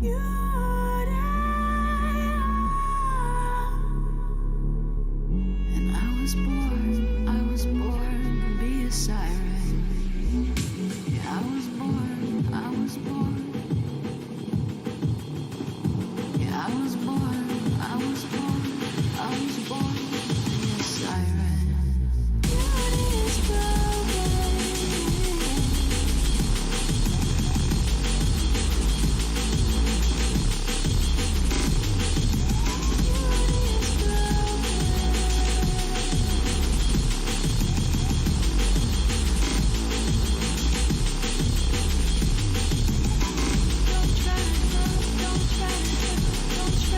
Don't try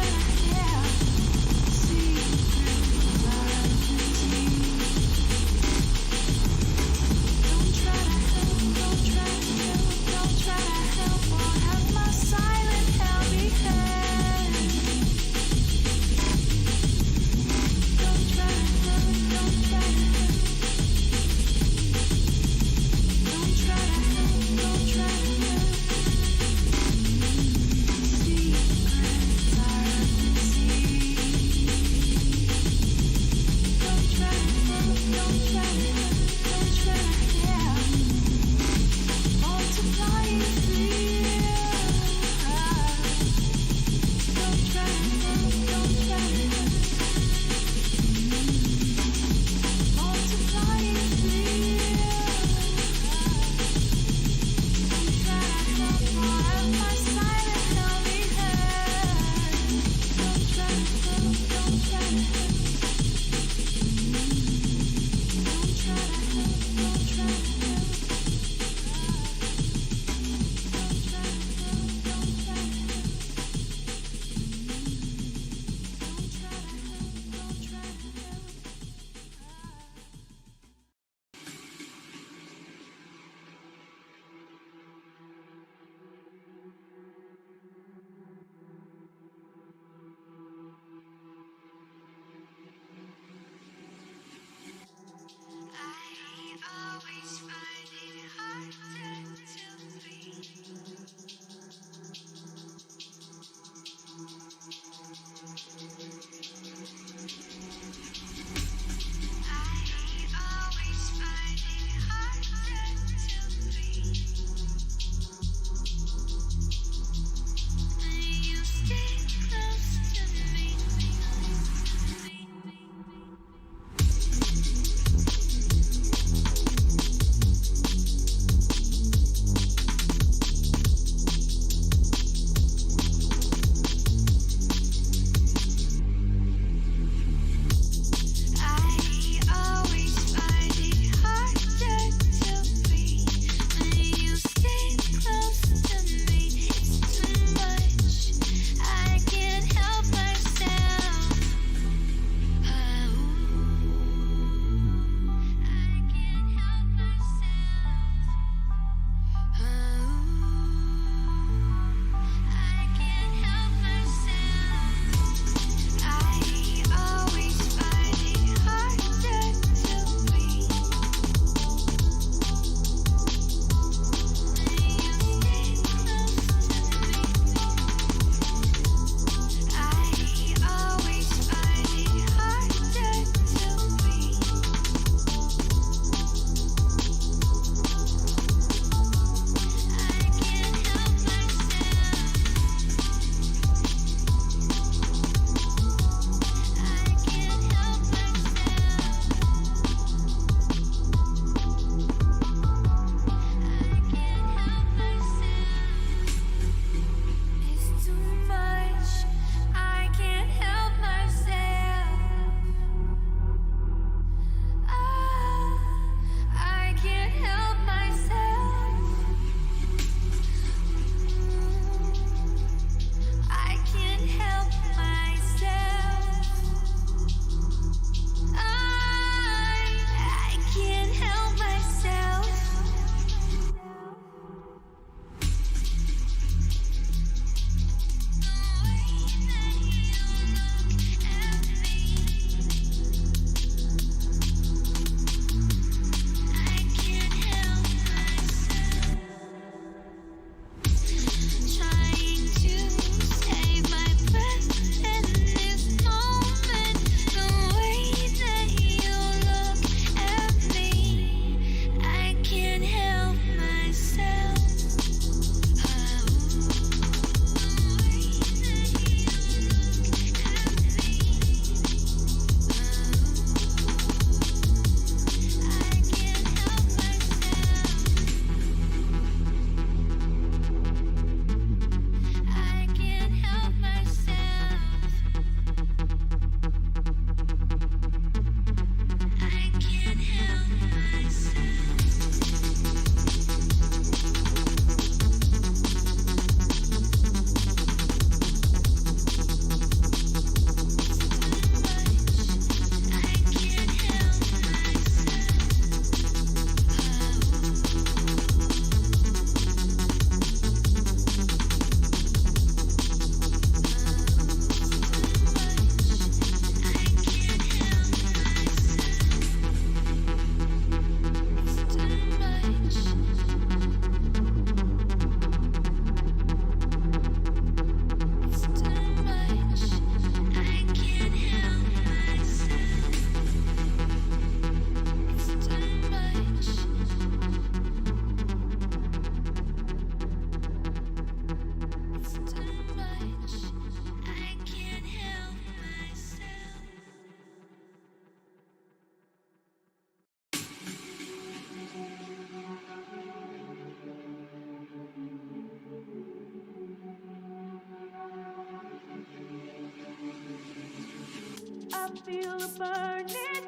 feel the burning.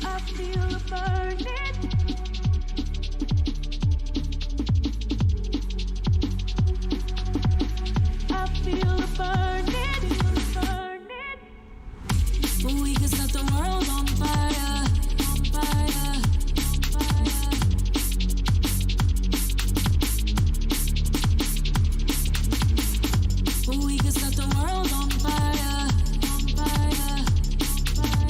I feel the burning. I feel the burning. We can set the world on fire, on fire, on fire. We can set the world on fire, on fire, on fire.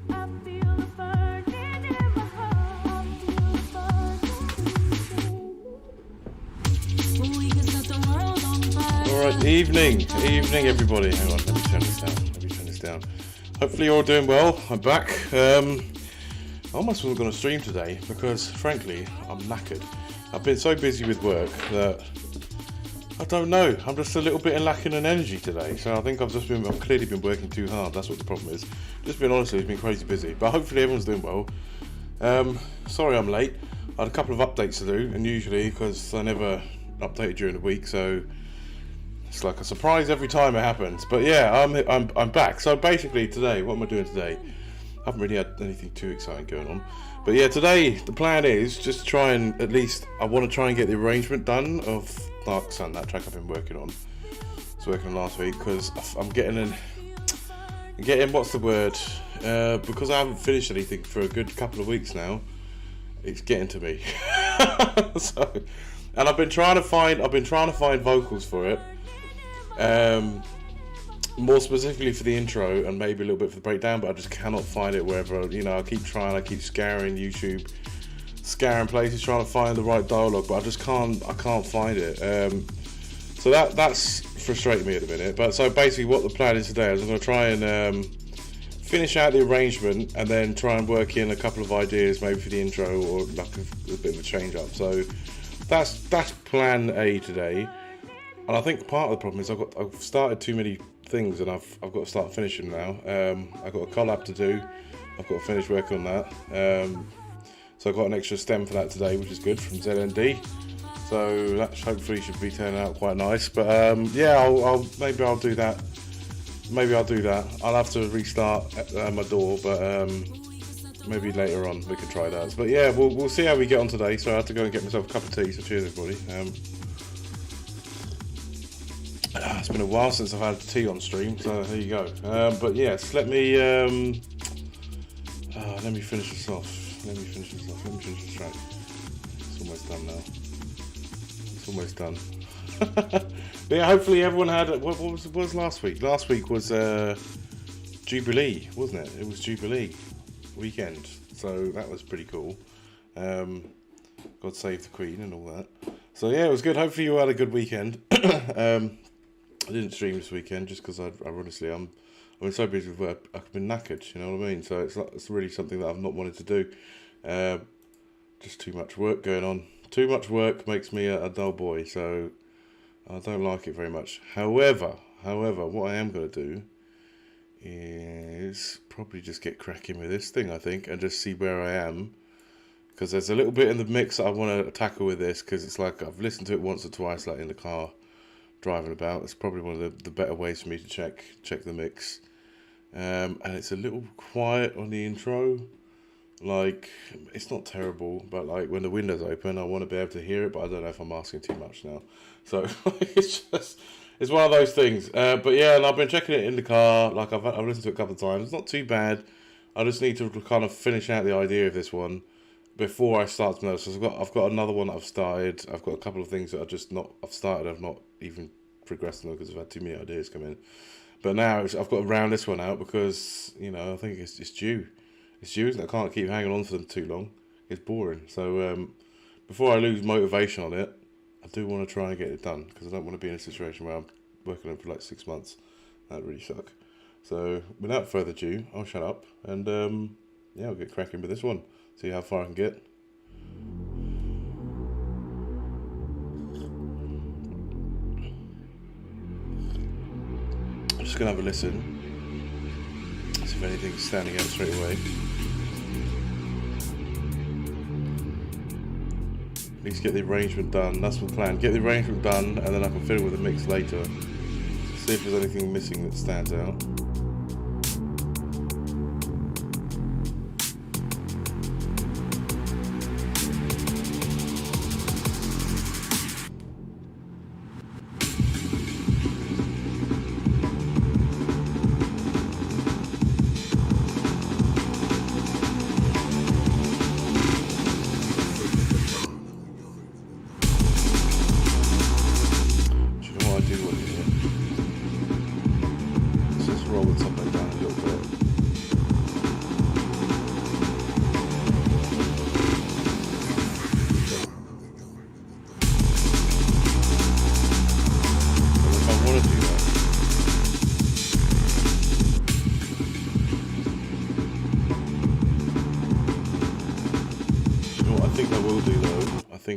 I feel the burning in my heart. We can set the world on fire. Alright, evening everybody. Hang on, let me turn this down. Hopefully you're all doing well. I'm back. I almost wasn't going to stream today because frankly, I'm knackered. I've been so busy with work that I don't know. I'm just a little bit lacking in energy today. So I think I've clearly been working too hard. That's what the problem is. Just being honest, it's been crazy busy. But hopefully everyone's doing well. Sorry I'm late. I had a couple of updates to do, and usually because I never updated during the week, so it's like a surprise every time it happens. But yeah, I'm back. So basically today, what am I doing today? I haven't really had anything too exciting going on. But yeah, today the plan is just to try and I want to try and get the arrangement done of Dark Sun, that track I've been working on. I was working on last week because I'm getting what's the word? Because I haven't finished anything for a good couple of weeks now. It's getting to me. And I've been trying to find vocals for it. More specifically for the intro and maybe a little bit for the breakdown, but I just cannot find it wherever, I keep trying, I keep scouring YouTube, scouring places, trying to find the right dialogue, but I can't find it. So that's frustrating me at the minute. But so basically what the plan is today is I'm going to try and finish out the arrangement and then try and work in a couple of ideas maybe for the intro or like a bit of a change up. So that's plan A today. And I think part of the problem is I've started too many things and I've got to start finishing now. I've got a collab to do. I've got to finish working on that. So I got an extra stem for that today, which is good, from ZND. So that hopefully should be turning out quite nice. But yeah, I'll do that. Maybe I'll do that. I'll have to restart my door, but maybe later on we can try that. But yeah, we'll see how we get on today. So I have to go and get myself a cup of tea. So cheers, everybody. It's been a while since I've had tea on stream, so there you go. But yes, let me finish this off. Let me finish this track. It's almost done now. It's almost done. But yeah, hopefully everyone had. What was last week? Last week was Jubilee, wasn't it? It was Jubilee weekend, so that was pretty cool. God save the Queen and all that. So yeah, it was good. Hopefully you had a good weekend. I didn't stream this weekend just because I'm so busy with work. I've been knackered, you know what I mean? So it's really something that I've not wanted to do. Just too much work going on. Too much work makes me a dull boy, so I don't like it very much. However, what I am going to do is probably just get cracking with this thing, I think, and just see where I am. Because there's a little bit in the mix that I want to tackle with this, because it's like I've listened to it once or twice, like in the car, driving about. It's probably one of the better ways for me to check the mix. And it's a little quiet on the intro. Like, it's not terrible, but like when the window's open, I want to be able to hear it, but I don't know if I'm asking too much now. So it's one of those things. But yeah, and I've been checking it in the car. Like I've listened to it a couple of times. It's not too bad. I just need to kind of finish out the idea of this one before I start to know. So I've got another one that I've started. I've got a couple of things that I've not even progressed them because I've had too many ideas come in. But now I've got to round this one out because, I think it's due. It's due, isn't it? I can't keep hanging on for them too long. It's boring. So before I lose motivation on it, I do want to try and get it done because I don't want to be in a situation where I'm working on it for like 6 months. That'd really suck. So without further ado, I'll shut up and I'll get cracking with this one. See how far I can get. Just gonna have a listen. See if anything's standing out straight away. At least get the arrangement done. That's the plan. Get the arrangement done, and then I can fiddle with the mix later. See if there's anything missing that stands out.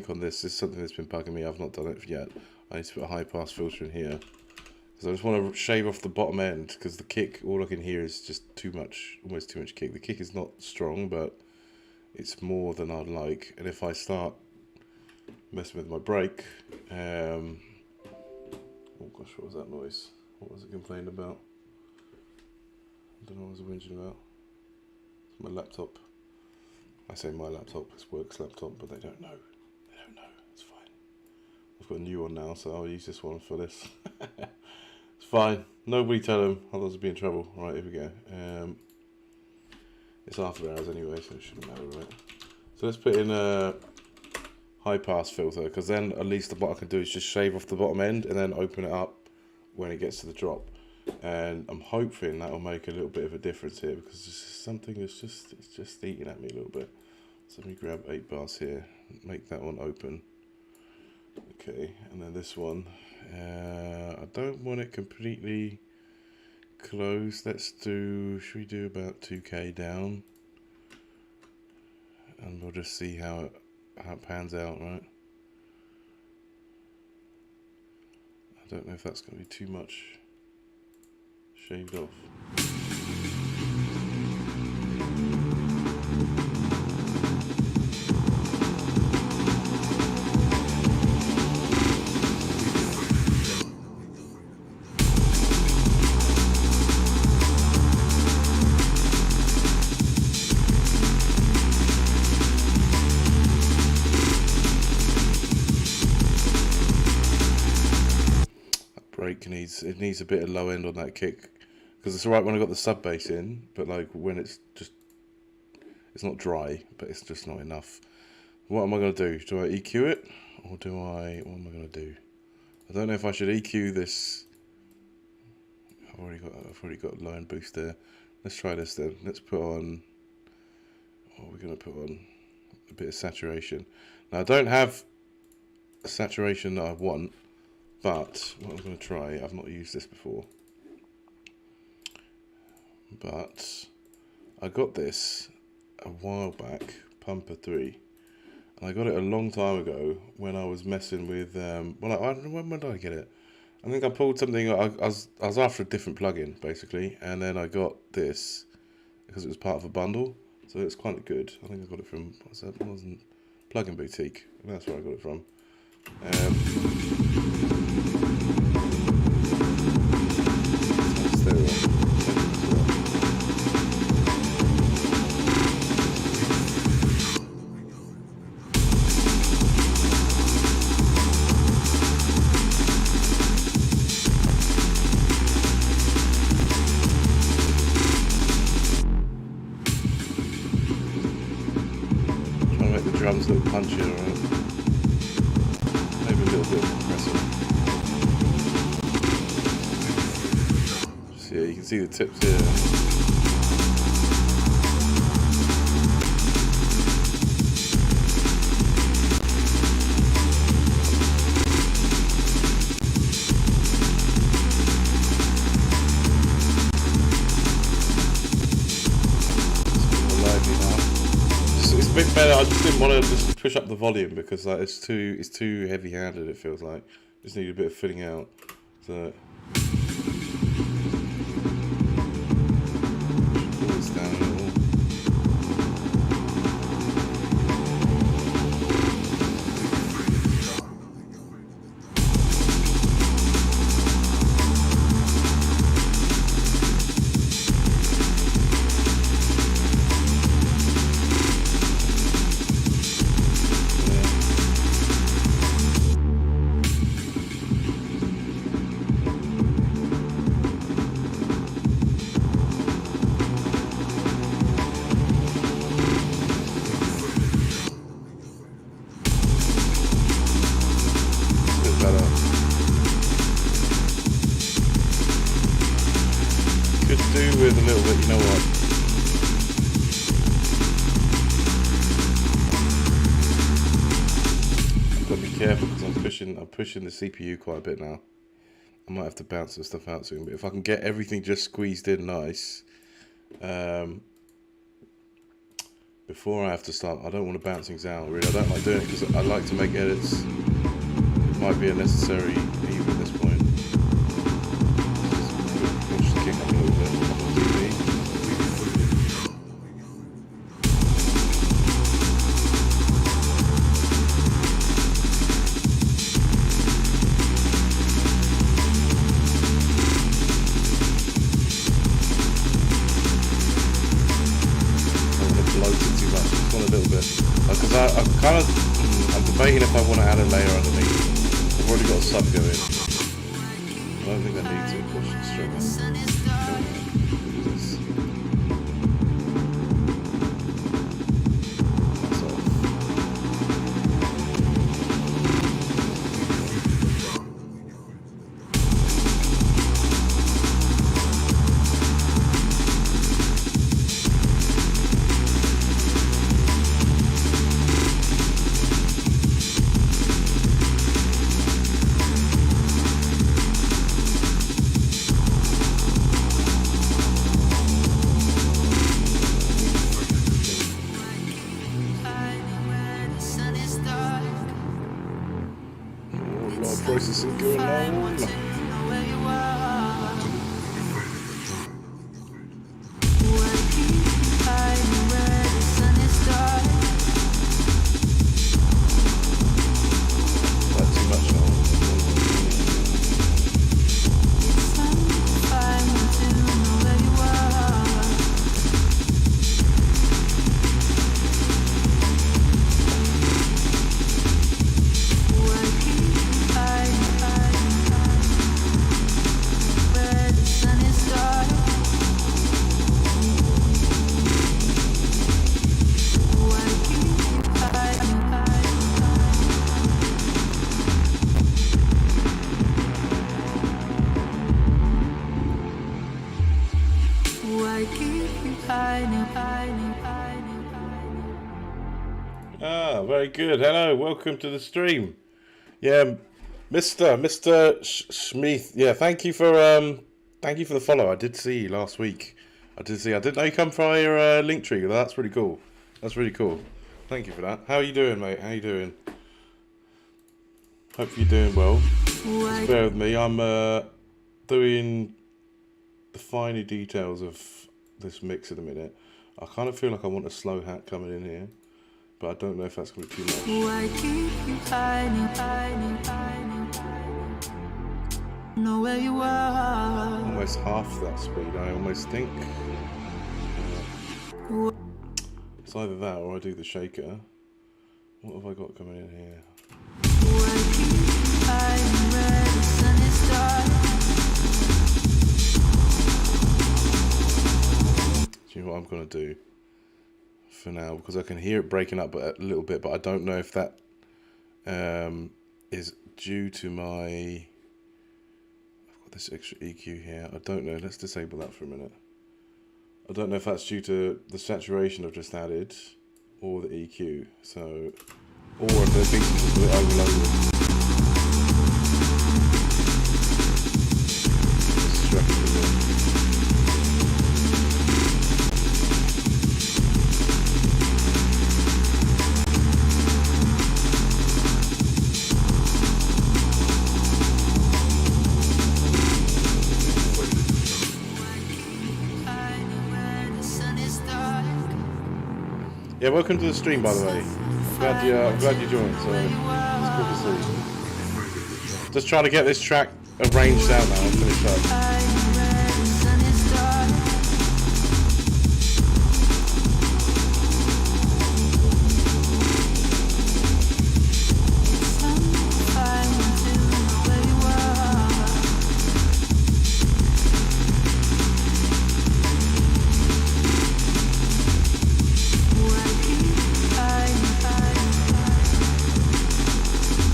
On this is something that's been bugging me. I've not done it yet. I need to put a high pass filter in here because I just want to shave off the bottom end, because the kick, all I can hear is just too much, almost too much kick. The kick is not strong, but it's more than I'd like. And if I start messing with my brake, oh gosh, what was that noise? What was it complaining about? I don't know what I was whinging about. It's my laptop. I say my laptop, it's work's laptop, but they don't know. No, it's fine. I've got a new one now, so I'll use this one for this. It's fine. Nobody tell them, otherwise I'll be in trouble. Right, here we go. It's after hours anyway, so it shouldn't matter, right? So let's put in a high pass filter, because then at least what I can do is just shave off the bottom end and then open it up when it gets to the drop. And I'm hoping that will make a little bit of a difference here, because this is something that's just eating at me a little bit. So let me grab 8 bars here, make that one open. Okay, and then this one, I don't want it completely closed. Should we do about 2K down? And we'll just see how it pans out, right? I don't know if that's going to be too much shaved off. It needs a bit of low end on that kick, because it's alright when I got the sub bass in, but like when it's not dry, but it's just not enough. What am I going to do? Do I EQ it, or what am I going to do? I don't know if I should EQ this. I've already got low end boost there. Let's try this then. Let's put on, what are we going to put on? A bit of saturation. Now I don't have a saturation that I want, but what I'm going to try, I've not used this before, but I got this a while back, Pumper 3, and I got it a long time ago when I was messing with, when did I get it? I think I pulled something, I was after a different plugin, basically, and then I got this, because it was part of a bundle, so it's quite good. I think I got it from, it wasn't Plugin Boutique, and that's where I got it from. Drums look punchier, right? Maybe a little bit aggressive. Just, yeah, you can see the tips here. A bit better. I just didn't want to just push up the volume because like it's too heavy-handed. It feels like just need a bit of filling out. So better. Could do with a little bit, you know what? I've got to be careful because I'm pushing the CPU quite a bit now. I might have to bounce some stuff out soon, but if I can get everything just squeezed in nice, before I have to start, I don't want to bounce things out, really. I don't like doing it because I like to make edits. It might be a necessary evil at this point. Push the kick up a little bit on TV. I'm debating if I want to add a layer underneath. I've already got a sub going. I don't think I need to push it straight in. That's off. Processing going on. That's too much now. Ah, very good. Hello, welcome to the stream. Yeah, Mr. Schmeeth. Yeah, thank you for the follow. I did see you last week. I didn't know you come from your link tree. That's really cool. That's really cool. Thank you for that. How are you doing, mate? How you doing? Hope you're doing well. Just bear with me. I'm doing the finer details of this mix in a minute. I kind of feel like I want a slow hat coming in here, but I don't know if that's going to be too much. Know where you are. Almost half that speed, I almost think. It's either that or I do the shaker. What have I got coming in here? Do you know what I'm going to do for now? Because I can hear it breaking up a little bit, but I don't know if that is due to my... I've got this extra EQ here. I don't know. Let's disable that for a minute. I don't know if that's due to the saturation I've just added or the EQ. So, or if the beats are just a bit overloaded. Yeah, welcome to the stream, by the way. I'm glad you joined. So it's good to see. Just trying to get this track arranged out now and finished up.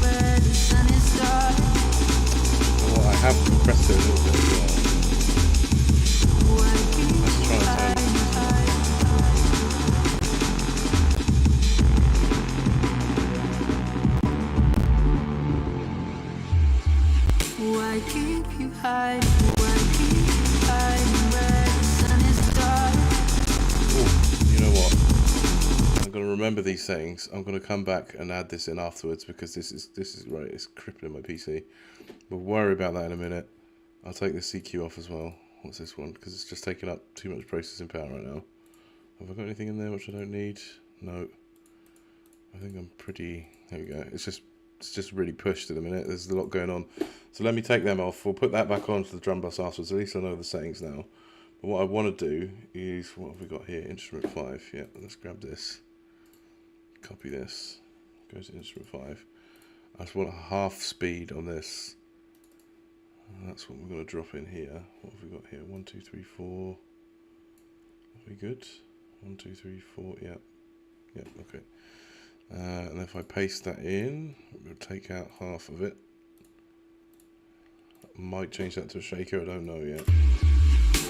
Where the sun is dark. Why keep you hiding? Why keep you hiding where the sun is dark? Oh, you know what? I'm gonna remember these settings. I'm gonna come back and add this in afterwards because this is right. It's crippling my PC. We'll worry about that in a minute. I'll take the CQ off as well. What's this one? Because it's just taking up too much processing power right now. Have I got anything in there which I don't need? No. I think I'm pretty... There we go. It's just really pushed at the minute. There's a lot going on. So let me take them off. We'll put that back onto the drum bus afterwards. At least I know the settings now. But what I want to do is... What have we got here? Instrument 5. Yeah, let's grab this. Copy this. Go to instrument 5. I just want a half speed on this. That's what we're going to drop in here. What have we got here? 1, 2, 3, 4. Are we good? 1, 2, 3, 4. Yeah. Yeah, okay. And if I paste that in, we'll take out half of it. Might change that to a shaker, I don't know yet.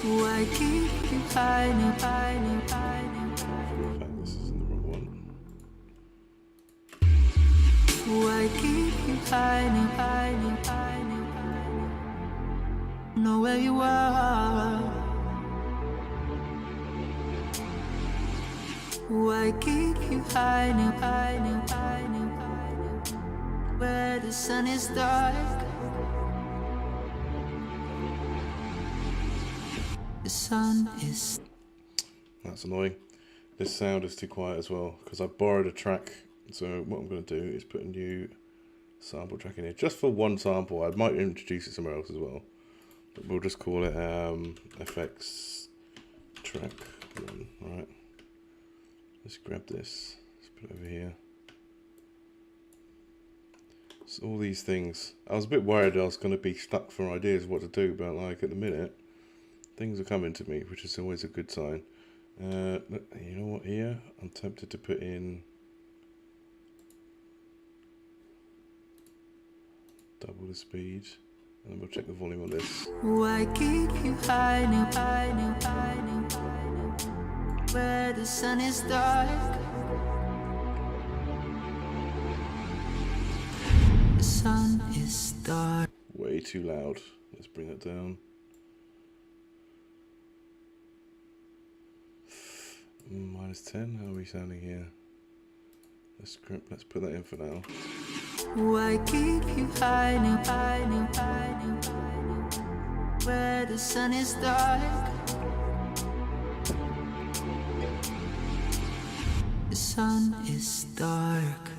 Why keep you hiding, hiding, hiding? In fact, this isn't the wrong one. Why keep you hiding, hiding, hiding, hiding? Know where you are. Why keep you hiding, hiding, hiding, hiding? Where the sun is dark. The sun is... That's annoying. This sound is too quiet as well, because I borrowed a track. So what I'm going to do is put a new sample track in here, just for one sample. I might introduce it somewhere else as well, but we'll just call it FX track 1. Alright, let's grab this, let's put it over here. So all these things, I was a bit worried I was going to be stuck for ideas of what to do, but like at the minute, things are coming to me, which is always a good sign. You know what, here, I'm tempted to put in double the speed, and we'll check the volume on this. Why keep you hiding, hiding, hiding, hiding? Where the sun is dark. The sun is dark. Way too loud. Let's bring it down. -10. How are we sounding here? Let's put that in for now. Why keep you hiding, hiding, hiding, hiding? Where the sun is dark. The sun is dark.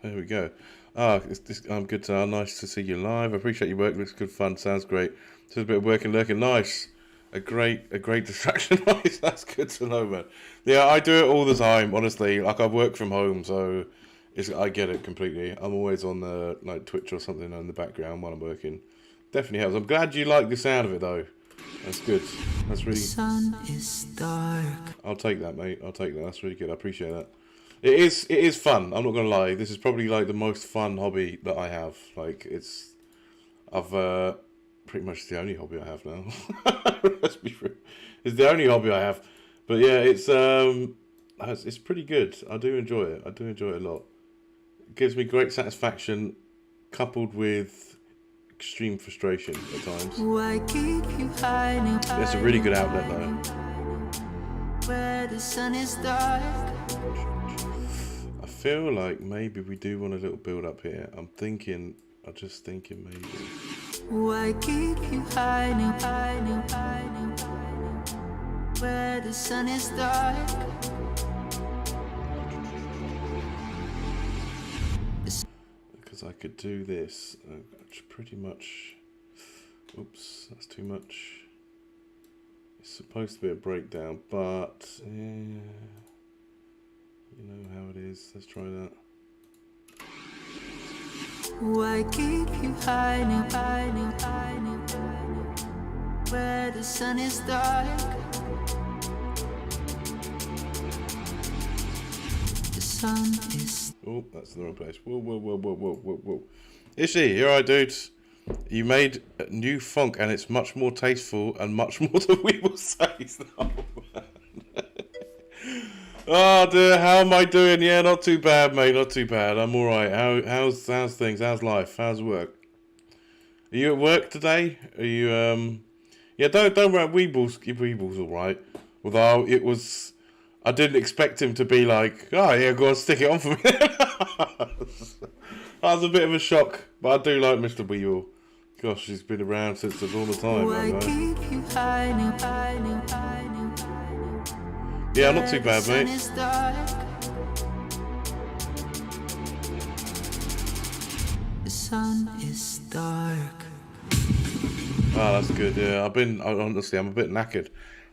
There we go. I'm good to nice to see you live. I appreciate your work. Looks good fun. Sounds great. Just a bit of work and lurking. Nice. A great distraction. Nice. That's good to know, man. Yeah, I do it all the time. Honestly, like I work from home, so I get it completely. I'm always on the like Twitch or something in the background while I'm working. Definitely helps. I'm glad you like the sound of it though. That's good. That's really. The sun is dark. I'll take that, mate. I'll take that. That's really good. I appreciate that. It is fun. I'm not gonna lie. This is probably like the most fun hobby that I have. Like I've pretty much the only hobby I have now. Let's be real. It's the only hobby I have. But yeah, it's pretty good. I do enjoy it. I do enjoy it a lot. It gives me great satisfaction, coupled with extreme frustration at times. Why keep you hiding? It's a really good outlet though. Where the sun is dark. I feel like maybe we do want a little build up here. I'm just thinking maybe. Why keep you hiding, hiding, hiding, hiding? Where the sun is dark. Because I could do this pretty much. Oops, that's too much. It's supposed to be a breakdown, but you know how it is. Let's try that. Why keep you hiding, hiding, hiding, hiding? Where the sun is dark. The sun is... Oh, that's the wrong place. Whoa, whoa, whoa, whoa, whoa, whoa, whoa. Ishi, you alright, dudes? You made a new funk, and it's much more tasteful and much more than we will say. Oh, man. Oh dear, how am I doing? Yeah, not too bad, mate. Not too bad. I'm all right. How's things? How's life? How's work? Are you at work today? Are you Yeah, don't worry. Weeble's all right. Although it was, I didn't expect him to be like, oh yeah, go on, stick it on for me. That was a bit of a shock, but I do like Mr. Weeble. Gosh, he's been around since the dawn of time. Why keep you hiding? Yeah, not too bad, mate. The sun is dark. Oh, that's good. Yeah, honestly, I'm a bit knackered.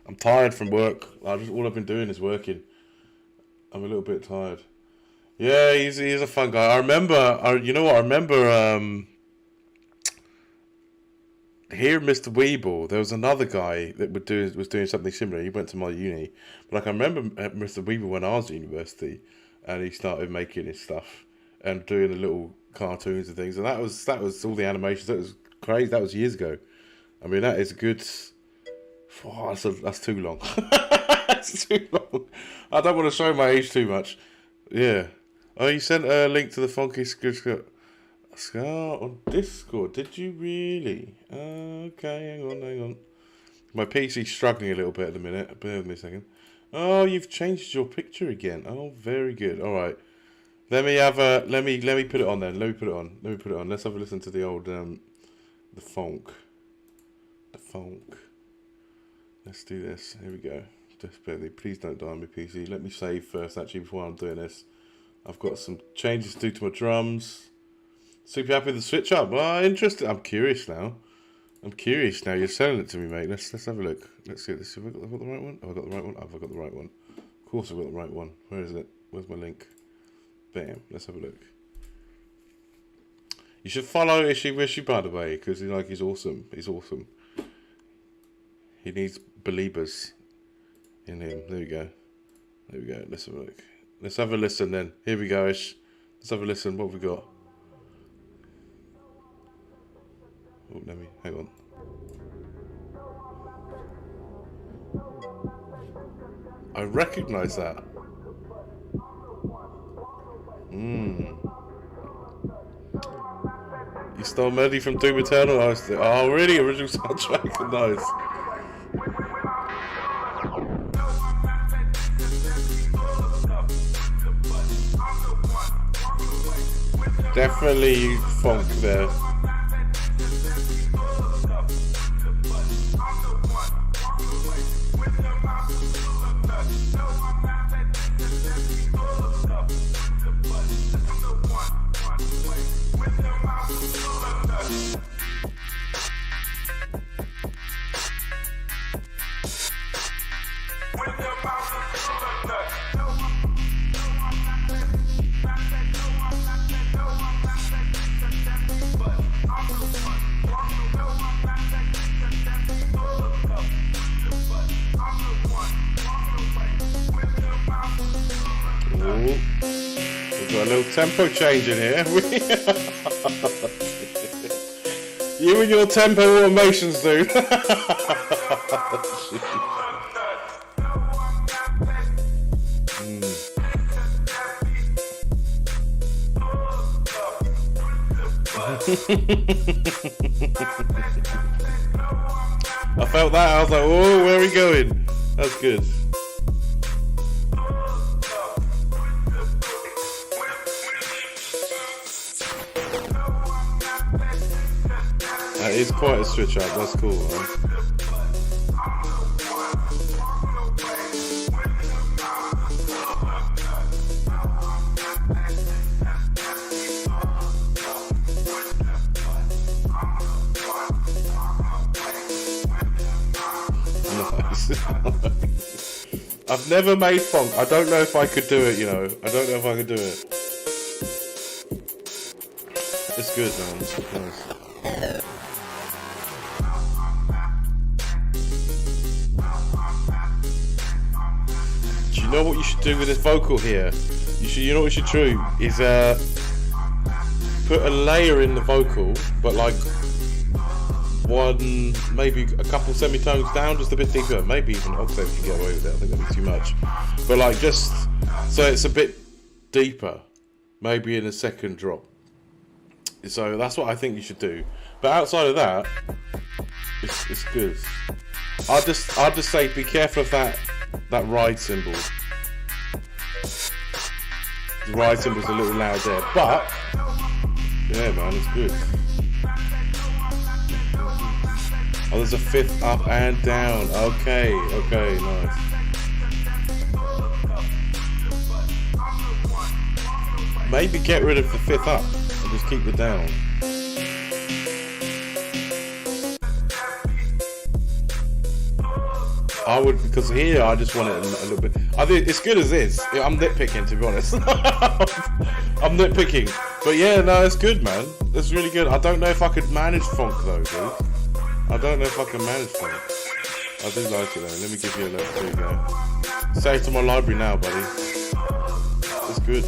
I'm tired from work. All I've been doing is working. I'm a little bit tired. Yeah, he's a fun guy. I remember, you know what? I remember here, Mr. Weeble. There was another guy that was doing something similar. He went to my uni, but like I remember Mr. Weeble when I was at university, and he started making his stuff and doing the little cartoons and things. And that was all the animations. That was crazy. That was years ago. I mean, that is a good. Oh, that's too long. That's too long. I don't want to show my age too much. Yeah. Oh, you sent a link to the Funky Scar on Discord. Did you really? Okay, hang on. My PC's struggling a little bit at the minute. Bear with me a second. Oh, you've changed your picture again. Oh, very good. All right. Let me put it on then. Let me put it on. Let's have a listen to the old the funk. Let's do this. Here we go. Desperately, please don't die on my PC. Let me save first, actually, before I'm doing this. I've got some changes to do to my drums. Super happy with the switch up. Well, interesting. I'm curious now. You're selling it to me, mate. Let's have a look. Let's see this. Have I got the right one? Have I got the right one? Have I got the right one? Of course I've got the right one. Where is it? Where's my link? Bam. Let's have a look. You should follow Ishi Wishi, by the way, because he's awesome. He's awesome. He needs believers in him. There we go. Let's have a look. Let's have a listen then. Here we go, Ish. Let's have a listen. What have we got? Oh, hang on. I recognise that. You stole Melody from Doom Eternal? Oh, really? Original soundtrack? Nice. Definitely funk there. We've got a little tempo change in here. You and your tempo automations, dude. I felt that. I was like, "Oh, where are we going?" That's good. That is quite a switch up. That's cool, man. I've never made funk. I don't know if I could do it, I don't know if I could do it. It's good, man. It's nice. Do you know what you should do with this vocal here? You know what you should do is put a layer in the vocal, but like one, maybe a couple semitones down, just a bit deeper. Maybe even octave can get away with it. I think that'd be too much. But like just so it's a bit deeper, maybe in a second drop. So that's what I think you should do. But outside of that, it's good. I'll just say be careful of that ride cymbal. The ride cymbal's a little loud there, but yeah, man, it's good. Oh, there's a fifth up and down. Okay, nice. Maybe get rid of the fifth up and just keep it down. I would, because here I just want it a little bit. I think it's good as is. I'm nitpicking, to be honest. I'm nitpicking, but yeah, no, it's good, man. It's really good. I don't know if I could manage funk though, dude. I don't know if I can manage funk. I do like it though. Let me give you a look. There you go. Save to my library now, buddy. It's good.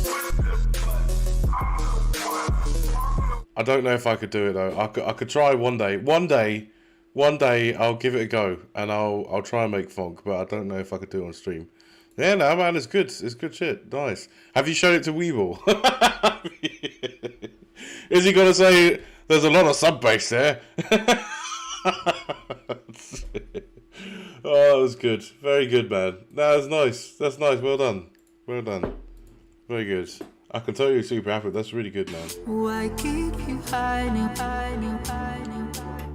I don't know if I could do it though. I could try one day. One day I'll give it a go and I'll try and make funk, but I don't know if I could do it on stream. Yeah, no, man, it's good. It's good shit. Nice. Have you shown it to Weeble? Is he gonna say there's a lot of sub bass there? Oh, that was good. Very good, man. That's nice. That's nice. Well done. Well done. Very good. I can tell you're super happy. That's really good, man. Why keep you hiding?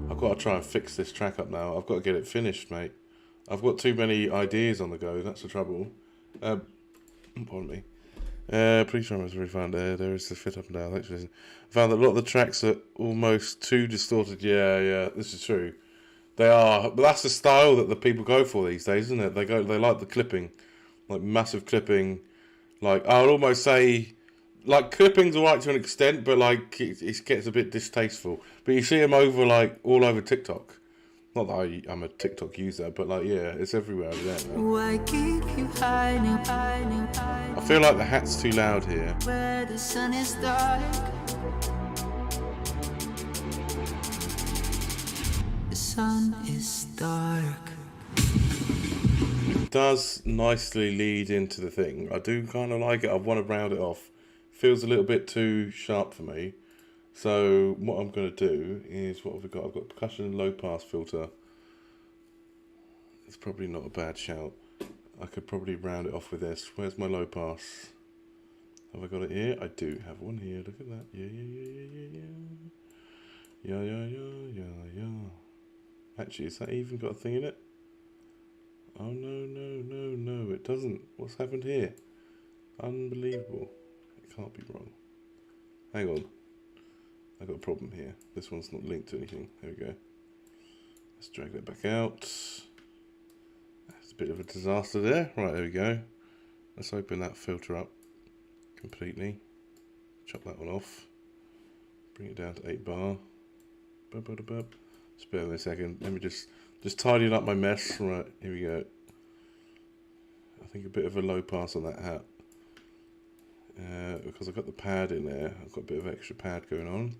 I've got to try and fix this track up now. I've got to get it finished, mate. I've got too many ideas on the go. That's the trouble. Pardon me. Please try to refund. There is the fit up and down. Thanks for listening. I found that a lot of the tracks are almost too distorted. Yeah, this is true. They are, but that's the style that the people go for these days, isn't it? They like the clipping, like massive clipping. Like I would almost say, like clipping's alright to an extent, but like it gets a bit distasteful. But you see them over like all over TikTok. Not that I'm a TikTok user, but like yeah, it's everywhere over there, man. Why keep you hiding? I feel like the hat's too loud here. Where the sun is dark. The sun is dark. It does nicely lead into the thing. I do kind of like it. I want to round it off. Feels a little bit too sharp for me. So what I'm going to do is, what have we got? I've got percussion and low pass filter. It's probably not a bad shout. I could probably round it off with this. Where's my low pass? Have I got it here? I do have one here. Look at that. Yeah. Actually, has that even got a thing in it? Oh, no, it doesn't. What's happened here? Unbelievable. It can't be wrong. Hang on. I got a problem here. This one's not linked to anything. There we go. Let's drag that back out. That's a bit of a disaster there. Right, there we go. Let's open that filter up completely. Chop that one off. Bring it down to 8 bar. Spare me a second. Let me just tidying up my mess. Right, here we go. I think a bit of a low pass on that hat. Because I've got the pad in there. I've got a bit of extra pad going on.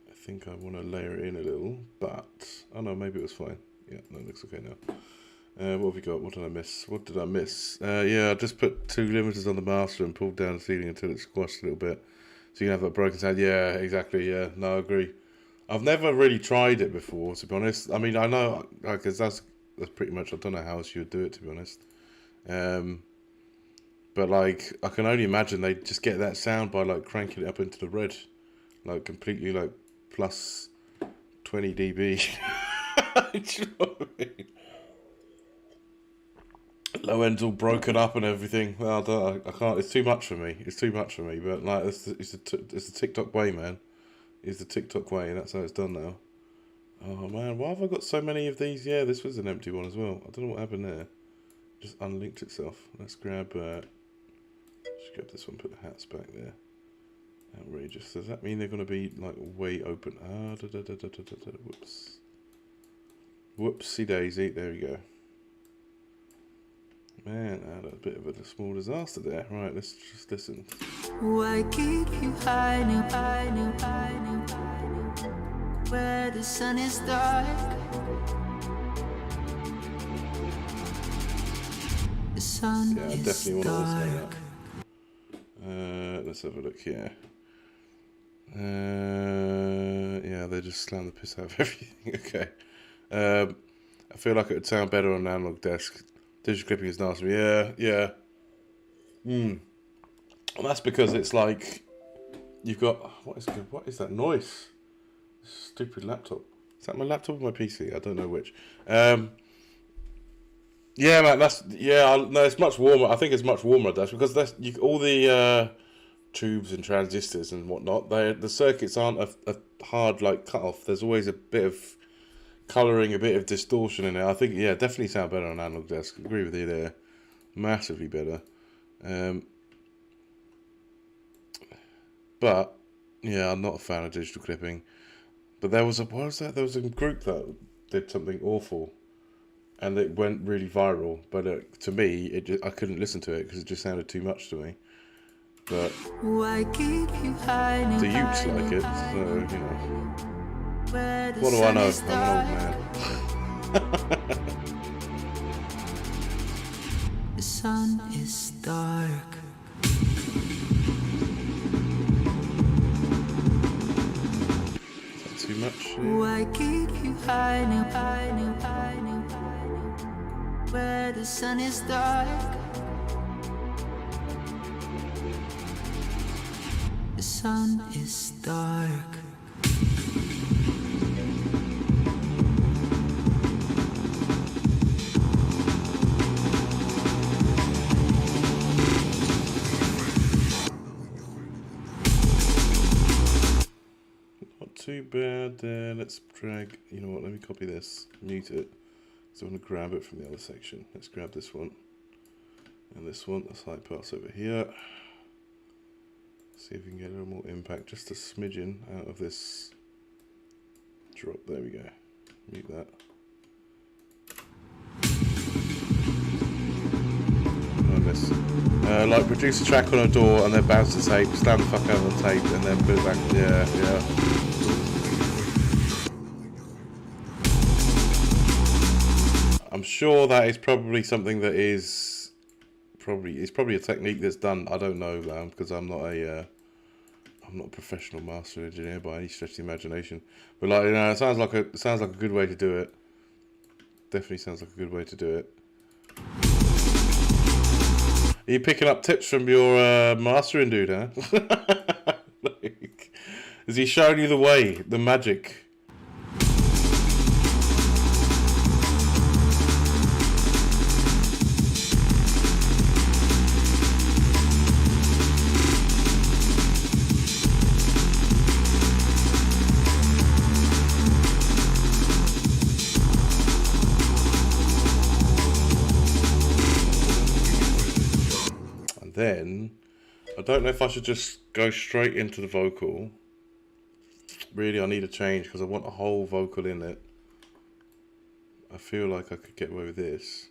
I think I want to layer it in a little, but oh no, maybe it was fine. Yeah, no, it looks okay now. What have we got? What did I miss? Yeah, I just put 2 limiters on the master and pulled down the ceiling until it squashed a little bit, so you can have that broken sound. Yeah, exactly. Yeah, no, I agree. I've never really tried it before, to be honest. I mean, I know, because that's pretty much, I don't know how else you would do it, to be honest. But like, I can only imagine they just get that sound by like cranking it up into the red, like completely like plus 20 dB. Do you know what I mean? Low end's all broken up and everything. Well, I can't. It's too much for me. But like, it's the TikTok way, man. It's the TikTok way, and that's how it's done now. Oh man, why have I got so many of these? Yeah, this was an empty one as well. I don't know what happened there. Just unlinked itself. Let's grab. Just grab this one. Put the hats back there. Outrageous. Does that mean they're going to be like way open? Whoops. Whoopsie daisy. There we go. Man, I had a bit of a small disaster there. Right, let's just listen. Why keep you hiding? where the sun is dark. The sun Yeah, I is definitely want to listen to dark. that. Let's have a look here. Yeah, they just slam the piss out of everything. Okay. I feel like it would sound better on an analog desk. Digital clipping is nice. Yeah. And that's because it's like you've got what is that noise? Stupid laptop. Is that my laptop or my PC? I don't know which. Yeah, man. No, it's much warmer. I think it's much warmer. That's because all the tubes and transistors and whatnot. The circuits aren't a hard like cut off. There's always a bit of colouring, a bit of distortion in it. I think definitely sound better on an analog desk. Agree with you there. Massively better. But yeah, I'm not a fan of digital clipping. But there was a There was a group that did something awful, and it went really viral. But to me, I couldn't listen to it because it just sounded too much to me. But Why keep you hiding? the youths like it, so you know. Where the What do I sun know? is I'm dark. an old man. The sun is dark. Too much. Why keep you hiding? Where the sun is dark. The sun is dark. Not too bad there. Let's drag. You know what? Let me copy this. Mute it. So I want to grab it from the other section. Let's grab this one. And this one. The slight pass over here. See if we can get a little more impact. Just a smidgen out of this drop. There we go. Mute that. I miss. Like produce a track on a door and then bounce the tape, slam the fuck out of the tape and then put it back. Yeah. I'm sure that is probably something that is probably a technique that's done. I don't know because I'm not a professional master engineer by any stretch of the imagination. But like it sounds like a good way to do it. Definitely sounds like a good way to do it. Are you picking up tips from your mastering dude, huh? Is he showing you the way, the magic? Then, I don't know if I should just go straight into the vocal. Really, I need a change because I want a whole vocal in it. I feel like I could get away with this.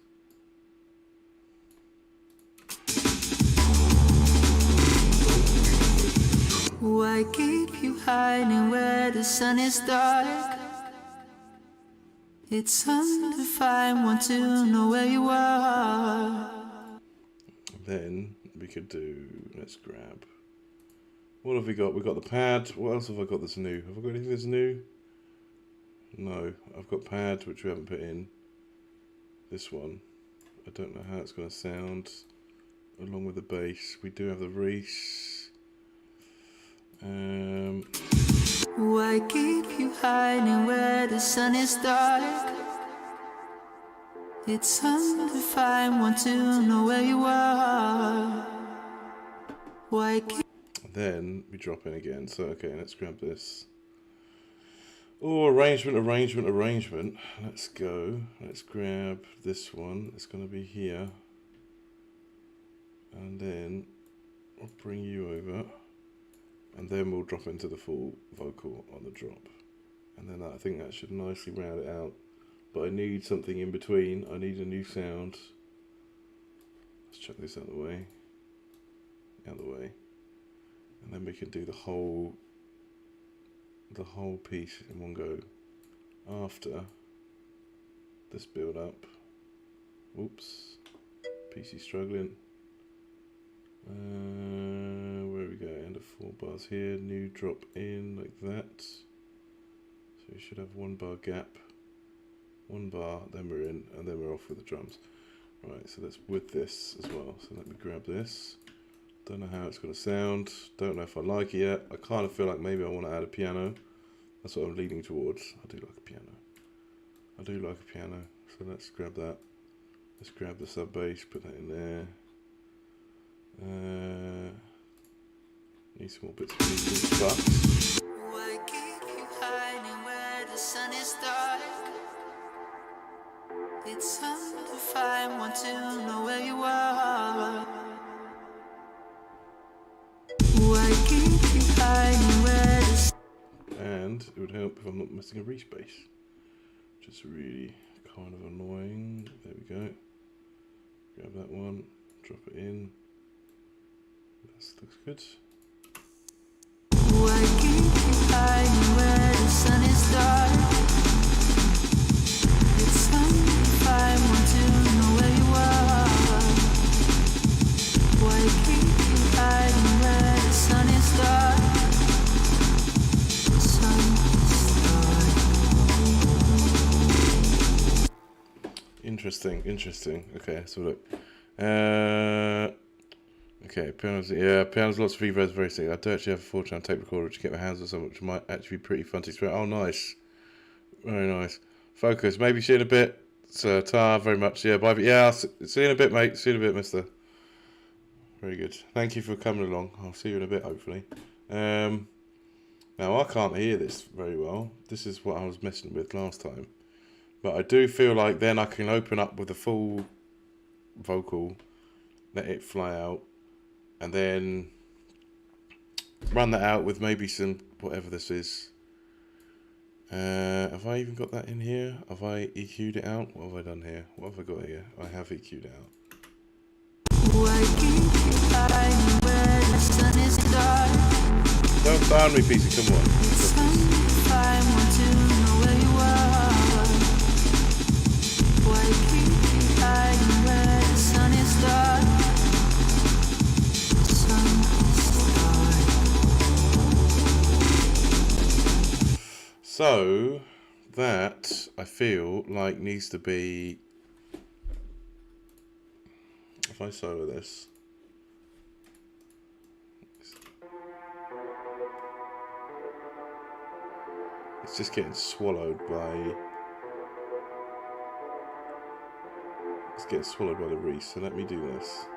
Why keep you hiding where the sun is dark? It's undefined, want to know where you are. Then we could do, let's grab. What have we got? We've got the pad. What else have I got that's new? Have I got anything that's new? No, I've got pad, which we haven't put in. This one. I don't know how it's going to sound. Along with the bass. We do have the Reese. Why keep you hiding where the sun is dark? It's undefined, want to know where you are. Why keep... Then we drop in again. So, okay, let's grab this. Oh, arrangement. Let's go. Let's grab this one. It's going to be here. And then I'll bring you over. And then we'll drop into the full vocal on the drop. And then I think that should nicely round it out. But I need something in between. I need a new sound. Let's chuck this out of the way. Out of the way. And then we can do the whole the whole piece in one go after this build up. Oops, PC struggling. Where we go? End of 4 bars here. New drop in like that. So you should have 1 bar gap. 1 bar, then we're in, and then we're off with the drums. Right, so let's with this as well. So let me grab this. Don't know how it's going to sound. Don't know if I like it yet. I kind of feel like maybe I want to add a piano. That's what I'm leaning towards. I do like a piano. I do like a piano. So let's grab that. Let's grab the sub bass, put that in there. Need some more bits of music, but Why keep you hiding where the sun is dark? It's hard to find one to know where you are. Why keep you hiding where the and it would help if I'm not missing a reach bass, which is really kind of annoying. There we go. Grab that one, drop it in. That looks good. Why keep you hiding where the sun is dark? It's hard to find one to know where you are. Why keep you hiding where the sun is dark? The sun is dark. Interesting. Okay, so look. Okay, piano's lots of reverbs, very sick. I do actually have a 4-channel tape recorder to get my hands on something which might actually be pretty fun to experiment. Oh, nice. Very nice. Focus, maybe see you in a bit. So, Tar, very much. Yeah, bye. Yeah, I'll see you in a bit, mate. See you in a bit, mister. Very good. Thank you for coming along. I'll see you in a bit, hopefully. Now, I can't hear this very well. This is what I was messing with last time. But I do feel like then I can open up with a full vocal, let it fly out, and then run that out with maybe some, whatever this is. Have I even got that in here? Have I EQ'd it out? What have I done here? What have I got here? I have EQ'd it out. Don't ban me, PC, come So, that, I feel like needs to be, if I solo this, it's just getting swallowed by, the Reese, so let me do this.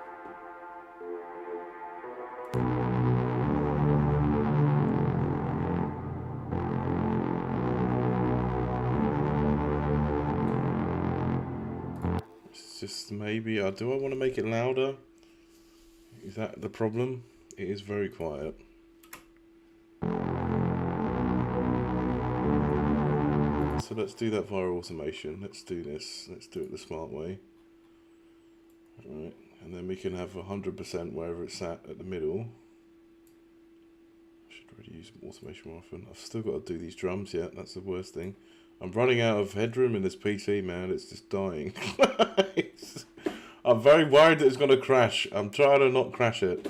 Just maybe, do I want to make it louder? Is that the problem? It is very quiet. So let's do that via automation. Let's do this. Let's do it the smart way. Alright, and then we can have 100% wherever it's at the middle. I should really use automation more often. I've still got to do these drums yet. That's the worst thing. I'm running out of headroom in this PC, man. It's just dying. I'm very worried that it's going to crash. I'm trying to not crash it.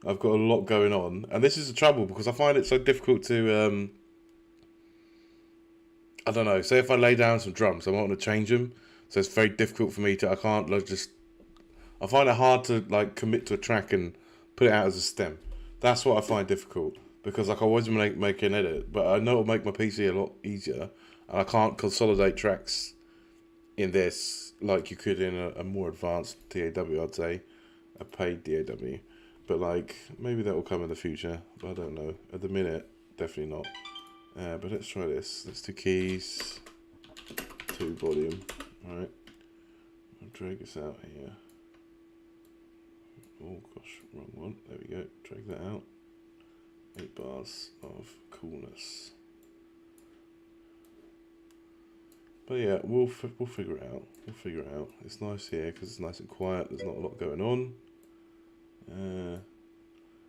I've got a lot going on. And this is the trouble because I find it so difficult to... I don't know. Say if I lay down some drums, I want to change them. So it's very difficult for me to... I can't like, just... I find it hard to like commit to a track and put it out as a stem. That's what I find difficult. Because like, I always make an edit. But I know it'll make my PC a lot easier. And I can't consolidate tracks in this like you could in a more advanced DAW, I'd say. A paid DAW. But like, maybe that will come in the future. But I don't know. At the minute, definitely not. But let's try this. Let's do keys. 2 volume. Alright. I'll drag this out here. Oh gosh, wrong one. There we go. Drag that out. 8 bars of coolness. But yeah, we'll figure it out. We'll figure it out. It's nice here because it's nice and quiet. There's not a lot going on.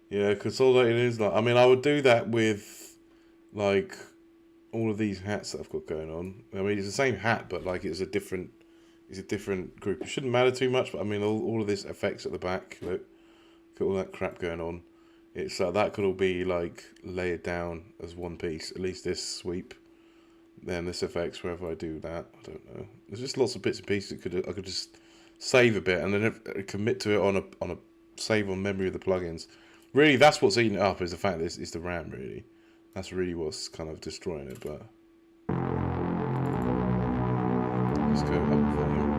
Yeah, consolidating is like. I mean, I would do that with like all of these hats that I've got going on. I mean, it's the same hat, but like it's a different group. It shouldn't matter too much, but I mean, all of this effects at the back. Look at all that crap going on. It's that could all be like layered down as one piece. At least this sweep, then this effects. Wherever I do that, I don't know. There's just lots of bits and pieces. I could just save a bit and then commit to it on a save on memory of the plugins. Really, that's what's eating it up, is the fact that it's the RAM. Really, that's really what's kind of destroying it. But let's go up volume.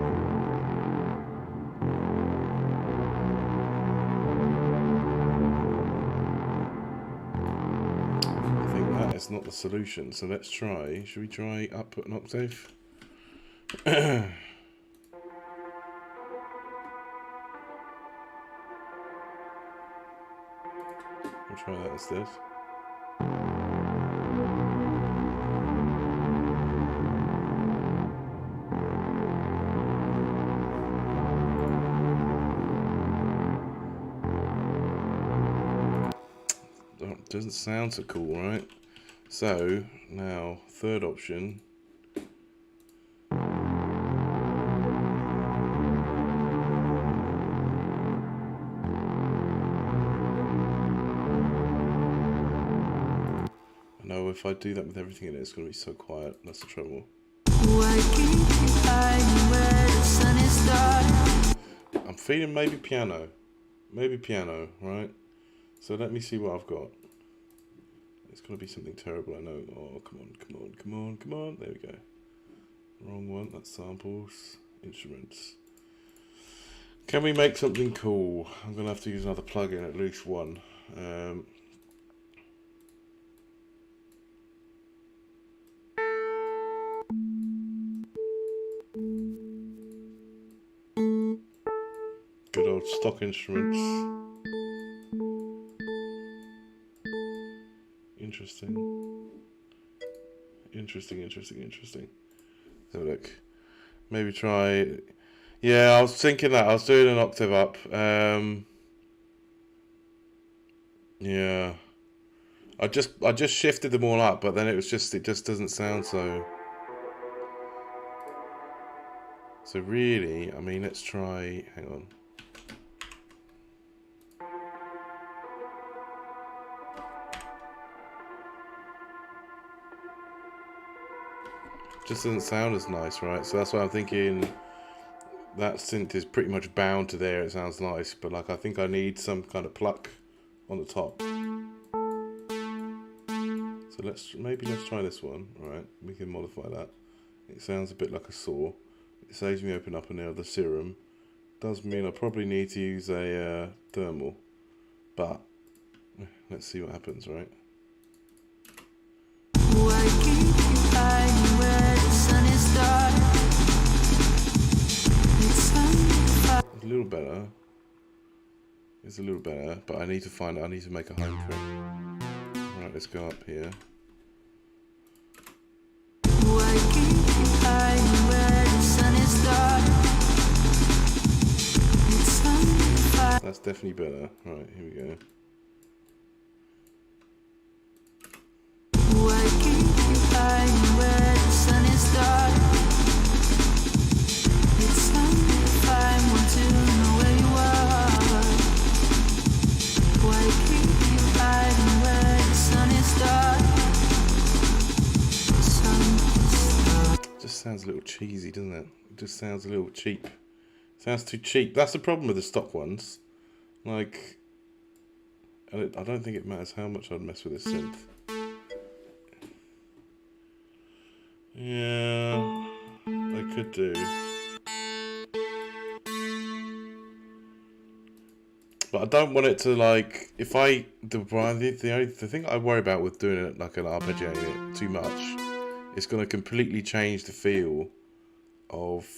I think that is not the solution. So let's try. Should we try up an octave? We'll try that instead. Doesn't sound so cool, right? So now, third option. No, if I do that with everything in it, it's going to be so quiet. That's the trouble. I'm feeling maybe piano. Maybe piano, right? So let me see what I've got. It's going to be something terrible, I know. Oh, come on, come on, come on, come on. There we go. Wrong one. That's samples. Instruments. Can we make something cool? I'm going to have to use another plugin, at least one. Good old stock instruments. Interesting. Interesting. So look, maybe try. Yeah, I was thinking that. I was doing an octave up. Yeah. I just shifted them all up, but then it just doesn't sound so. So really, I mean, let's try. Hang on. Just doesn't sound as nice, right? So that's why I'm thinking that synth is pretty much bound to there. It sounds nice, but like I think I need some kind of pluck on the top. So let's try this one. All right, we can modify that. It sounds a bit like a saw. It saves me open up another serum. Does mean I probably need to use a thermal, but let's see what happens, right? It's a little better. It's a little better, but I need to make a home for it. Right, let's go up here. That's definitely better. Right, here we go. Just sounds a little cheesy, doesn't it? It just sounds a little cheap. Sounds too cheap. That's the problem with the stock ones. Like, I don't think it matters how much I'd mess with this synth. Yeah, I could do. But I don't want it to, like, if I, the thing I worry about with doing it like an arpeggiating it too much, it's going to completely change the feel of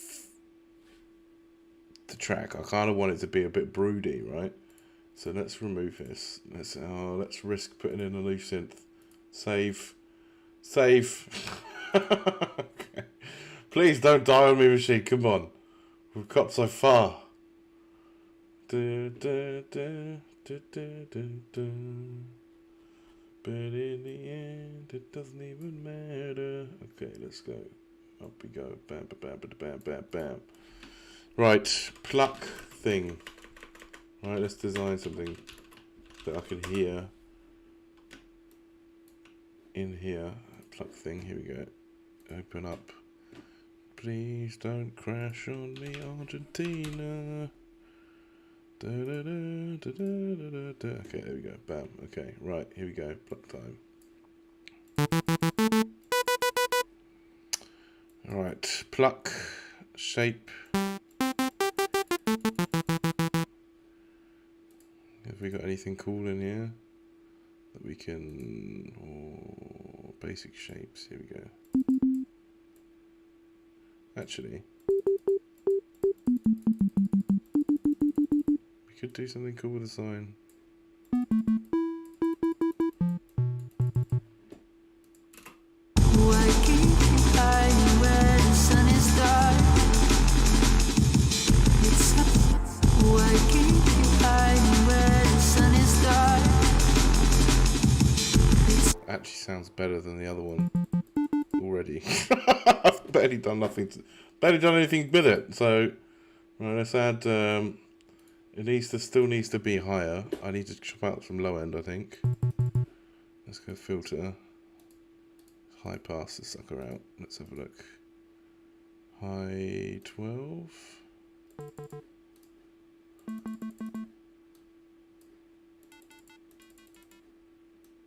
the track. I kind of want it to be a bit broody, right? So let's remove this. Let's risk putting in a new synth. Save. Okay. Please don't die on me, machine. Come on, we've got so far. But in the end, it doesn't even matter. Okay, let's go. Up we go. Bam, bam, bam, bam, bam, bam. Right, pluck thing. Right, let's design something that I can hear in here. Pluck thing. Here we go. Open up. Please don't crash on me, Argentina. Da, da, da, da, da, da, da. Okay, there we go. Bam. Okay, right, here we go. Pluck time. Alright, pluck, shape. Have we got anything cool in here that we can... Oh, basic shapes. Here we go. Actually, we could do something cool with the sign. Why keep you hiding where the sun is dark? Why keep you hiding where the sun is dark? Actually sounds better than the other one already. I've barely done anything with it. So right, let's add. It still needs to be higher. I need to chop out some low end, I think. Let's go filter. High pass the sucker out. Let's have a look. High 12.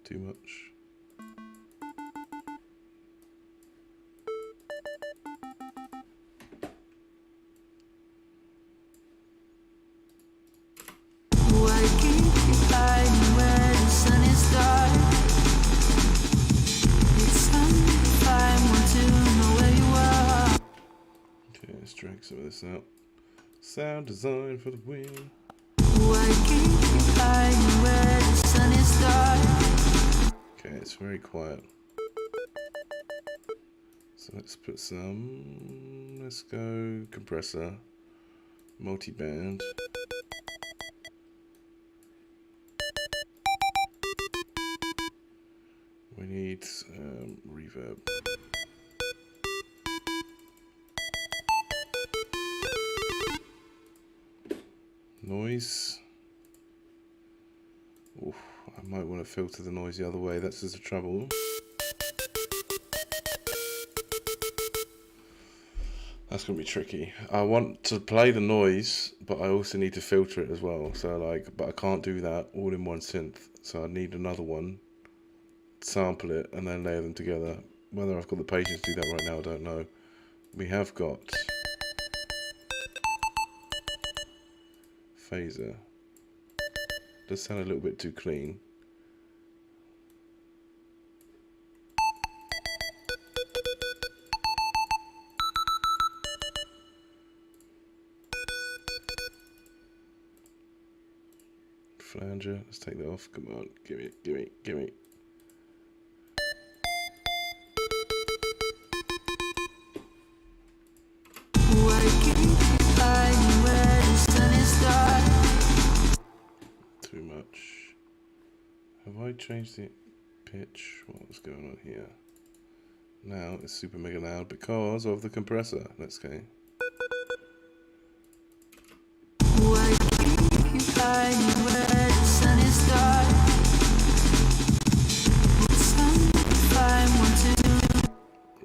Too much. Why keep you hiding where the sun is dark? It's time want to know where you are. Okay, let's drag some of this out. Sound design for the win. Why keep you hiding where the sun is dark? Okay, it's very quiet. So let's put some. Let's go compressor, multi-band. We need reverb. Noise. Oof, I might want to filter the noise the other way. That's just the trouble. That's gonna be tricky. I want to play the noise, but I also need to filter it as well. So but I can't do that all in one synth. So I need another one. Sample it and then layer them together. Whether I've got the patience to do that right now, I don't know. We have got phaser. Does sound a little bit too clean. Flanger, let's take that off. Come on, give me, give me, give me. Too much. Have I changed the pitch? What's going on here? Now it's super mega loud because of the compressor. Let's go.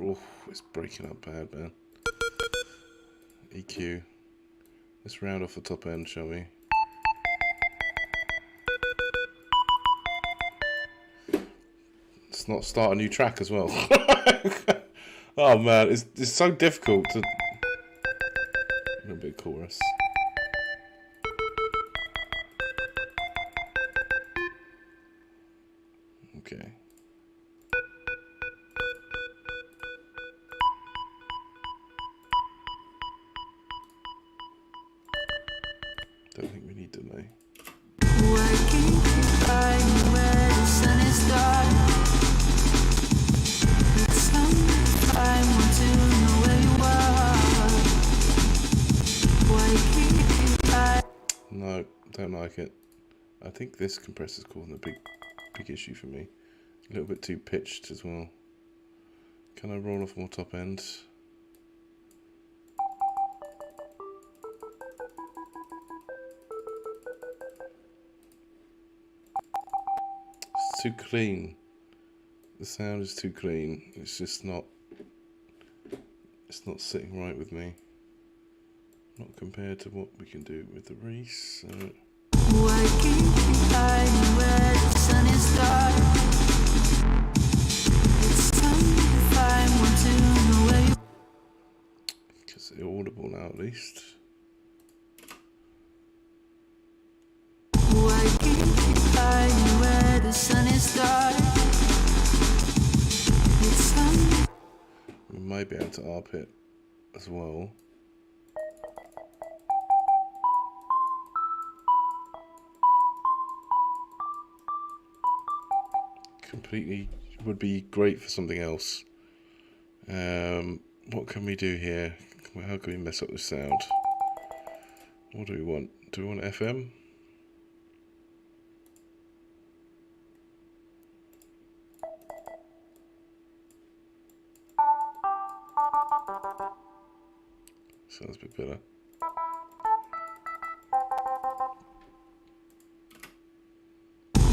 Oh, it's breaking up bad, man. EQ. Let's round off the top end, shall we? Let's not start a new track as well. Oh man, it's so difficult to... A little bit of chorus. Okay. Don't think we need delay. No, don't like it. I think this compressor's causing a big issue for me. A little bit too pitched as well. Can I roll off more top end? It's too clean. The sound is too clean. It's just not. It's not sitting right with me. Not compared to what we can do with the Reese. Why keep you hiding where the sun is dark? It's time if I want to know where you. Because it's audible now at least. Why keep you hiding where the sun is dark? It's time. We might be able to arp it as well. Completely would be great for something else. What can we do here? How can we mess up the sound? What do we want? Do we want FM? Sounds a bit better.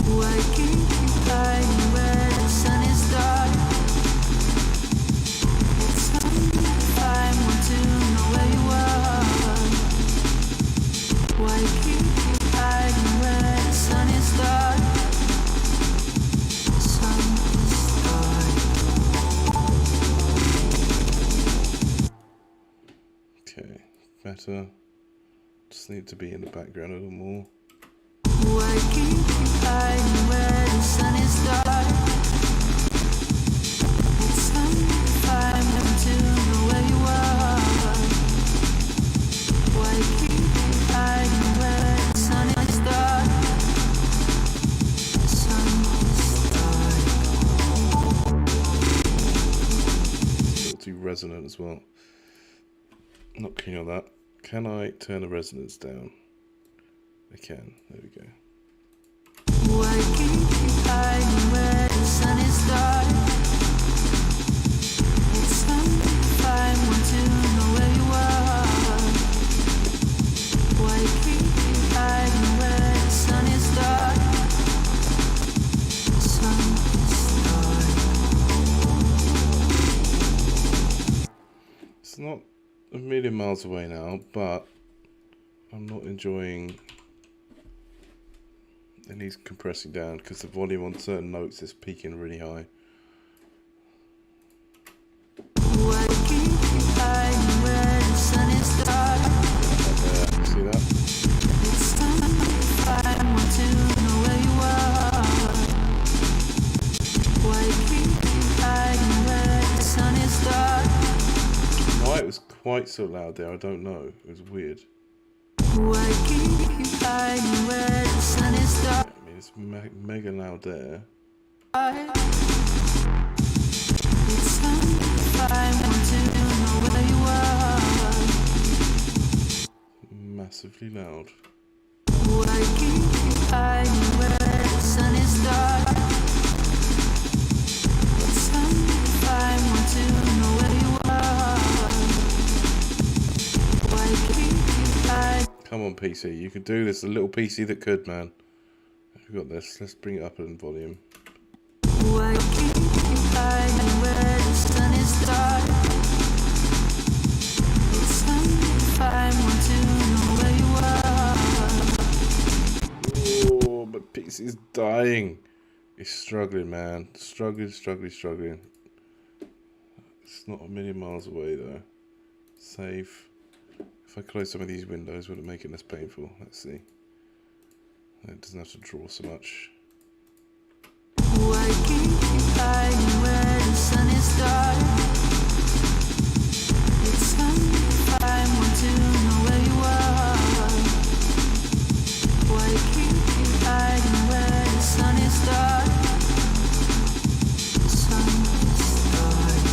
Why keep you hiding where the sun is dark? It's time if I want to know where you are. Why keep you hiding where the sun is dark? The sun is dark. Okay, better. Just need to be in the background a little more. Why keep you hiding where the sun is dark? It's time if I want to know where you are. Why keep you hiding where the sun is dark? The sun is dark. A little too resonant as well. Not keen on that. Can I turn the resonance down? I can. There we go. Why keep you hiding where the sun is dark? It's time if I want to know where you are. Why keep you hiding where the sun is dark? The sun is dark. It's not a million miles away now, but I'm not enjoying. It needs compressing down because the volume on certain notes is peaking really high. Why keep you hiding where the sun is dark? There, see that? It's time if I want to know where you are. Why keep you hiding where the sun is dark? Why it was quite so loud there, I don't know. It was weird. Why keep you hiding where the sun is dark? I mean, it's mega loud there. It's time if I want to know where you are. Massively loud. Why keep you hiding where the sun is dark? It's time if I want to know where you are. Why keep you hiding? Come on, PC. You can do this. A little PC that could, man. We've got this. Let's bring it up in volume. Why keep you hiding where the sun is dark? It's time if I want to know where you are. Oh, but PC's dying. He's struggling, man. Struggling. It's not a million miles away, though. Save. If I close some of these windows, would it make it less painful? Let's see. It doesn't have to draw so much. Why keep you hiding where the sun is dark? It's time if I want to know where you are. Why keep you hiding where the sun is dark? The sun is dark.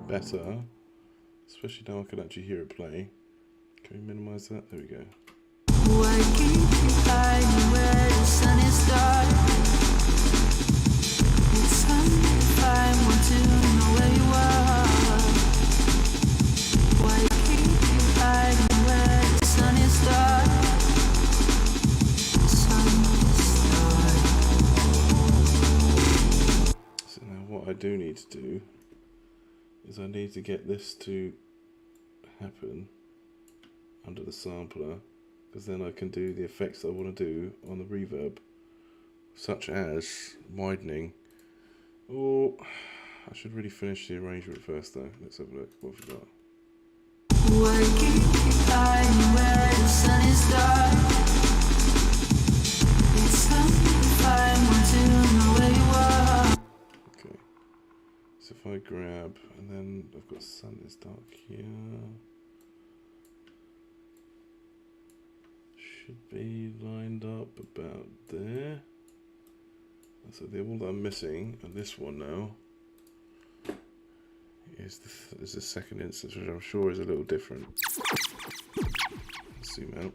Better. Especially now I can actually hear it play. Can we minimize that? There we go. Why keep you hiding where the do need to do is I need to get this to happen under the sampler, because then I can do the effects that I want to do on the reverb, such as widening. Oh, I should really finish the arrangement first though. Let's have a look. What have we got? Why keep you hiding where the sun is dark? It's something I want to know where you are. Okay. So if I grab, and then I've got sun is dark here. Should be lined up about there. So the all that I'm missing, and this one now, is the second instance, which I'm sure is a little different. Let's zoom out.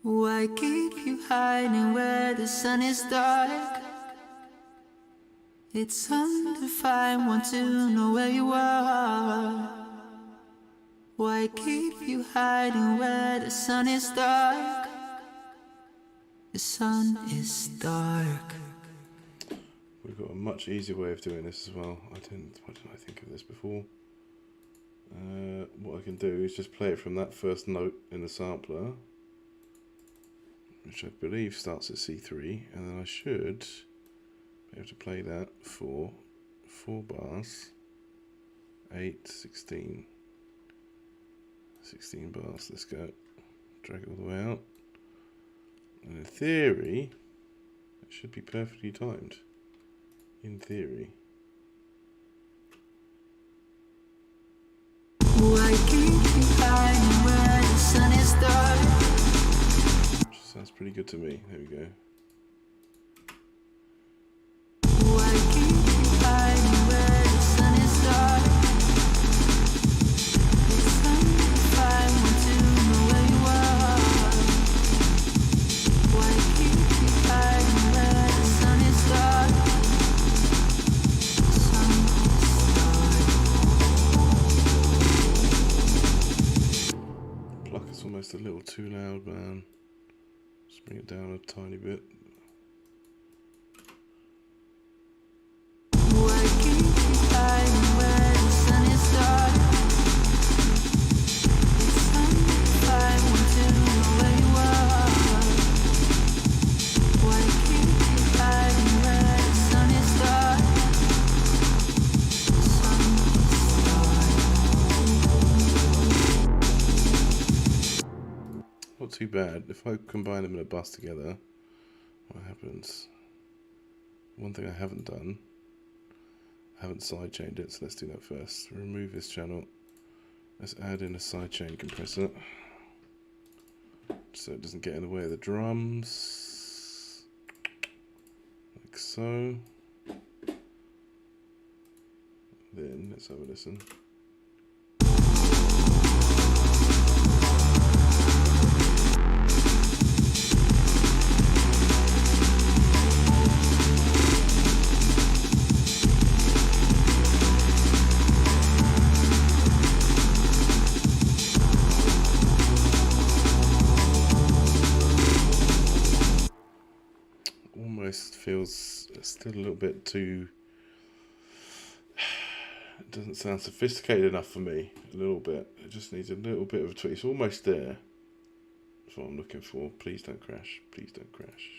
Why keep you hiding where the sun is dark? It's undefined, want to know where you are. Why keep you hiding where the sun is dark? The sun is dark. We've got a much easier way of doing this as well. Why didn't I think of this before? What I can do is just play it from that first note in the sampler, which I believe starts at C3, and then I should be able to play that for 4 bars, 8, 16 bars. Let's go. Drag it all the way out. And in theory, it should be perfectly timed. In theory. Why keep you hiding where the sun is dark? Which sounds pretty good to me. There we go. Why keep you hiding where the sun is dark? It's undefined, want to know where you are. Why keep you hiding where the sun is dark? Pluck is almost a little too loud, man. Just bring it down a tiny bit. Why keep you hiding where the sun is dark? It's undefined, want to know where you are. Why keep you hiding where the sun is dark? The sun is dark. Not too bad. If I combine them in a bus together, what happens? One thing I haven't done, I haven't sidechained it, so let's do that first. Remove this channel. Let's add in a sidechain compressor, so it doesn't get in the way of the drums. Like so. Then let's have a listen. Almost feels still a little bit too. It doesn't sound sophisticated enough for me. A little bit. It just needs a little bit of a tweak. It's almost there. That's what I'm looking for. Please don't crash. Please don't crash.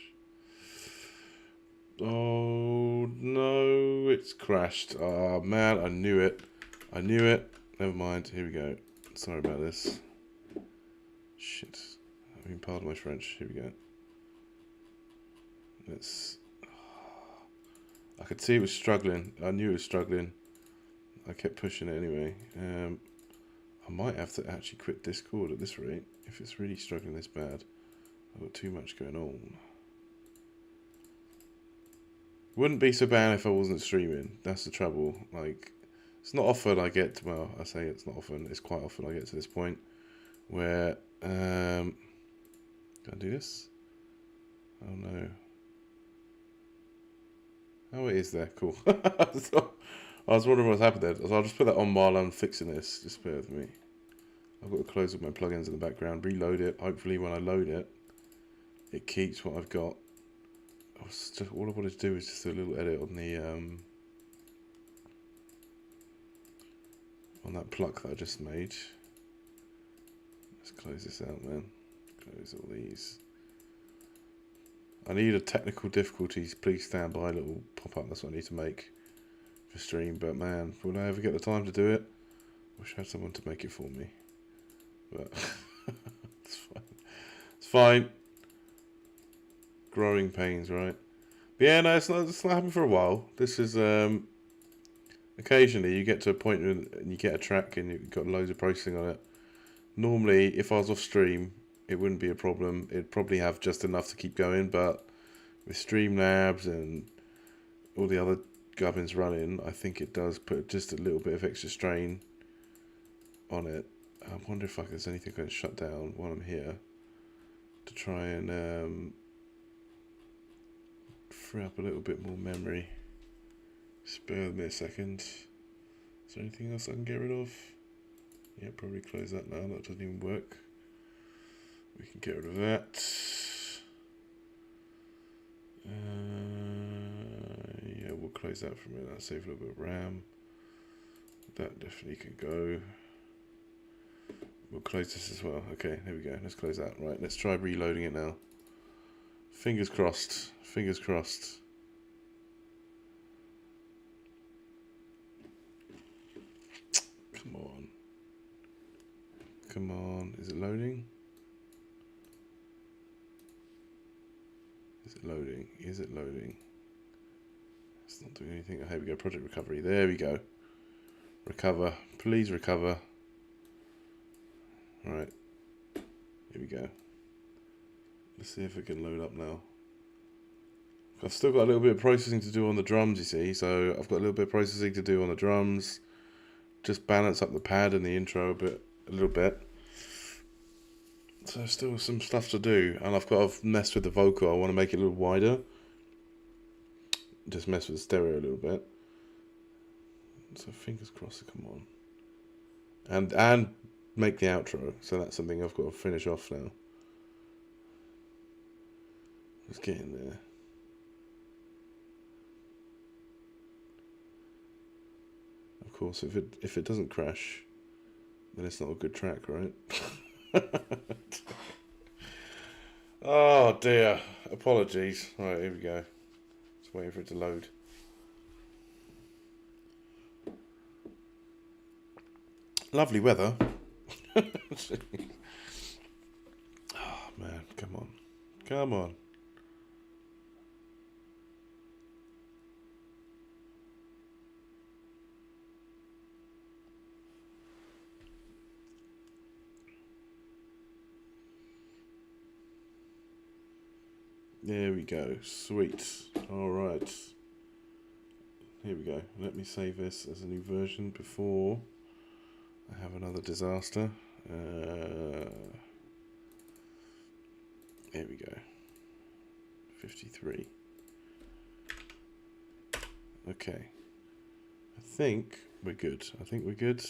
Oh no, it's crashed. Oh man, I knew it. I knew it. Never mind. Here we go. Sorry about this. Shit. I mean, pardon my French. Here we go. Let's. I could see it was struggling. I knew it was struggling. I kept pushing it anyway. I might have to actually quit Discord at this rate if it's really struggling this bad. I've got too much going on. Wouldn't be so bad if I wasn't streaming. That's the trouble. Like, it's not often I get to, well, I say it's not often. It's quite often I get to this point where can I do this? Oh no. Oh, it is there. Cool. So, I was wondering what's happened there. So I'll just put that on while I'm fixing this. Just bear with me. I've got to close up my plugins in the background, reload it. Hopefully when I load it, it keeps what I've got. all I wanted to do is just do a little edit on the on that pluck that I just made. Let's close this out, man. Close all these. I need a technical difficulties, please stand by little pop-up. That's what I need to make for stream, but man, will I ever get the time to do it? Wish I had someone to make it for me, but it's fine. It's fine. Growing pains, right? But yeah, no, it's not happened for a while. This is occasionally you get to a point and you get a track and you've got loads of processing on it. Normally, if I was off stream, it wouldn't be a problem. It'd probably have just enough to keep going, but with Streamlabs and all the other gubbins running, I think it does put just a little bit of extra strain on it. I wonder if there's anything I can shut down while I'm here to try and free up a little bit more memory. Spare me a second. Is there anything else I can get rid of? Yeah, probably close that now. That doesn't even work. We can get rid of that. Yeah, we'll close that for a minute. That'll save a little bit of RAM. That definitely can go. We'll close this as well. Okay, there we go. Let's close that. Right, let's try reloading it now. Fingers crossed. Fingers crossed. Come on. Come on. Is it loading? Is it loading? Is it loading? It's not doing anything. Oh, here we go. Project recovery. There we go. Recover. Please recover. Alright. Here we go. Let's see if it can load up now. I've still got a little bit of processing to do on the drums, you see. So I've got a little bit of processing to do on the drums. Just balance up the pad and the intro a little bit. So still some stuff to do. And I've got to mess with the vocal. I want to make it a little wider. Just mess with the stereo a little bit. So fingers crossed to come on. And make the outro. So that's something I've got to finish off now. Let's get in there. Of course, if it doesn't crash, then it's not a good track, right? Oh dear. Apologies. Right, here we go. Just waiting for it to load. Lovely weather. Oh man, come on. Come on. There we go. Sweet. Alright. Here we go. Let me save this as a new version before I have another disaster. Here we go. 53. Okay. I think we're good. I think we're good.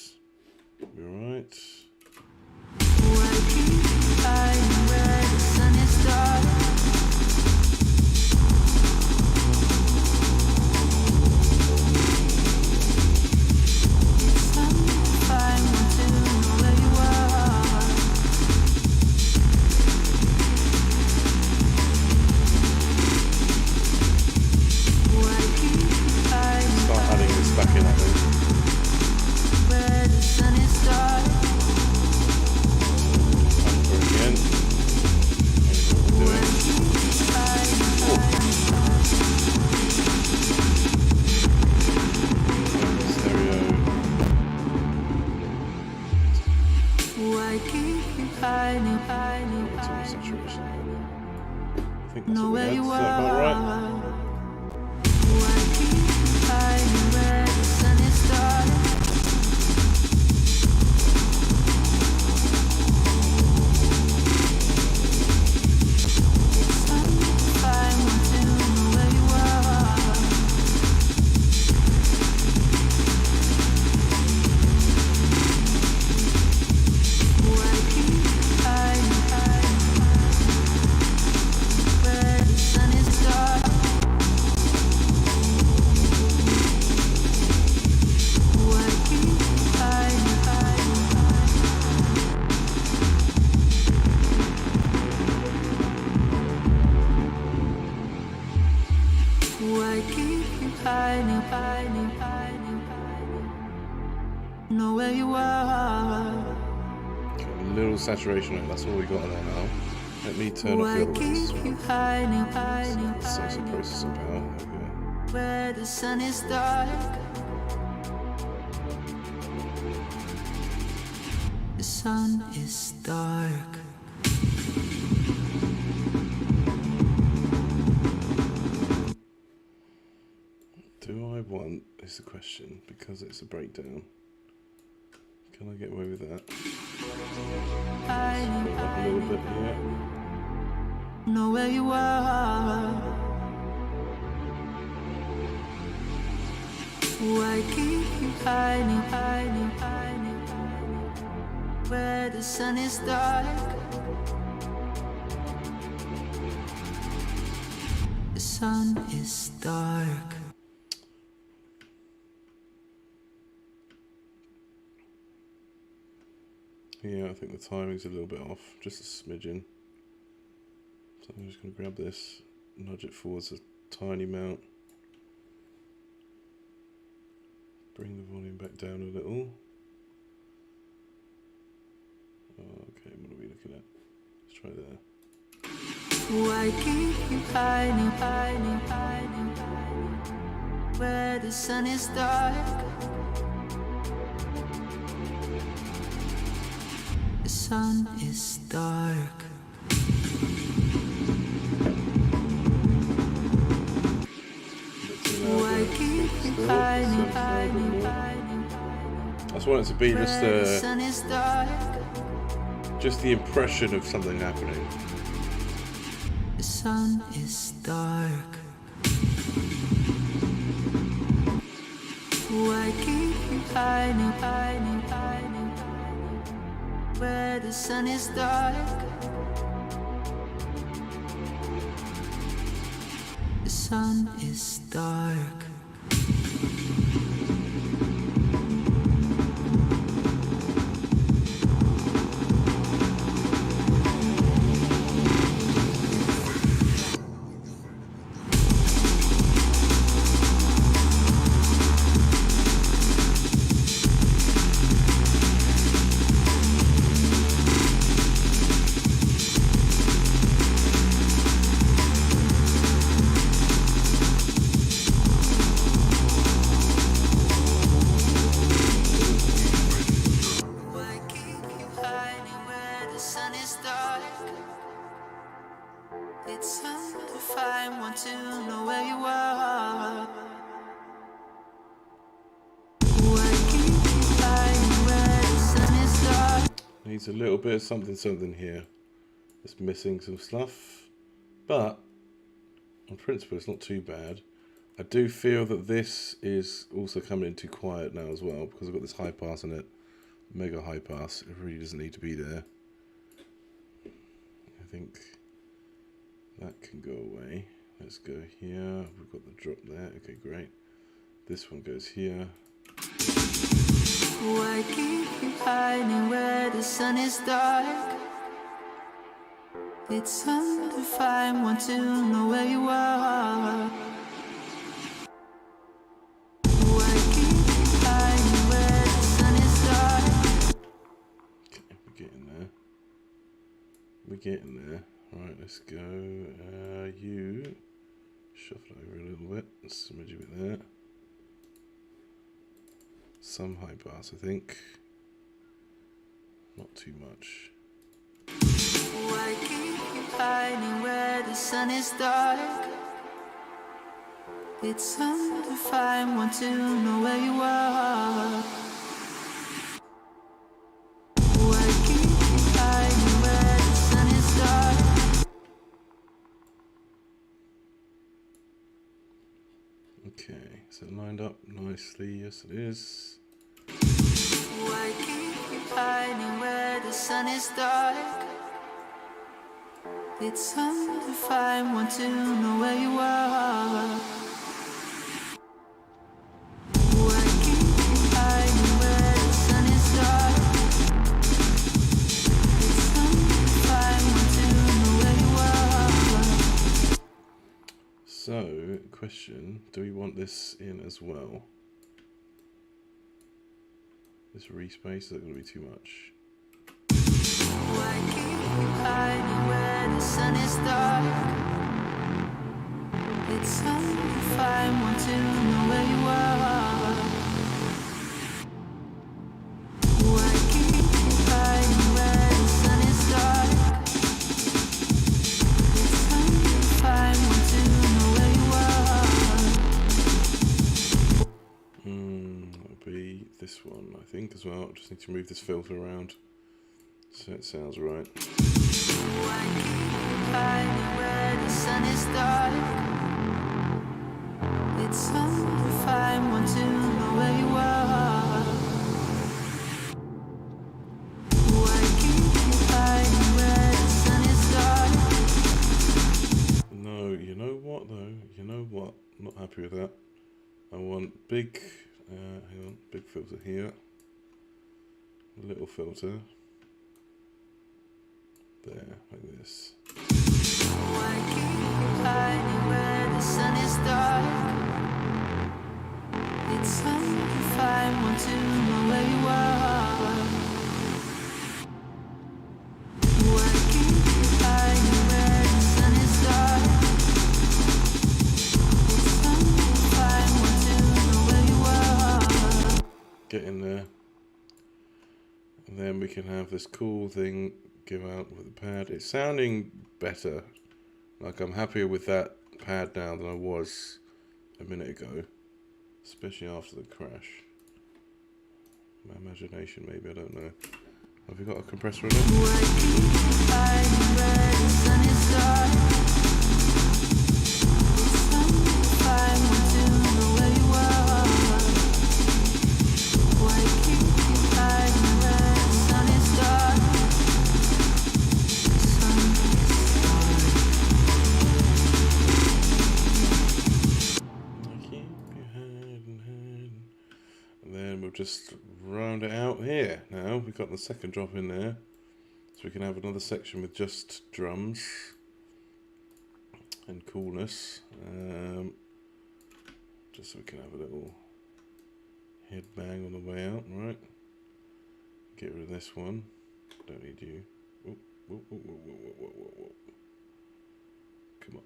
We're alright. Where the sun is dark. know where you are. Okay, a little saturation on it, that's all we got on there now. Let me turn off Why the other ones. keep you hiding, So it's a processing power. There we go. where the sun is dark? The sun is dark. Do I want, is the question, because it's a breakdown. Can I get away with that? Hiding, Up a little bit here. know where you are. Why keep you hiding, where the sun is dark? The sun is dark. Yeah, I think the timing's a little bit off, just a smidgen. So I'm just going to grab this, nudge it forwards a tiny amount. Bring the volume back down a little. Okay, what are we looking at? Let's try there. Why keep you hiding, where the sun is dark? The sun is dark. Why keep you hiding, I just want it to be where the sun is dark? just the impression of something happening. The sun is dark. Why keep you hiding, where the sun is dark? The sun is dark. Why keep you hiding where the sun is dark? It's hard to find one to know where you are. Why keep you hiding where the sun is dark? Needs a little bit of something here. It's missing some stuff, but on principle it's not too bad. I do feel that this is also coming in too quiet now as well, because I've got this high pass on it, mega high pass. It really doesn't need to be there. I think that can go away. Let's go here. We've got the drop there. Okay, great. This one goes here. Why keep you hiding where the sun is dark? It's hard to find one to know where you are. Why keep you hiding where the sun is dark? Okay, we're getting there. We're getting there. Right, let's go. You shuffle over a little bit. Smidge a bit there. Some high pass, I think. Not too much. Why keep you hiding where the sun is dark? It's hard to find one to know where you are. Why keep you hiding where the sun is dark? Okay, so lined up nicely. Yes, it is. Why keep you hiding where the sun is dark? It's hard to find one to know where you are. Why keep you hiding where the sun is dark? It's hard to find one to know where you are. So, question, do we want this in as well? This respace, is that going to be too much? Why keep you hiding where the sun is dark? It's only fine, want to know where you are. Why keep you hiding where the sun is dark? It's only fine, want to know where you are. That'll be this one, I think, as well. Just need to move this filter around so it sounds right. Why keep you hiding where the sun is dark? It's only fine, want to know where you are. Why keep you hiding where the sun is dark? No, you know what though? You know what? I'm not happy with that. I want big, hang on, big filter here. A little filter. There, like this. Why keep you hiding where the sun is dark? It's only fine, want to know where you are. Why keep you hiding where the sun is dark? It's only fine, want to know where you are. Get in there. And then we can have this cool thing go out with the pad. It's sounding better. Like I'm happier with that pad now than I was a minute ago. Especially after the crash. My imagination maybe, I don't know. Have you got a compressor in it? Why keep you hiding where the sun is dark? It's only fine, want to know where you are. Why keep you hiding where the sun is dark? And then we'll just round it out here. Now we've got the second drop in there, so we can have another section with just drums and coolness, just so we can have a little head bang on the way out. Right, get rid of this one, don't need you. Whoop, whoop, whoop, whoop, whoop, whoop, whoop, whoop. Come on,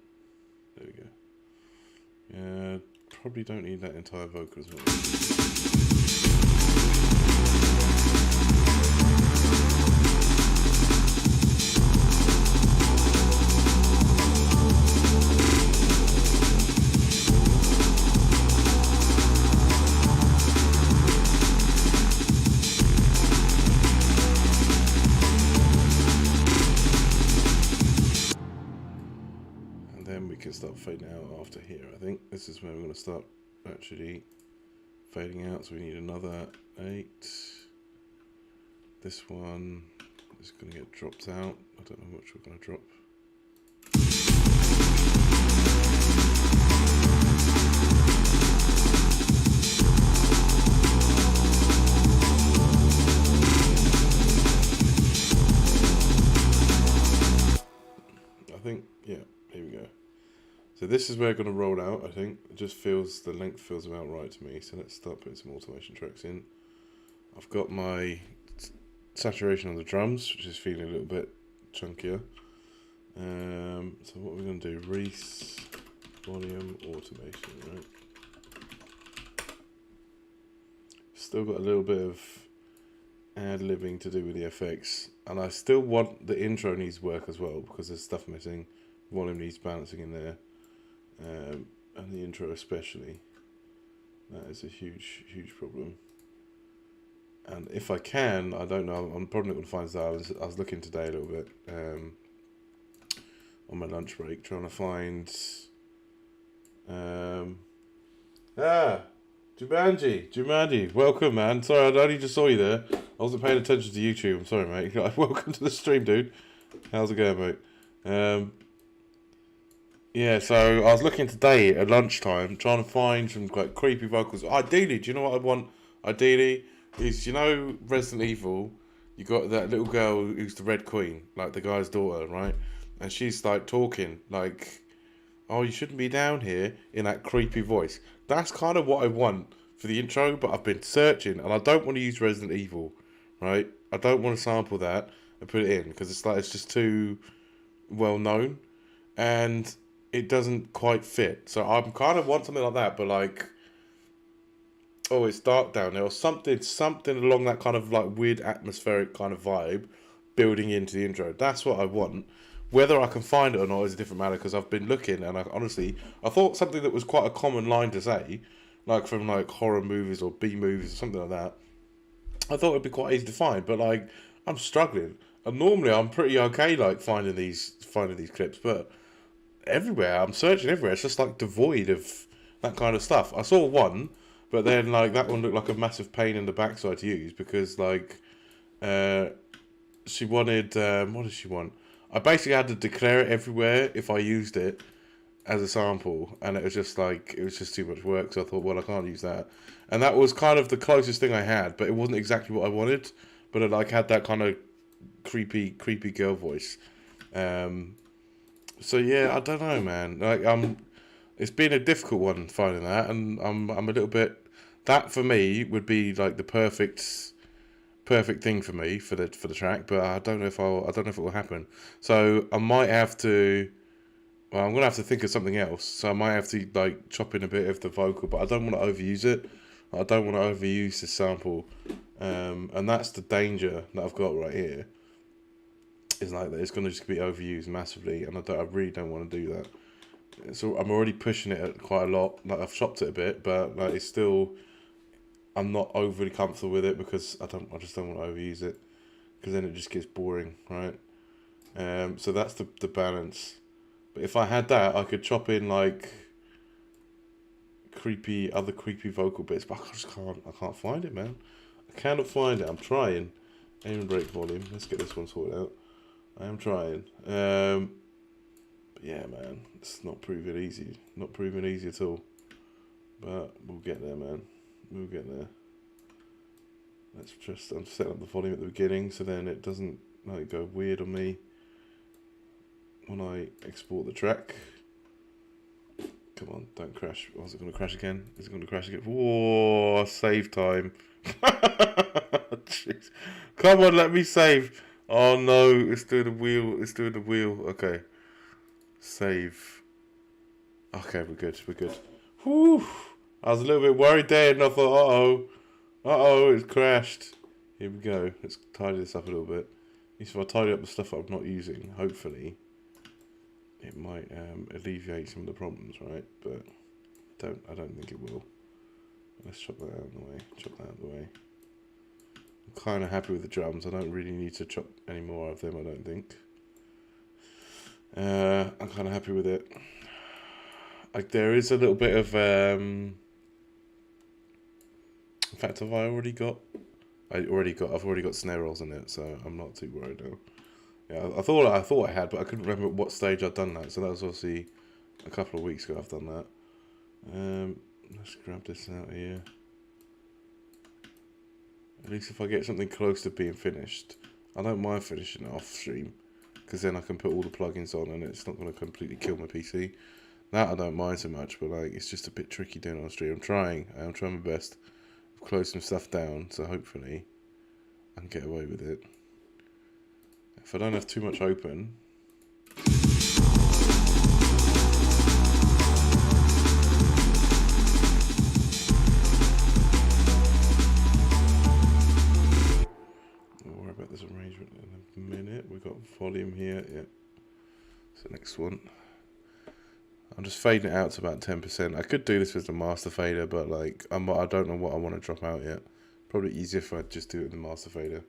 there we go. Probably don't need that entire vocal as well. Start fading out after here. I think this is where we're going to start actually fading out, so we need another 8. This one is going to get dropped out. I don't know which we're going to drop. I think, yeah, here we go. So this is where we're going to roll out, I think. It just feels, the length feels about right to me. So let's start putting some automation tracks in. I've got my saturation on the drums, which is feeling a little bit chunkier. So what we're going to do, Reese, volume, automation, right? Still got a little bit of ad-libbing to do with the FX. And I still want, the intro needs work as well, because there's stuff missing. Volume needs balancing in there. And the intro especially. That is a huge problem. And if I can, I don't know, I'm probably not going to find that. I was looking today a little bit on my lunch break, trying to find Jumanji, welcome, man. Sorry, I only just saw you there. I wasn't paying attention to YouTube. I'm sorry, mate. Welcome to the stream, dude. How's it going, mate? Yeah, so I was looking today at lunchtime, trying to find some quite creepy vocals. Ideally, do you know what I want? Ideally, is, you know, Resident Evil, you got that little girl who's the Red Queen, like the guy's daughter, right? And she's like talking, like oh, you shouldn't be down here, in that creepy voice. That's kind of what I want for the intro, but I've been searching, and I don't want to use Resident Evil, right? I don't want to sample that and put it in, because it's just too well known, and it doesn't quite fit. So I'm kind of want something like that, but like, oh, it's dark down there, or something along that kind of like weird atmospheric kind of vibe, building into the intro. That's what I want. Whether I can find it or not is a different matter, because I've been looking, and I thought something that was quite a common line to say, like from like horror movies or B movies or something like that. I thought it'd be quite easy to find, but like I'm struggling. And normally I'm pretty okay like finding these clips, but everywhere I'm searching everywhere, it's just like devoid of that kind of stuff. I saw one, but then like that one looked like a massive pain in the backside to use, because like she wanted what did she want? I basically had to declare it everywhere if I used it as a sample, and it was just too much work. So I thought, well, I can't use that, and that was kind of the closest thing I had, but it wasn't exactly what I wanted. But it like had that kind of creepy girl voice. So yeah, I don't know, man. Like it's been a difficult one finding that, and I'm a little bit. That for me would be like the perfect thing for me for the track, but I don't know if it will happen. So I might have to. Well, I'm gonna have to think of something else. So I might have to like chop in a bit of the vocal, but I don't want to overuse it. I don't want to overuse this sample, and that's the danger that I've got right here. Is like that it's gonna just be overused massively, and I really don't want to do that. So I'm already pushing it quite a lot. Like I've chopped it a bit, but like it's still. I'm not overly comfortable with it, because I just don't want to overuse it, because then it just gets boring, right? So that's the balance. But if I had that, I could chop in like other creepy vocal bits, but I can't find it, man. I cannot find it. I'm trying. Aim and break volume. Let's get this one sorted out. I am trying. But yeah, man, it's not proving easy. Not proving easy at all. But we'll get there, man. We'll get there. I'm setting up the volume at the beginning, so then it doesn't like go weird on me when I export the track. Come on, don't crash. Oh, is it going to crash again? Is it going to crash again? Whoa, save time. Jeez. Come on, let me save. Oh no, it's doing the wheel. It's doing the wheel. Okay. Save. Okay, we're good. Whew. I was a little bit worried there, and I thought, it's crashed. Here we go. Let's tidy this up a little bit. At least if I tidy up the stuff I'm not using, hopefully, it might alleviate some of the problems, right? But I don't think it will. Let's chop that out of the way. I'm kind of happy with the drums. I don't really need to chop any more of them, I don't think. I'm kind of happy with it. Like there is a little bit of in fact, I've already got snare rolls in it, so I'm not too worried now. Yeah, I thought I had, but I couldn't remember at what stage I'd done that. So that was obviously a couple of weeks ago I've done that. Let's grab this out here. At least if I get something close to being finished, I don't mind finishing it off stream, because then I can put all the plugins on and it's not going to completely kill my PC. That I don't mind so much, but like it's just a bit tricky doing it on stream. I'm trying my best. I've closed some stuff down, so hopefully I can get away with it. If I don't have too much open. Don't worry about this arrangement in a minute. We've got volume here, yeah. So next one. I'm just fading it out to about 10%. I could do this with the master fader, but like I don't know what I want to drop out yet. Probably easier if I just do it with the master fader.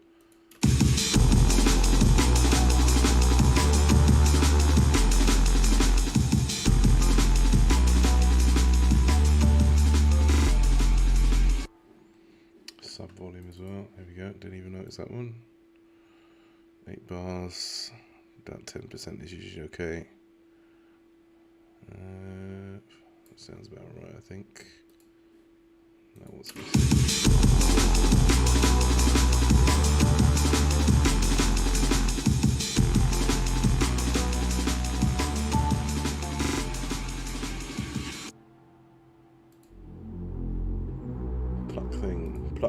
Sub volume as well. There we go. Didn't even notice that one. 8 bars. About 10% is usually okay. That sounds about right, I think. Now what's missing?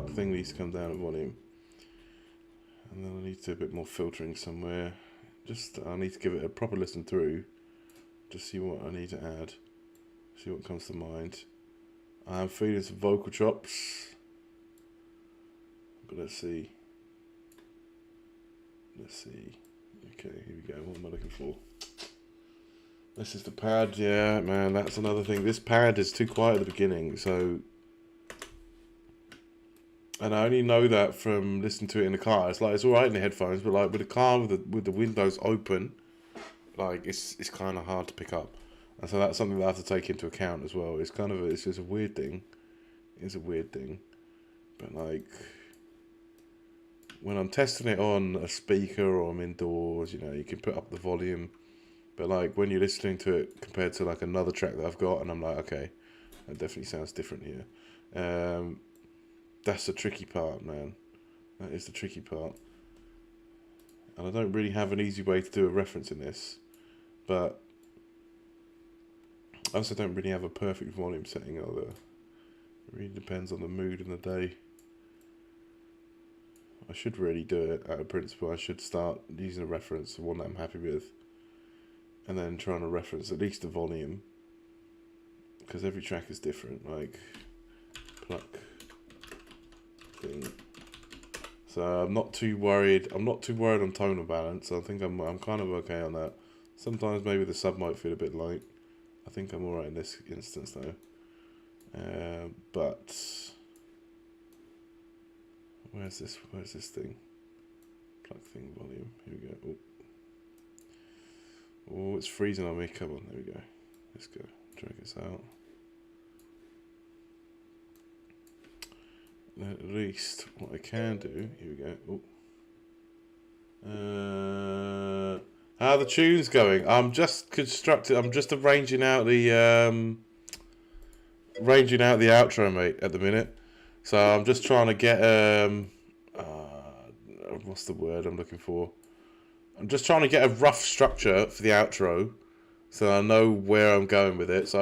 pluck thing needs to come down in volume. And then I need to do a bit more filtering somewhere. I need to give it a proper listen through. Just see what I need to add. See what comes to mind. I'm feeling some vocal chops. But let's see. Okay, here we go. What am I looking for? This is the pad. Yeah, man, that's another thing. This pad is too quiet at the beginning, so... And I only know that from listening to it in the car. It's like, it's alright in the headphones, but like with the car with the windows open, like it's kind of hard to pick up. And so that's something that I have to take into account as well. It's kind of it's just a weird thing. It's a weird thing. But like, when I'm testing it on a speaker or I'm indoors, you know, you can put up the volume. But like when you're listening to it compared to like another track that I've got, and I'm like, okay, that definitely sounds different here. That's the tricky part, man. That is the tricky part. And I don't really have an easy way to do a reference in this. But I also don't really have a perfect volume setting either. It really depends on the mood and the day. I should really do it out of principle. I should start using a reference, the one that I'm happy with. And then trying to reference at least the volume. Because every track is different. Like, pluck. Thing. So I'm not too worried. I'm not too worried on tonal balance. I think I'm kind of okay on that. Sometimes maybe the sub might feel a bit light. I think I'm alright in this instance though. But where's this thing? Pluck thing volume. Here we go. Oh, it's freezing on me. Come on, there we go. Let's go. Drag this out. At least what I can do, here we go. How are the tunes going? I'm just arranging out the outro, mate, at the minute. So I'm just trying to get what's the word I'm looking for? I'm just trying to get a rough structure for the outro, so I know where I'm going with it. So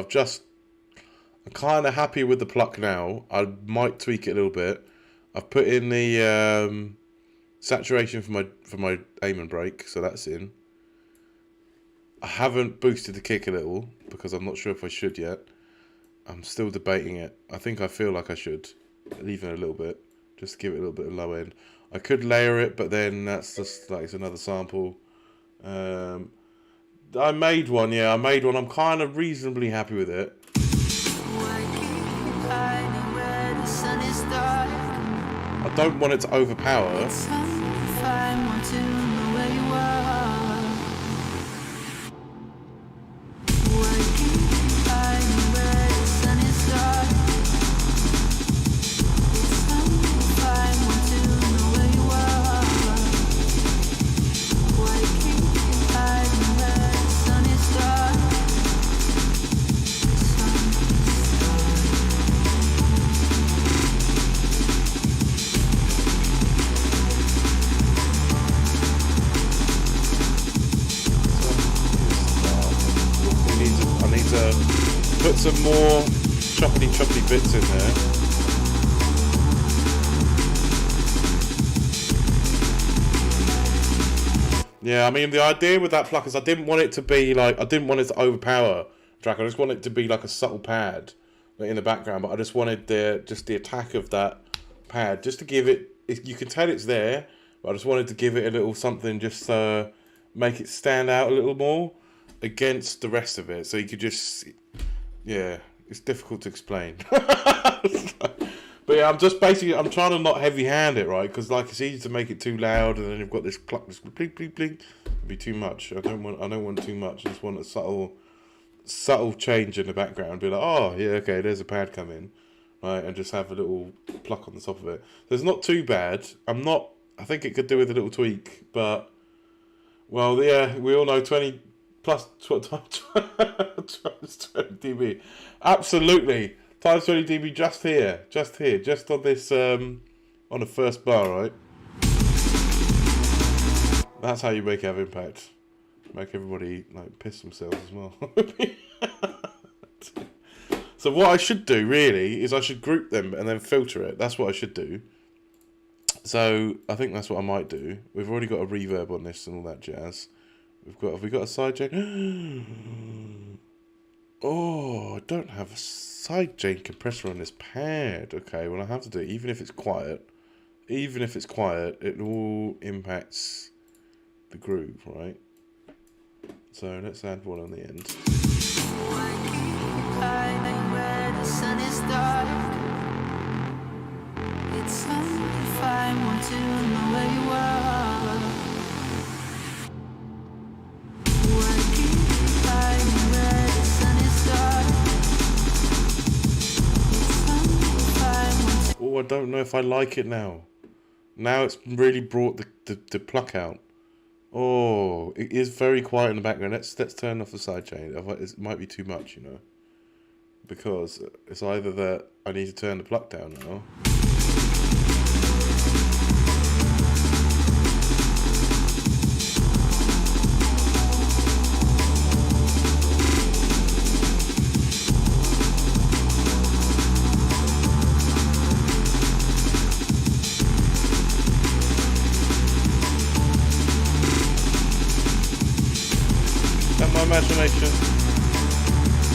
I'm kind of happy with the pluck now. I might tweak it a little bit. I've put in the saturation for my aim and break, so that's in. I haven't boosted the kick a little because I'm not sure if I should yet. I'm still debating it. I think I feel like I should, even a little bit, just to give it a little bit of low end. I could layer it, but then that's just like it's another sample. I made one, yeah. I'm kind of reasonably happy with it. I don't want it to overpower. Put some more choppity bits in there. Yeah, I mean the idea with that pluck is I didn't want it to overpower track. I just want it to be like a subtle pad in the background, but I just wanted the attack of that pad just to give it. You can tell it's there, but I just wanted to give it a little something, just make it stand out a little more against the rest of it. So you could just. Yeah, it's difficult to explain. But yeah, I'm trying to not heavy-hand it, right? Because like it's easy to make it too loud, and then you've got this pluck, this blink, blink, blink. It'd be too much. I don't want too much. I just want a subtle change in the background. Be like, oh yeah, okay, there's a pad coming, right? And just have a little pluck on the top of it. So it's not too bad. I think it could do with a little tweak, but well, yeah, we all know 20 plus times 20 dB. Absolutely. Times 20 dB just here, just on this, on the first bar, right? That's how you have impact. Make everybody like piss themselves as well. So what I should do really is I should group them and then filter it. That's what I should do. So I think that's what I might do. We've already got a reverb on this and all that jazz. Have we got a sidechain? Oh, I don't have a sidechain compressor on this pad. Okay, well I have to do it, even if it's quiet. Even if it's quiet, it all impacts the groove, right? So let's add one on the end. It's if I want to know where you are. Why keep hiding where the sun is dark? Oh, I don't know if I like it now. Now it's really brought the pluck out. Oh, it is very quiet in the background. Let's turn off the sidechain. It might be too much, you know. Because it's either that I need to turn the pluck down now. My imagination.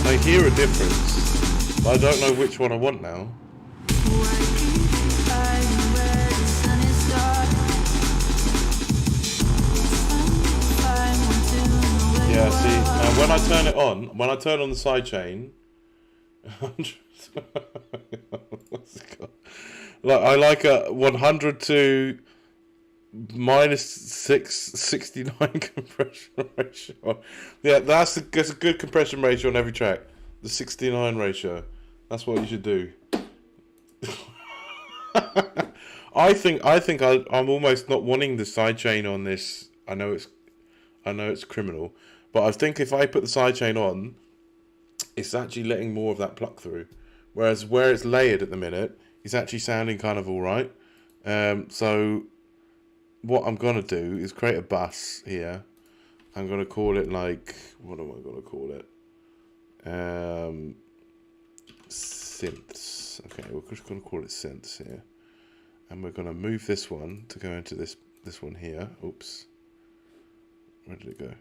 I hear a difference, but I don't know which one I want now. Yeah, see, when I turn it on, when I turn on the sidechain, what's it called? Like I like a 100 to -69 compression ratio. Yeah, that's a good compression ratio on every track. The 69 ratio. That's what you should do. I think I'm almost not wanting the sidechain on this. I know it's criminal, but I think if I put the sidechain on, it's actually letting more of that pluck through. Whereas where it's layered at the minute, it's actually sounding kind of all right. So what I'm going to do is create a bus here. I'm going to call it like, what am I going to call it? Synths. Okay, we're just going to call it synths here. And we're going to move this one to go into this one here. Oops. Where did it go?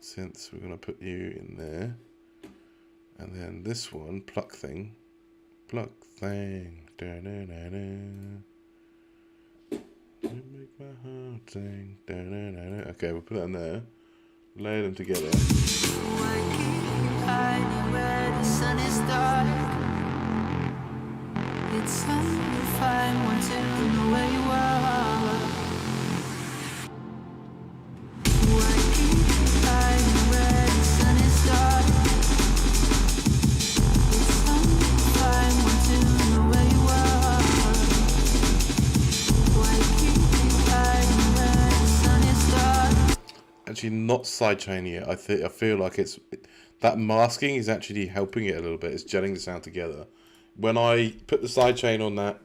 Synths, we're going to put you in there. And then this one, pluck thing. Pluck thing. Da-da-da-da. Make my heart sing. Da-da-da-da. Okay, we'll put it in there. Lay them together. Why keep hiding where the sun is dark? It's if I want to know where you are. Why keep hiding where the sun is dark? It's if I want to know where you are. Why keep hiding where the sun is dark? Actually, not sidechaining it. I feel like that masking is actually helping it a little bit. It's gelling the sound together. When I put the sidechain on that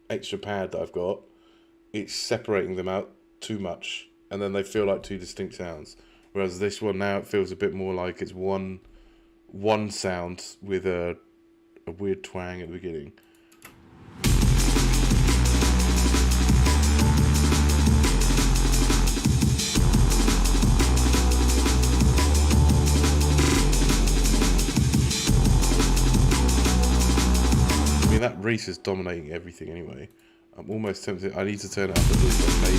extra pad that I've got, it's separating them out too much, and then they feel like two distinct sounds. Whereas this one now, it feels a bit more like it's one sound with a weird twang at the beginning. That Reese is dominating everything anyway. I'm almost tempted. I need to turn it up a little bit, maybe.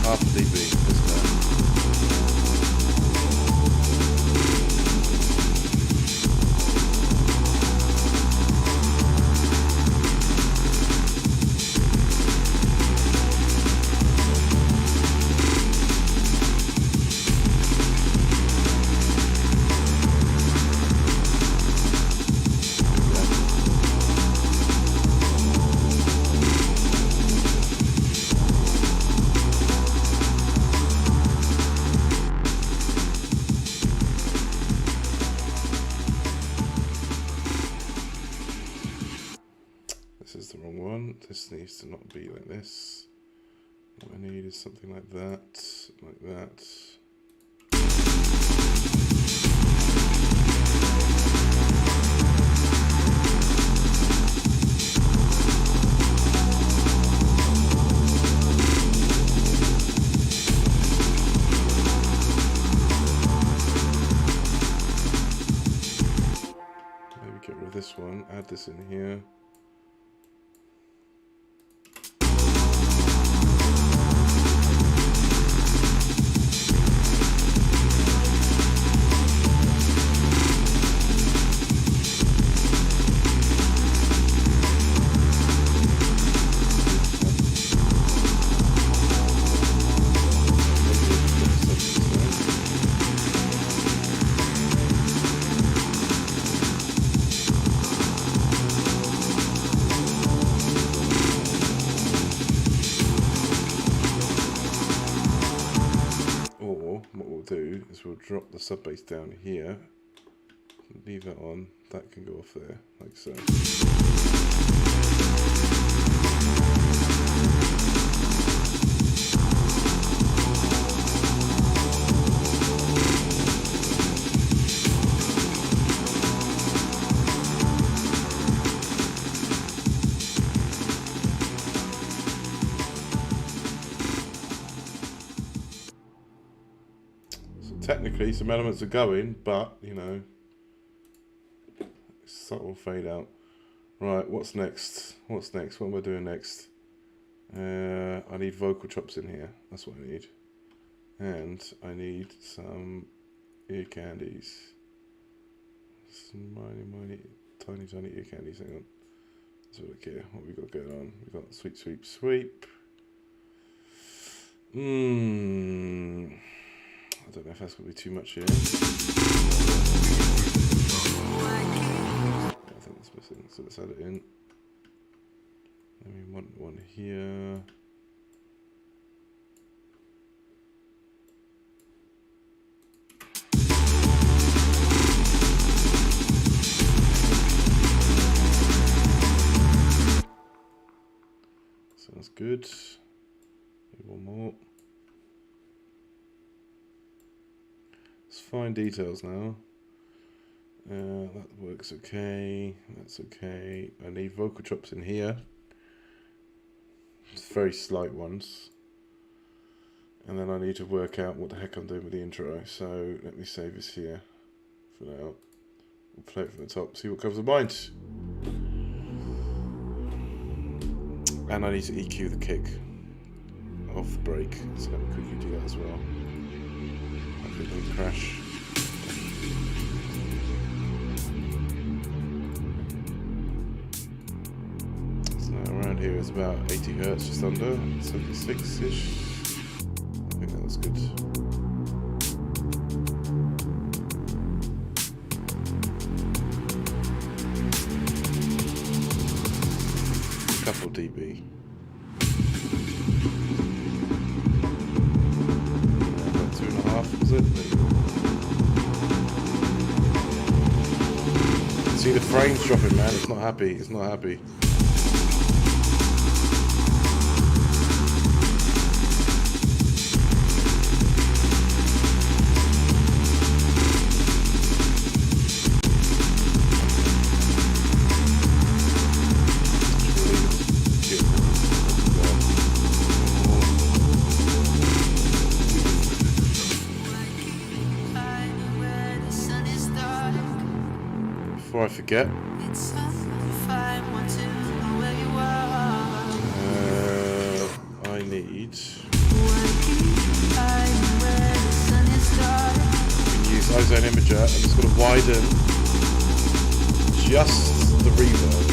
Half a dB. wrong one. This needs to not be like this. What I need is something like that, like that. Maybe get rid of this one, add this in here. We'll drop the sub bass down here, leave that on, that can go off there, like so. Technically, some elements are going, but, you know, subtle fade out. Right, what's next? What's next? What am I doing next? I need vocal chops in here. That's what I need. And I need some ear candies. Some tiny ear candies. Hang on. Let's have a look here. What we got going on? We got sweep, sweep, sweep. I don't know if that's going to be too much here. I think that's missing, so let's add it in. Then we want one here. Sounds good. Maybe one more. Fine details now. That works okay. That's okay. I need vocal chops in here. It's very slight ones. And then I need to work out what the heck I'm doing with the intro. So let me save this here for now. We'll play it from the top, see what comes to mind. And I need to EQ the kick off the break. So let me quickly do that as well. Crash. So around here is about 80 hertz, just under 76-ish. I think that was good. A couple dB. About 2.5, is it? See the frames dropping, man. It's not happy. It's not happy. Before I forget, I need use ozone imager. I'm just going to widen just the reverb.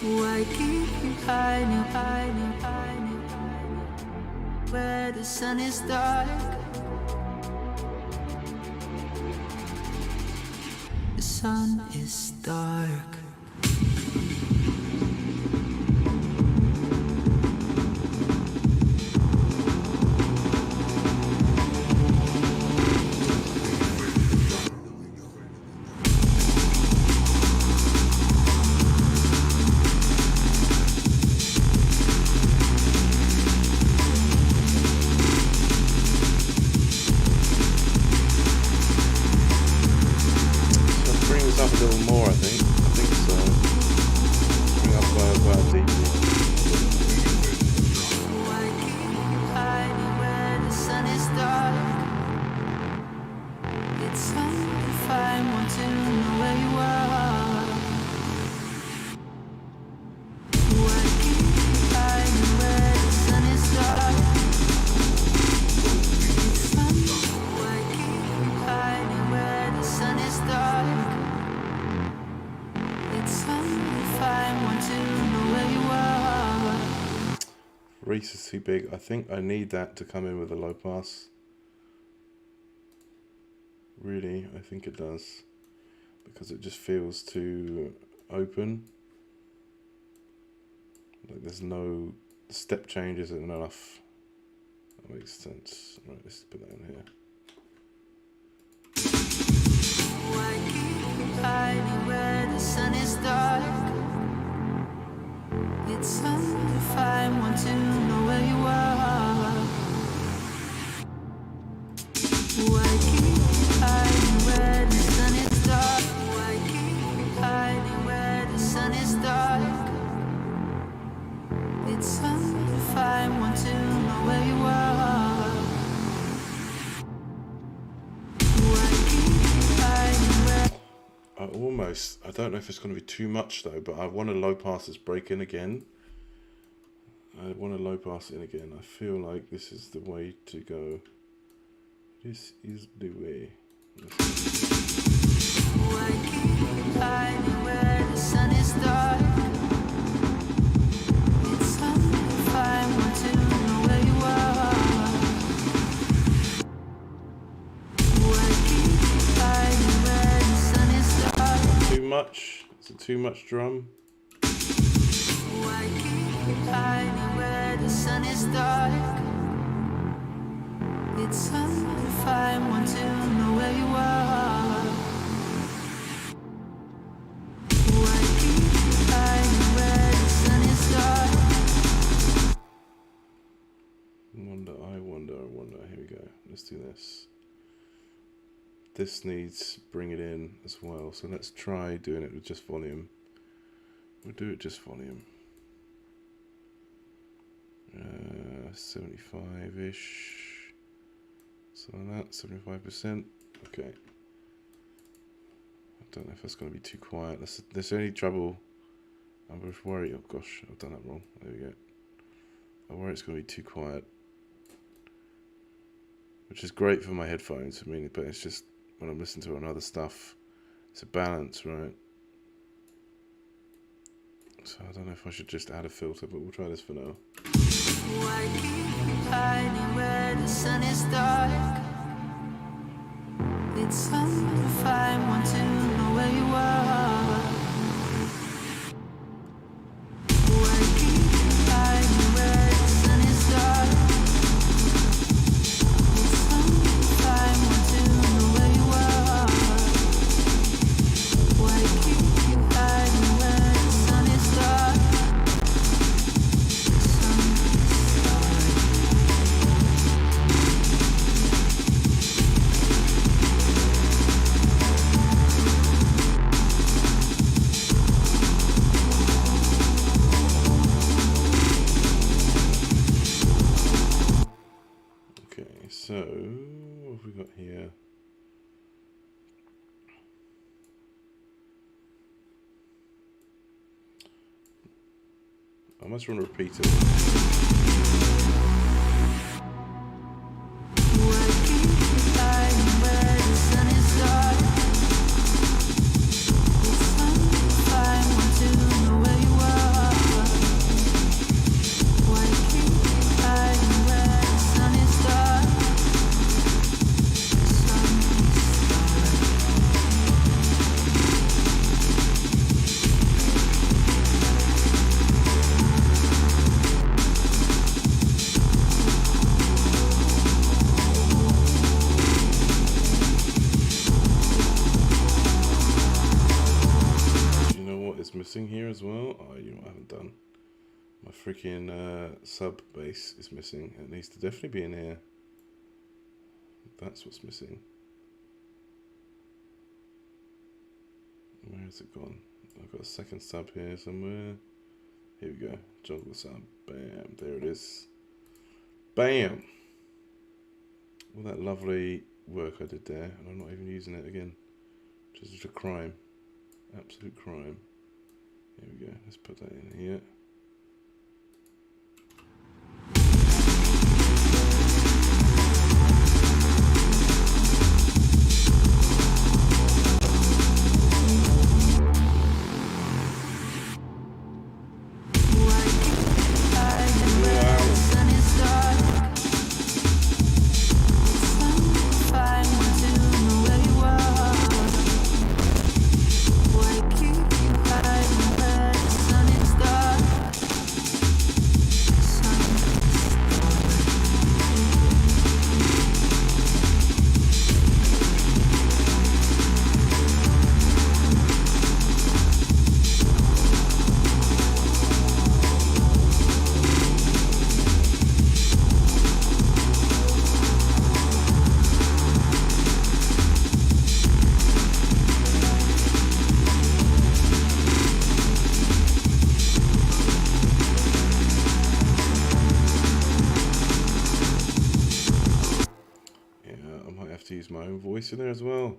Why keep you hiding, hiding, hiding, hiding? Where the sun is dark, the sun is dark. Up a little more, I think so. Bring up deeply. Why keep you hiding where the sun is dark? It's undefined, want to know where you are. Why keep you hiding where the sun is dark? It's undefined. Why keep you hiding where the sun is dark? It's undefined, want to know where you are. Reese is too big. I think I need that to come in with a low pass. Really, I think it does. Because it just feels too open. Like there's no step change isn't enough. That makes sense. Right, let's put that in here. Why keep you hiding where the sun is dark? It's undefined, want to know where you are. Why keep you hiding where the sun is dark? Why keep you hiding where the sun is dark? It's undefined, want to know where you are. Why keep you hiding where? I don't know if it's going to be too much though, but I want a low pass that's break in again. I want a low pass in again. I feel like this is the way to go. This is the way. Why keep you hiding where the sun is dark? It's undefined, want to know where you are. Why keep you hiding where the sun is dark? Too much? Is it too much drum? Why keep you hiding where the sun is dark? It's undefined, want to know where you are. Why keep you hiding where the sun is dark? I wonder. Here we go. Let's do this. This needs bring it in as well. So let's try doing it with just volume. We'll do it just volume. 75-ish. Something like that, 75%. Okay. I don't know if that's going to be too quiet. There's any trouble. I'm just worried. Oh gosh, I've done that wrong. There we go. I worry it's going to be too quiet. Which is great for my headphones. I mean, but it's just when I'm listening to it on other stuff, it's a balance, right? So I don't know if I should just add a filter, but we'll try this for now. Why keep you hiding where the sun is dark? It's undefined, want to know where you are. Why keep you hiding where the sun is dark? It's undefined, want to know where you are. Why keep you hiding where the sun is dark? So, what have we got here? I must want to repeat it. It's undefined, want to know where you are. missing here as well. Oh, you know what I haven't done? My freaking sub bass is missing. It needs to definitely be in here. That's what's missing. Where has it gone? I've got a second sub here somewhere. Here we go. Jungle sub. Bam. There it is. Bam. All that lovely work I did there, and I'm not even using it again. Just a crime. Absolute crime. Here we go. Let's put that in here. Use my own voice in there as well.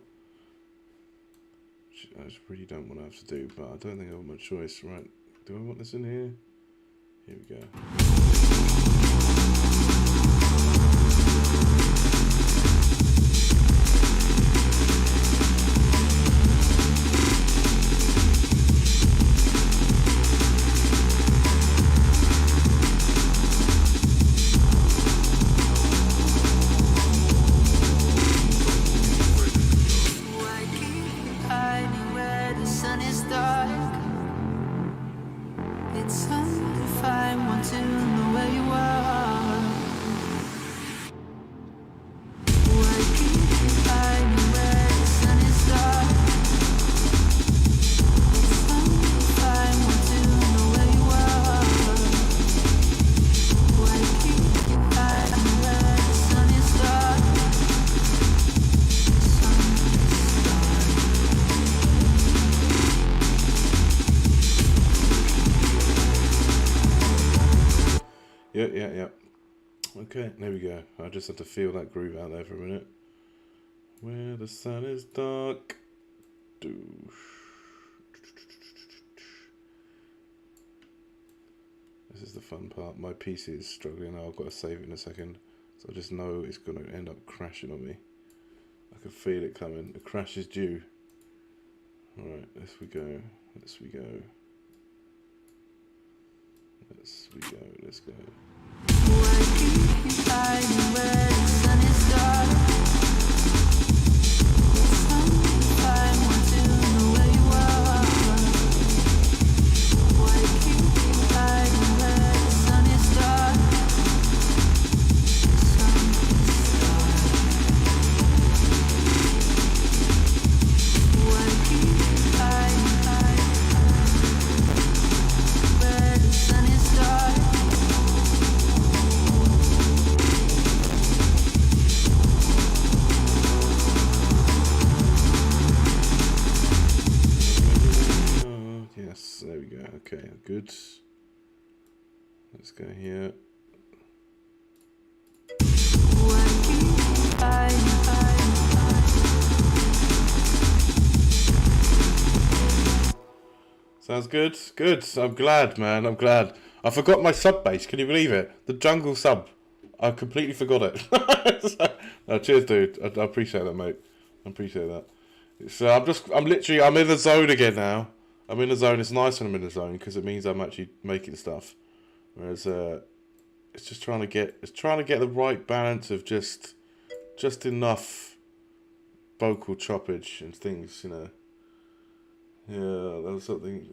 I just really don't want to have to do, but I don't think I have much choice. Right, do I want this in here? Here we go. Yeah. Okay, there we go. I just had to feel that groove out there for a minute. Where the sun is dark. This is the fun part. My PC is struggling now. I've got to save it in a second. So I just know it's going to end up crashing on me. I can feel it coming. The crash is due. Alright, let's we go. Let's go. There we go. Okay, good. Let's go here. Sounds good. Good. I'm glad, man. I'm glad. I forgot my sub bass. Can you believe it? The jungle sub. I completely forgot it. No, cheers, dude. I appreciate that, mate. I appreciate that. So I'm in the zone again now. I'm in the zone. It's nice when I'm in the zone because it means I'm actually making stuff. Whereas it's just trying to get the right balance of just enough vocal choppage and things, you know. Yeah, that was something.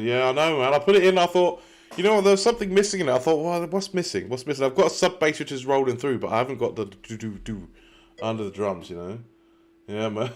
Yeah, I know, man. I put it in. I thought, you know what? There was something missing in it. I thought, well, what's missing? I've got a sub bass which is rolling through, but I haven't got the do under the drums. You know. Yeah, man.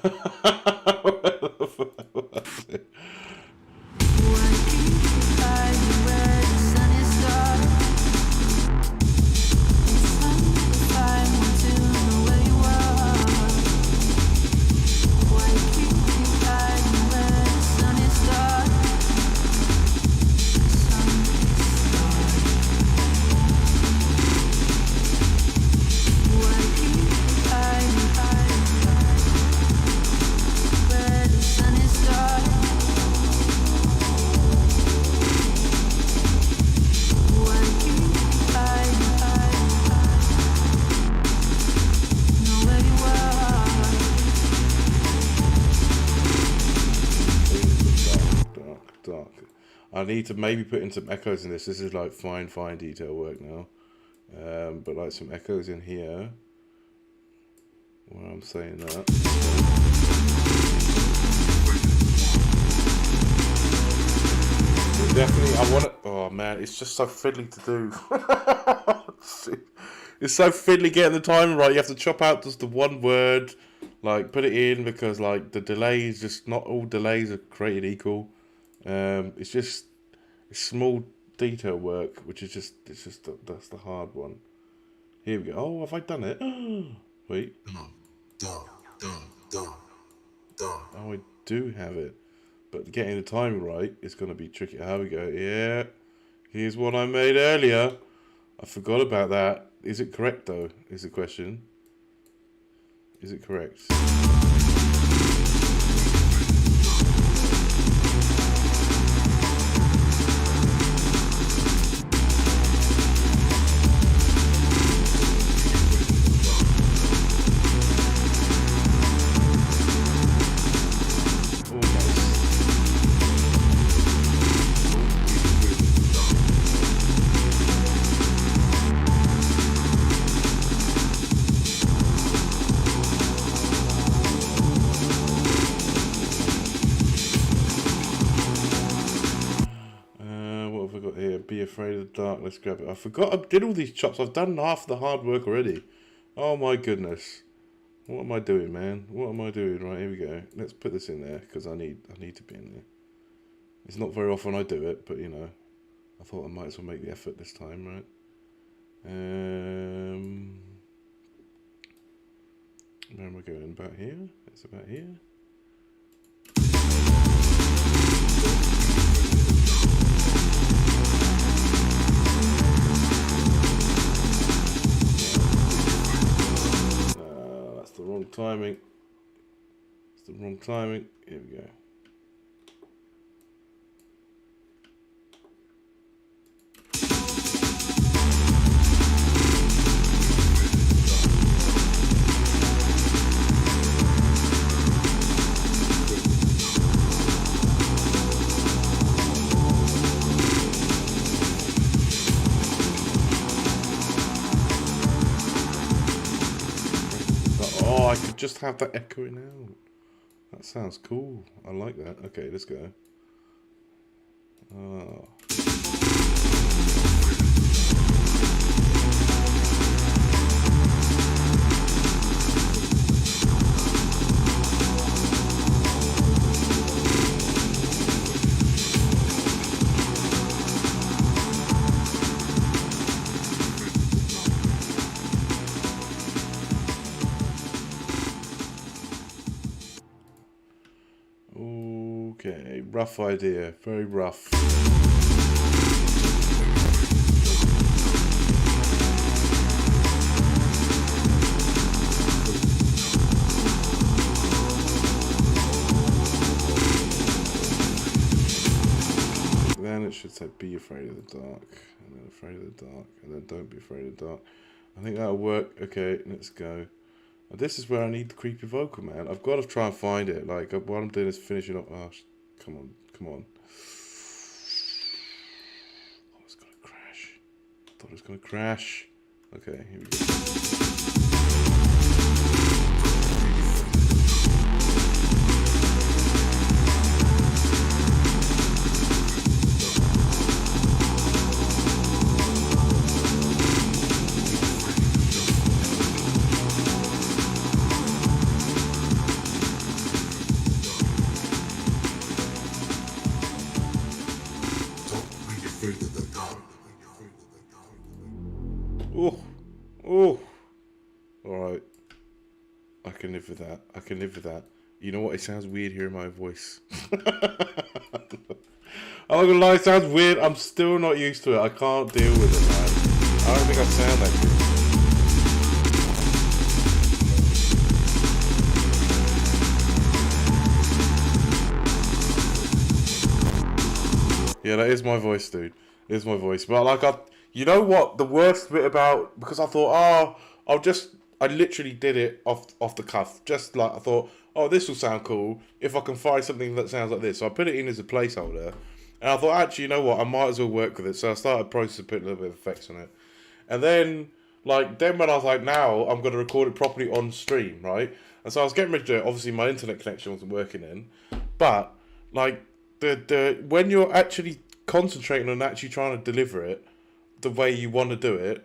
dark. I need to maybe put in some echoes in this. This is like fine detail work now. But like some echoes in here when I'm saying that. Definitely, I want it. Oh man, it's just so fiddly to do. It's so fiddly getting the timing right. You have to chop out just the one word, like put it in, because like the delays, just not all delays are created equal. It's just small detail work, which is that's the hard one. Here we go. Oh, have I done it? Wait. Oh, I do have it. But getting the timing right is going to be tricky. Here we go. Yeah. Here's what I made earlier. I forgot about that. Is it correct, though, is the question. Is it correct? Be afraid of the dark. Let's grab it. I forgot I did all these chops. I've done half the hard work already. Oh my goodness. What am I doing, man? What am I doing? Right, here we go. Let's put this in there because I need to be in there. It's not very often I do it, but you know, I thought I might as well make the effort this time, right? Where am I going? About here? It's about here. The wrong timing. It's the wrong timing. Here we go. Oh, I could just have that echoing out. That sounds cool. I like that. Okay, let's go. Oh. Okay, rough idea, very rough. Then it should say be afraid of the dark, and then afraid of the dark, and then don't be afraid of the dark. I think that'll work. Okay, let's go. This is where I need the creepy vocal, man. I've got to try and find it. Like, what I'm doing is finishing up. Oh, come on, come on. Oh, it's gonna crash. I thought it was gonna crash. Okay, here we go. Oh, oh, all right. I can live with that. I can live with that. You know what? It sounds weird hearing my voice. I'm not gonna lie, it sounds weird. I'm still not used to it. I can't deal with it, man. I don't think I sound that good. Yeah, that is my voice, dude. It is my voice. But like, you know what? The worst bit about, because I thought, I literally did it off the cuff. Just like, I thought, oh, this will sound cool if I can find something that sounds like this. So I put it in as a placeholder. And I thought, actually, you know what? I might as well work with it. So I started processing, putting a little bit of effects on it. And then, then when I was like, now I'm going to record it properly on stream, right? And so I was getting ready to do it. Obviously, my internet connection wasn't working in. But, when you're actually concentrating on actually trying to deliver it the way you want to do it,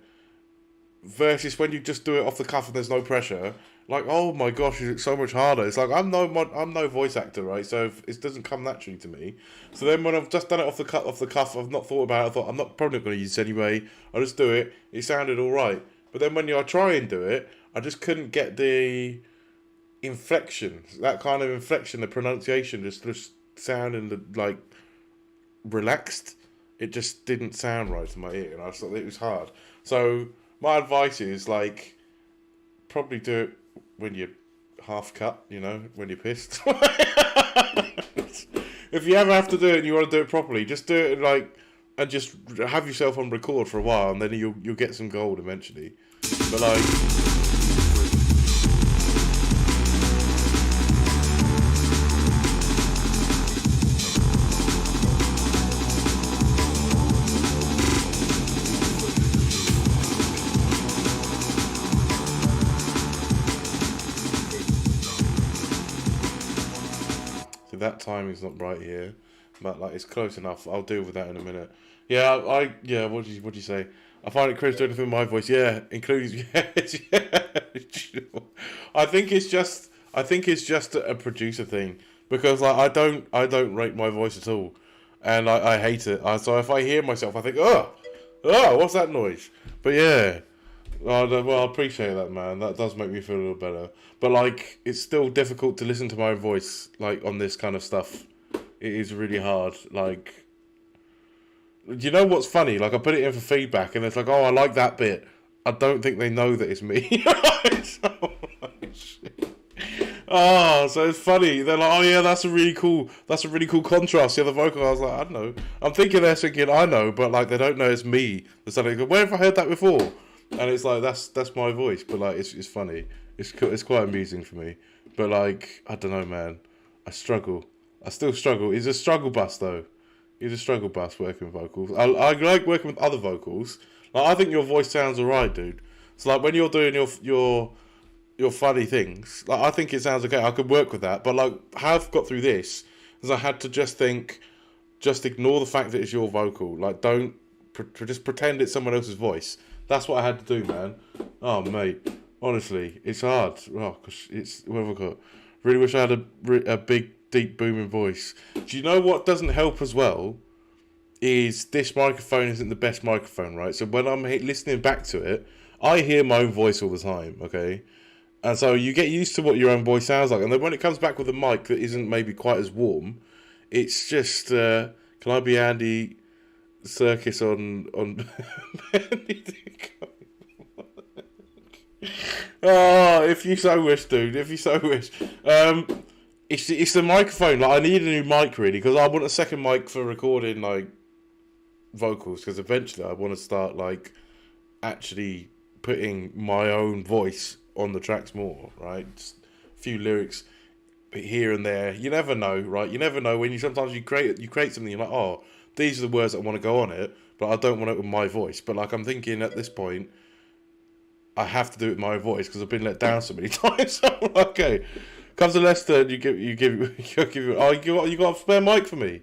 versus when you just do it off the cuff and there's no pressure, oh my gosh, it's so much harder. It's like I'm no voice actor, right? So it doesn't come naturally to me. So then when I've just done it off the cuff, I've not thought about it. I thought I'm probably not going to use it anyway. I'll just do it. It sounded all right. But then when I try and do it, I just couldn't get the inflection, that kind of inflection, the pronunciation, just sounding relaxed. It just didn't sound right to my ear, and I thought it was hard. So my advice is probably do it when you're half cut, when you're pissed. If you ever have to do it and you want to do it properly, just do it and just have yourself on record for a while, and then you'll get some gold eventually. But that timing's not right here, but it's close enough. I'll deal with that in a minute. Yeah, What do you say? I find it cringe doing anything with my voice. Yeah, including I think it's just a producer thing, because I don't rate my voice at all, and I hate it. So if I hear myself, I think what's that noise? But yeah. Well, I appreciate that, man. That does make me feel a little better. But it's still difficult to listen to my own voice on this kind of stuff. It is really hard. You know what's funny? I put it in for feedback, and it's oh, I like that bit. I don't think they know that it's me. So it's funny. They're like, oh yeah, that's a really cool contrast. The other vocal, I was like, I don't know. I'm thinking they're thinking I know, but they don't know it's me. Where have I heard that before? And it's that's my voice, but it's funny. It's quite amusing for me. But I don't know, man. I struggle. I still struggle. It's a struggle bus though. It's a struggle bus working with vocals. I like working with other vocals. I think your voice sounds alright, dude. So when you're doing your funny things, I think it sounds okay. I could work with that. But how I've got through this is I had to just ignore the fact that it's your vocal. Don't just pretend it's someone else's voice. That's what I had to do, man. Oh, mate. Honestly, it's hard. Oh, gosh, what have I got? Really wish I had a big, deep, booming voice. Do you know what doesn't help as well? Is this microphone isn't the best microphone, right? So when I'm listening back to it, I hear my own voice all the time, okay? And so you get used to what your own voice sounds like. And then when it comes back with a mic that isn't maybe quite as warm, it's just, can I be Andy Circus on oh, if you so wish, dude. If you so wish. It's the microphone. I need a new mic really, because I want a second mic for recording vocals. Because eventually I want to start actually putting my own voice on the tracks more. Right, just a few lyrics here and there. You never know, right? You never know when sometimes you create something. You're like, oh, these are the words that want to go on it, but I don't want it with my voice. But I'm thinking at this point, I have to do it with my voice because I've been let down so many times. So okay, comes to Leicester, and you got a spare mic for me.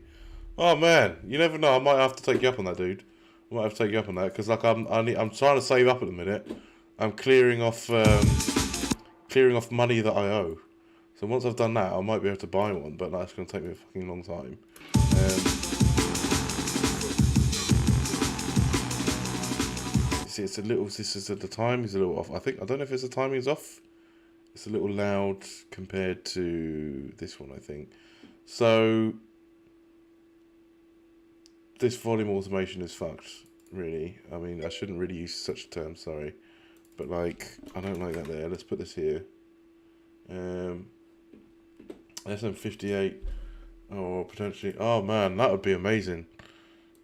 Oh man, you never know. I might have to take you up on that, dude. I might have to take you up on that because I'm trying to save up at the minute. I'm clearing off money that I owe. So once I've done that, I might be able to buy one, but that's going to take me a fucking long time. See, it's a little. This is the time is a little off. I don't know if the timing is off. It's a little loud compared to this one, I think. So this volume automation is fucked. Really, I mean, I shouldn't really use such a term. Sorry, but I don't like that there. Let's put this here. SM58 or potentially. Oh man, that would be amazing.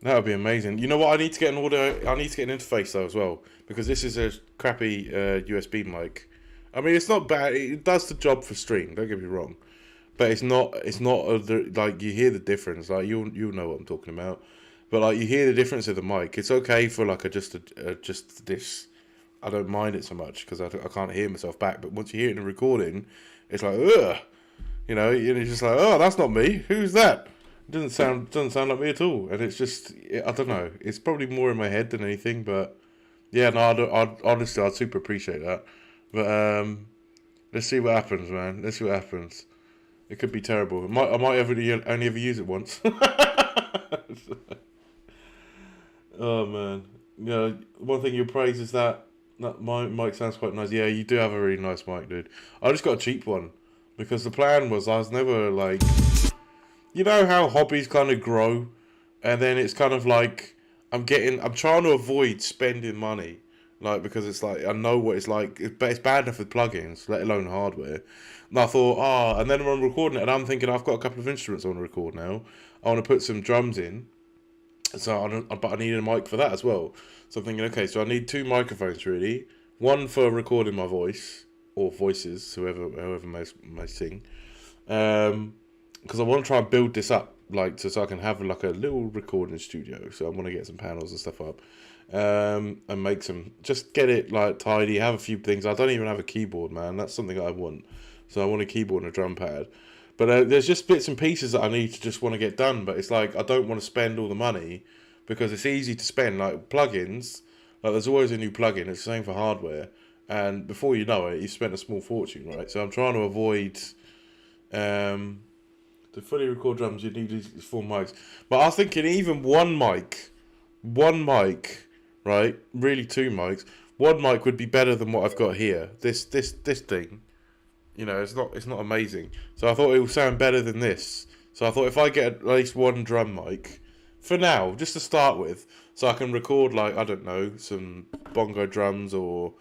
That would be amazing. You know what? I need to get an interface though as well, because this is a crappy USB mic. I mean, it's not bad. It does the job for stream. Don't get me wrong, but it's not like you hear the difference. Like you'll know what I'm talking about, but like you hear the difference of the mic. It's okay for like just this. I don't mind it so much because I can't hear myself back. But once you hear it in a recording, it's like ugh, you know, and it's just like, oh, that's not me. Who's that? It doesn't sound like me at all. And it's just, I don't know. It's probably more in my head than anything. But yeah, no, honestly, I'd super appreciate that. But let's see what happens, man. Let's see what happens. It could be terrible. I might only ever use it once. Oh man, yeah. One thing you praise is that my mic sounds quite nice. Yeah, you do have a really nice mic, dude. I just got a cheap one because the plan was I was never like, you know how hobbies kind of grow, and then it's kind of like I'm trying to avoid spending money, like because it's like I know what it's like. It's bad enough with plugins, let alone hardware. And I thought, and then when I'm recording it, and I'm thinking I've got a couple of instruments I want to record now. I want to put some drums in. But I need a mic for that as well. So I'm thinking, okay, so I need 2 microphones really. One for recording my voice or voices, however may sing. Because I want to try and build this up, like so I can have like a little recording studio. So I want to get some panels and stuff up, and make just get it like tidy. Have a few things. I don't even have a keyboard, man. That's something I want. So I want a keyboard and a drum pad. But there's just bits and pieces that I need to just want to get done. But it's like I don't want to spend all the money because it's easy to spend. Like plugins, like there's always a new plugin. It's the same for hardware. And before you know it, you've spent a small fortune, right? So I'm trying to avoid to fully record drums. You need these 4 mics. But I was thinking even one mic, right? Really 2 mics. One mic would be better than what I've got here. This thing. You know, it's not amazing. So I thought it would sound better than this. So I thought if I get at least 1 drum mic, for now, just to start with, so I can record like, I don't know, some bongo drums or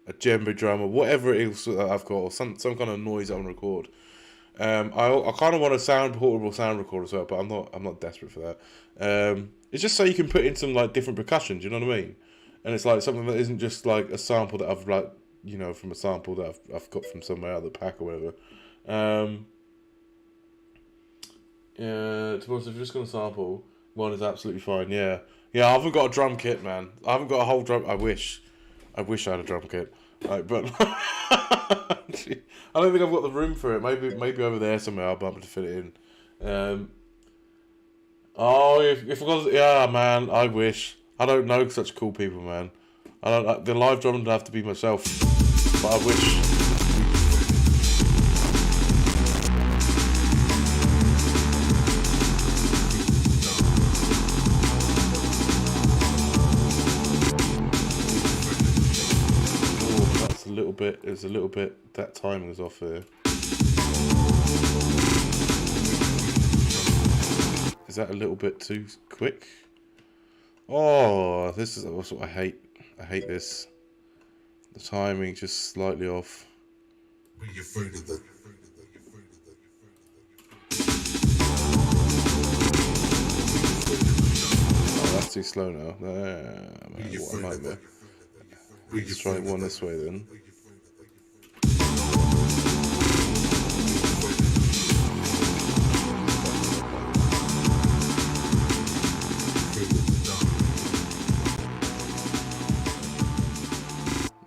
a djembe drum or whatever it is that I've got, or some kind of noise I want to record. I kind of want a portable sound recorder as well, but I'm not desperate for that. It's just so you can put in some like different percussion, do you know what I mean? And it's like something that isn't just like a sample that I've like, you know, from a sample that I've got from somewhere out of the pack or whatever. Yeah, to be honest, if you're just going to sample, one is absolutely fine, yeah. Yeah, I haven't got a drum kit, man. I haven't got a whole drum... I wish I had a drum kit. Like, but... I don't think I've got the room for it. Maybe over there somewhere I'll be able to fit it in. If I got... Yeah, man, I wish. I don't know such cool people, man. The live drum would have to be myself, but I wish. Oh, that's a little bit. It's a little bit. That timing is off here. Is that a little bit too quick? Oh, this is what I hate. I hate this. The timing just slightly off. Oh, that's too slow now. Man, what a nightmare. Let's try one this way then.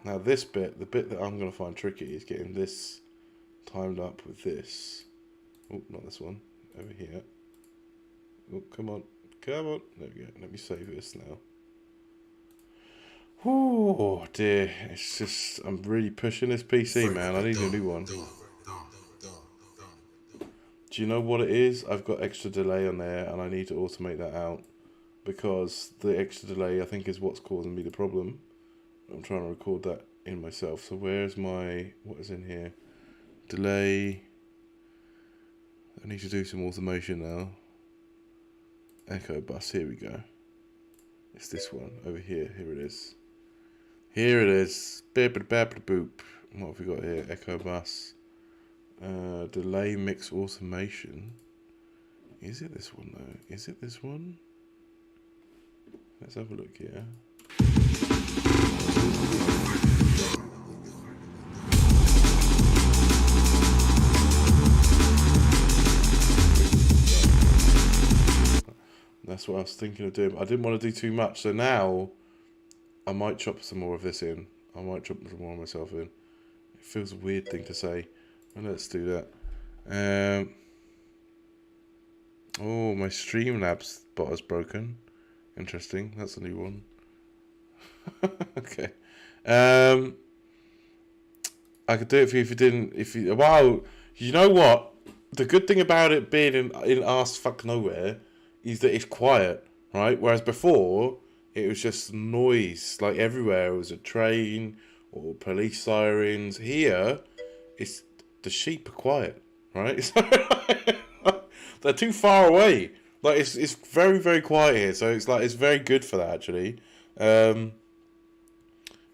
Now this bit, the bit that I'm going to find tricky is getting this timed up with this. Oh, not this one. Over here. Oh, come on. Come on. There we go. Let me save this now. Oh dear. It's just, I'm really pushing this PC, man. I need a new one. Do you know what it is? I've got extra delay on there and I need to automate that out. Because the extra delay, I think, is what's causing me the problem. I'm trying to record that in myself. So where's what is in here? Delay. I need to do some automation now. Echo bus, here we go. It's this one over here. Here it is. Here it is. Boop. What have we got here? Echo bus. Delay mix automation. Is it this one though? Is it this one? Let's have a look here. That's what I was thinking of doing. I didn't want to do too much, so now I might chop some more of this in. I might chop some more of myself in. It feels a weird thing to say. Well, let's do that. Oh, my Streamlabs bot is broken. Interesting. That's a new one. Okay. I could do it for you if you didn't. Wow. You know what? The good thing about it being in arse fuck nowhere is that it's quiet, right? Whereas before, it was just noise, like everywhere. It was a train or police sirens. Here, it's the sheep are quiet, right? They're too far away. Like it's very, very quiet here, so it's very good for that actually. But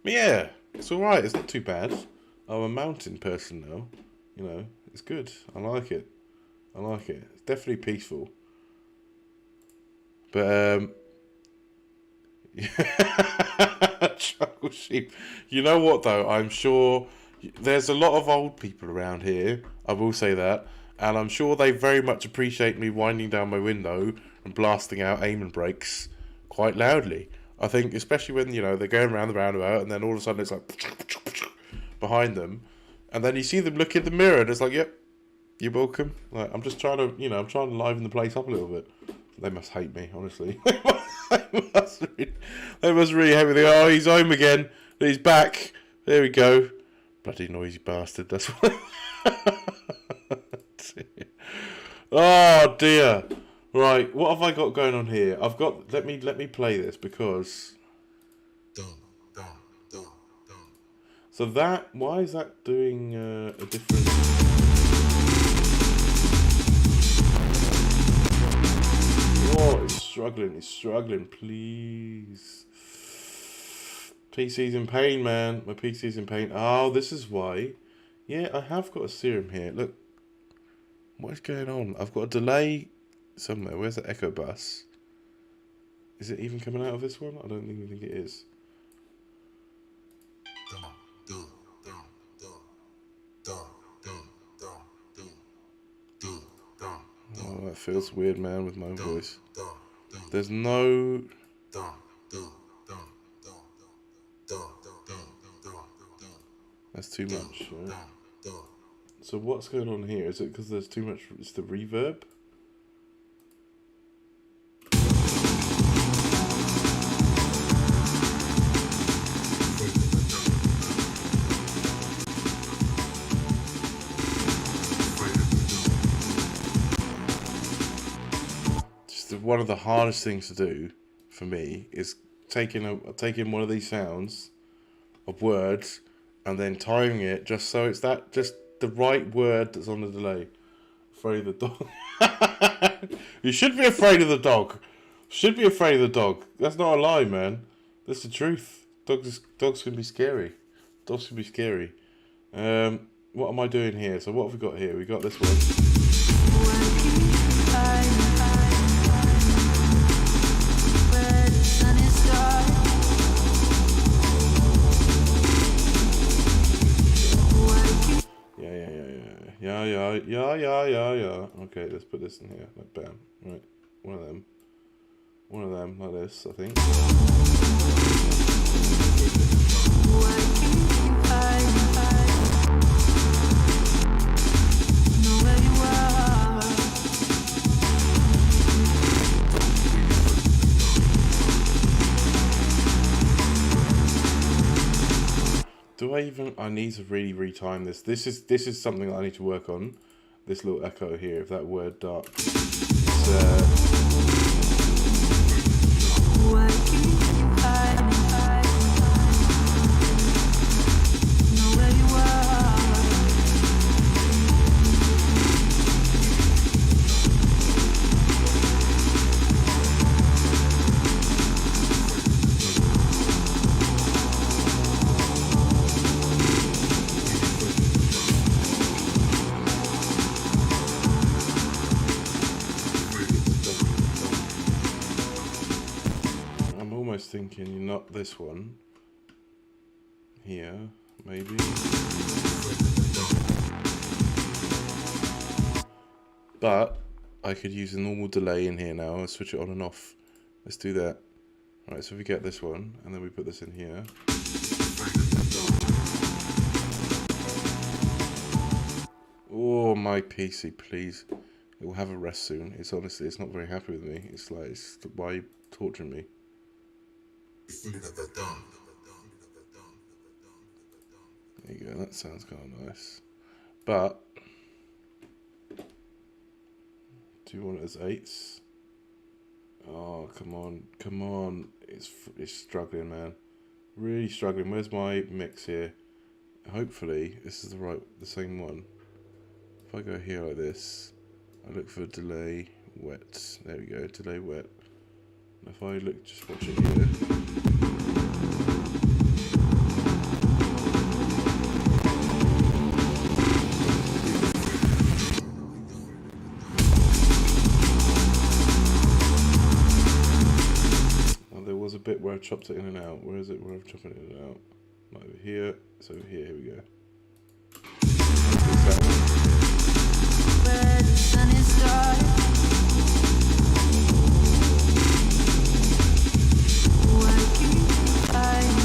yeah, it's all right. It's not too bad. I'm a mountain person now. You know, it's good. I like it. It's definitely peaceful. But jungle sheep. You know what though? I'm sure there's a lot of old people around here. I will say that, and I'm sure they very much appreciate me winding down my window and blasting out aiming brakes quite loudly. I think, especially when they're going around the roundabout, and then all of a sudden it's like behind them, and then you see them look in the mirror, and it's like, yep, you're welcome. Like I'm just trying to, I'm trying to liven the place up a little bit. They must hate me, honestly. They must really hate me. They go, oh, he's home again. He's back. There we go. Bloody noisy bastard. That's what. Oh dear. Right, what have I got going on here? I've got. Let me play this because. So that. Why is that doing a different? Oh, it's struggling, please. PC's in pain, man. My PC's in pain. Oh, this is why. Yeah, I have got a serum here. Look. What is going on? I've got a delay somewhere. Where's the echo bus? Is it even coming out of this one? I don't even think it is. Oh, that feels weird, man, with my own voice. There's no... That's too much, right? So what's going on here? Is it because there's too much... It's the reverb? One of the hardest things to do for me is taking one of these sounds of words and then timing it just so it's just the right word that's on the delay. Afraid of the dog. You should be afraid of the dog. Should be afraid of the dog. That's not a lie, man. That's the truth. Dogs can be scary. Dogs can be scary. What am I doing here? So what have we got here? We got this one. Yeah. Okay, let's put this in here. Like, bam. Right. One of them, like this, I think. I need to really retime this. This is something that I need to work on. This little echo here of that word dark. Thinking not this one here, maybe. But I could use a normal delay in here now and switch it on and off. Let's do that. Right, so we get this one, and then we put this in here. Oh, my PC, please. It will have a rest soon. It's honestly, it's not very happy with me. It's like, why are you torturing me? There you go, that sounds kind of nice. But, do you want it as 8s? Oh, come on, come on. It's struggling, man. Really struggling. Where's my mix here? Hopefully, this is the same one. If I go here like this, I look for delay wet. There we go, delay wet. And if I look, just watch it here. Now there was a bit where I chopped it in and out. Where is it? Where I've chopped it in and out? Like over here. It's over here. Here we go. Where the sun is dark, why keep hiding?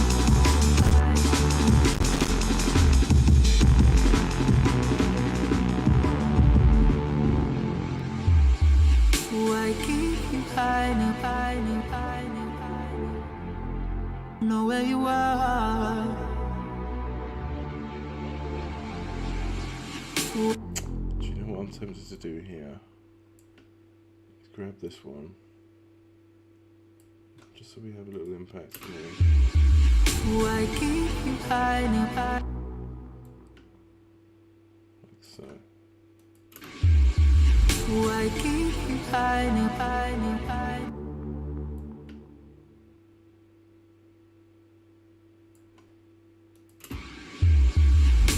Why keep you hiding, hiding, hiding, hiding? Know where you are. Do you know what I'm tempted to do here? Let's grab this one. Just so we have a little impact here. Why keep you hiding, hiding? Like so. Why keep you hiding, hiding, hiding?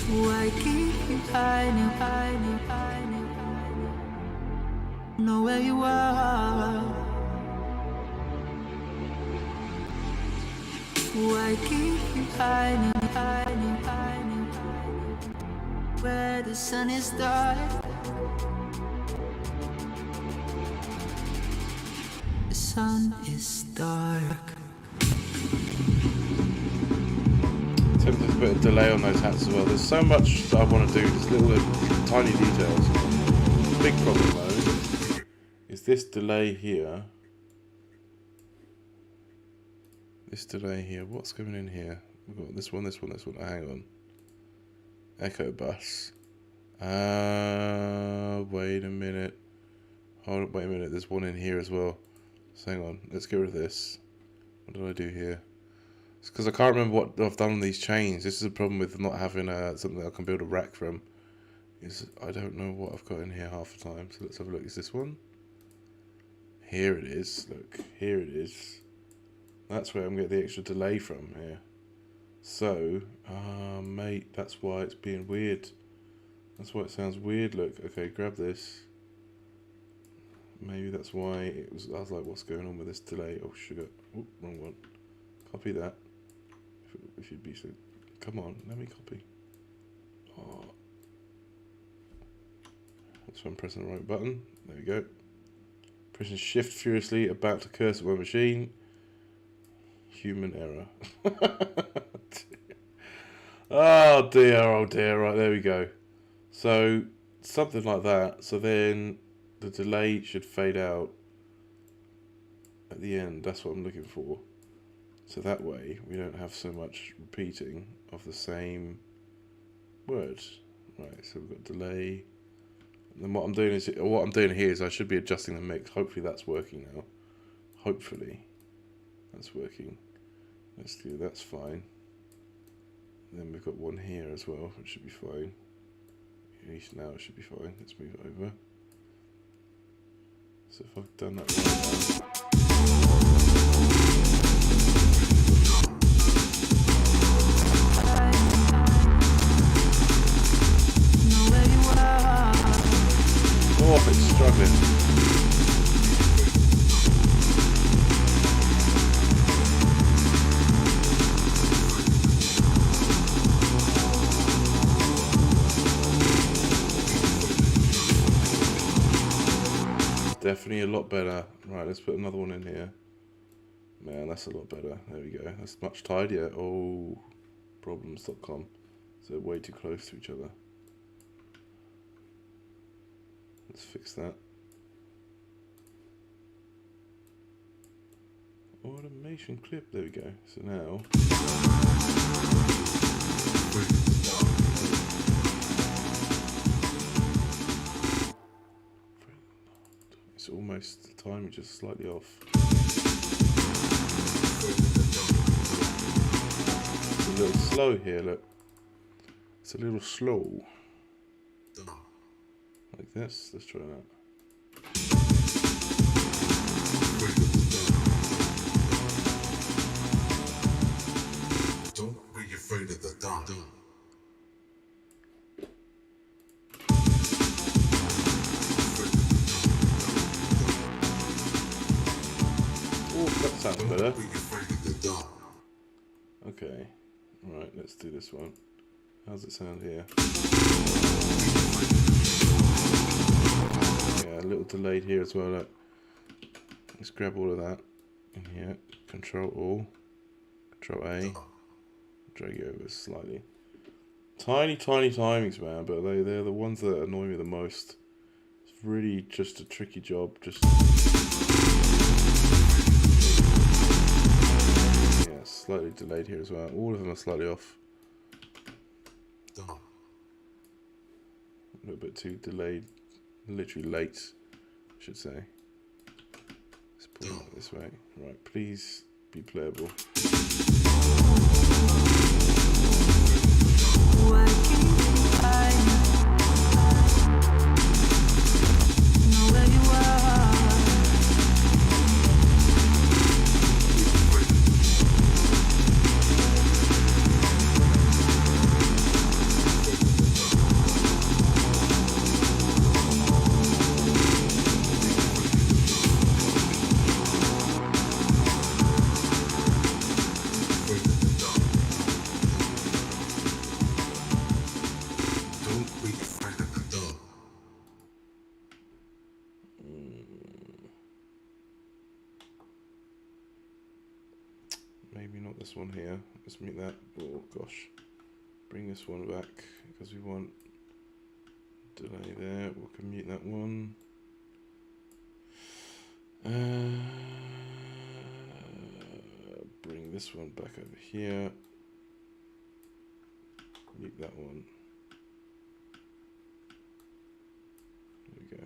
Why keep you hiding, hiding, hiding, hiding? Know where you are. Why keep you hiding, hiding, hiding, hiding? Where the sun is dark, the sun is dark. Tempted to put a delay on those hats as well. There's so much that I want to do. There's little tiny details. Big problem though is this delay here. This delay here. What's going in here? We've got this one, this one, this one. Oh, hang on. Echo bus. Wait a minute. Hold up, wait a minute. There's one in here as well. So hang on. Let's get rid of this. What did I do here? It's because I can't remember what I've done on these chains. This is a problem with not having something that I can build a rack from. Is I don't know what I've got in here half the time. So let's have a look. Is this one? Here it is. Look, here it is. That's where I'm getting the extra delay from here. So, mate, that's why it's being weird. That's why it sounds weird. Look, okay, grab this. Maybe that's why it was. I was like, what's going on with this delay? Oh, sugar. Oop, wrong one. Copy that. If you'd be so. Come on, let me copy. Oh. That's why I'm pressing the right button. There we go. Pressing shift furiously, about to curse at my machine. Human error. Oh dear, oh dear. Right, there we go. So, something like that. So then the delay should fade out at the end. That's what I'm looking for. So that way we don't have so much repeating of the same word. Right, so we've got delay. And then what I'm doing here is I should be adjusting the mix. Hopefully that's working now. Hopefully that's working. Let's do that's fine. And then we've got one here as well, which should be fine. At least now it should be fine. Let's move it over. So if I've done that right now. Oh, it's struggling. definitely a lot better. Right, let's put another one in here. Man, that's a lot better. There we go. That's much tidier. Oh, problems.com. So way too close to each other. Let's fix that. Automation clip. There we go. So now. It's almost the timing just slightly off. It's a little slow here, look. It's a little slow. Like this. Let's try that. Don't be afraid of the dark. Oh, that sounds better. Don't be afraid of the dark. Okay. Right, let's do this one. How's it sound here? Yeah, a little delayed here as well. Look. Let's grab all of that in here. Control All. Control A. Drag it over slightly. Tiny timings, man, but they're the ones that annoy me the most. It's really just a tricky job. Just yeah, slightly delayed here as well. All of them are slightly off. A little bit too delayed. Literally late, I should say. Let's pull it this way. Right, please be playable. Why can't you hide? Know where you are. Don't be afraid of the dark. Maybe not this one here. Let's make that. Oh gosh, bring this one back because we want delay there. We can mute that one. Bring this one back over here. Mute that one. There we go.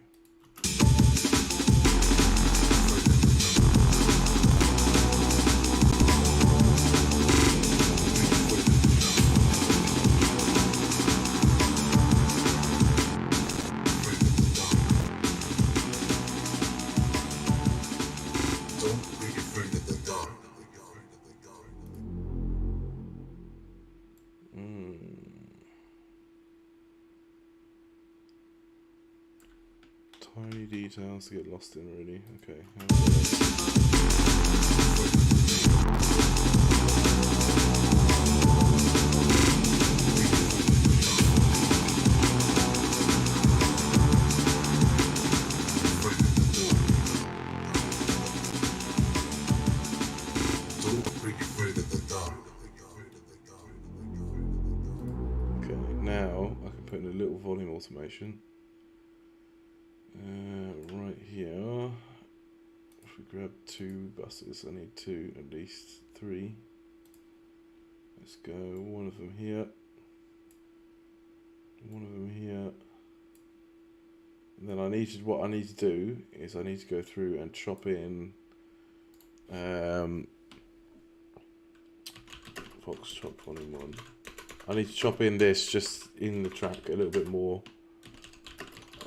Don't be afraid of the dark. Tiny details to get lost in, really. Okay. Don't be afraid of the dark. Okay, now I can put in a little volume automation. Right here, if we grab two buses, I need two, at least three. Let's go one of them here, one of them here. And then what I need to do is I need to go through and chop in Foxtrot 21. I need to chop in this just in the track a little bit more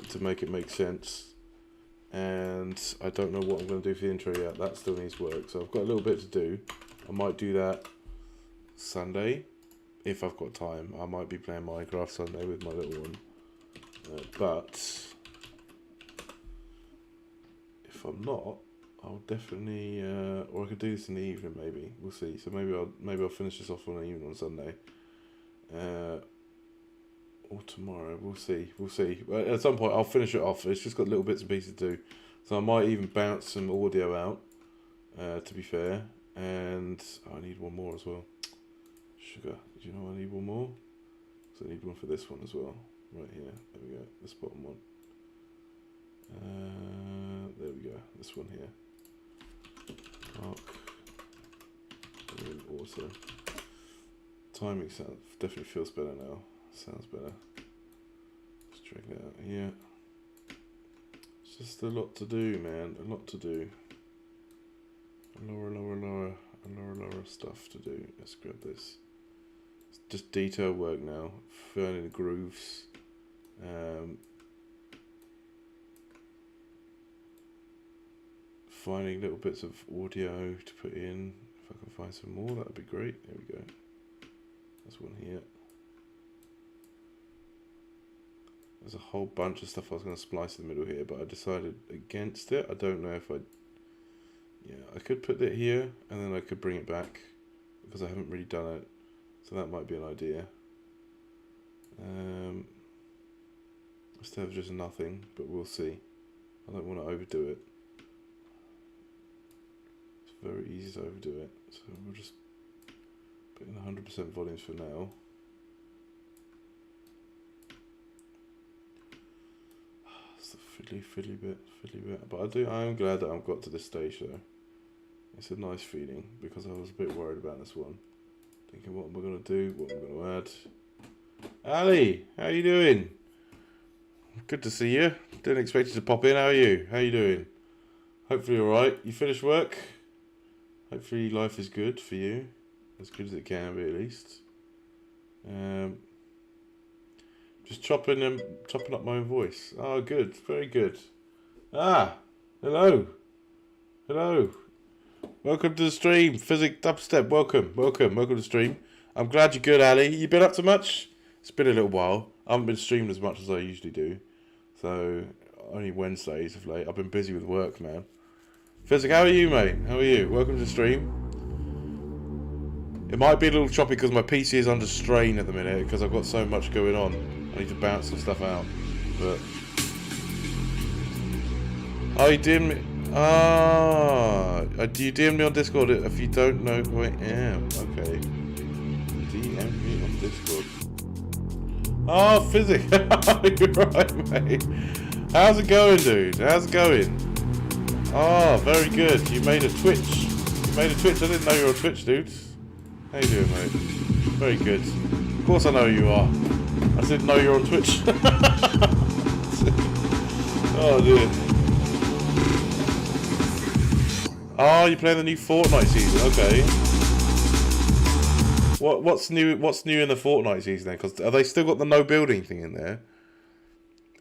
to make it make sense. And I don't know what I'm going to do for the intro yet. That still needs work. So I've got a little bit to do. I might do that Sunday if I've got time. I might be playing Minecraft Sunday with my little one. But if I'm not, I'll definitely, or I could do this in the evening maybe. We'll see. So maybe I'll finish this off on an evening on Sunday. Or tomorrow, we'll see. At some point, I'll finish it off. It's just got little bits and pieces to do. So I might even bounce some audio out, to be fair. And I need one more as well. Sugar. Do you know I need one more? So I need one for this one as well. Right here. There we go. This bottom one. There we go. This one here. Dark. Also. Timing sound definitely feels better now. Sounds better. Let's check it out here. It's just a lot to do, man. A lot to do. Lower stuff to do. Let's grab this. It's just detail work now. Filling in the grooves. Finding little bits of audio to put in. If I can find some more, that'd be great. There we go. There's one here. There's a whole bunch of stuff I was going to splice in the middle here, but I decided against it. I don't know if I... Yeah, I could put it here, and then I could bring it back, because I haven't really done it. So that might be an idea. Instead of just nothing, but we'll see. I don't want to overdo it. It's very easy to overdo it, so we'll just put in 100% volumes for now. It's the fiddly bit. But I am glad that I've got to this stage though. It's a nice feeling, because I was a bit worried about this one. Thinking, what am I going to do? What am I going to add? Ali, how you doing? Good to see you. Didn't expect you to pop in. How are you? How you doing? Hopefully alright. You finished work? Hopefully life is good for you. As good as it can be, at least. Just chopping up my own voice. Oh, good. Very good. Ah, hello. Hello. Welcome to the stream. Physic Dubstep. Welcome to the stream. I'm glad you're good, Ali. You been up to much? It's been a little while. I haven't been streaming as much as I usually do. So, only Wednesdays of late. I've been busy with work, man. Physic, how are you, mate? How are you? Welcome to the stream. It might be a little choppy because my PC is under strain at the minute because I've got so much going on. I need to bounce some stuff out. But... Oh, you DM me... do you DM me on Discord if you don't know who I am? Okay. DM me on Discord. Oh, Physic! You're right, mate. How's it going, dude? How's it going? Oh, very good. You made a Twitch. I didn't know you were on Twitch, dude. How you doing, mate? Very good. Of course I know who you are. I didn't know you were on Twitch. Oh, dear. Oh, you're playing the new Fortnite season. Okay. What's new? What's new in the Fortnite season then? Because have they still got the no building thing in there?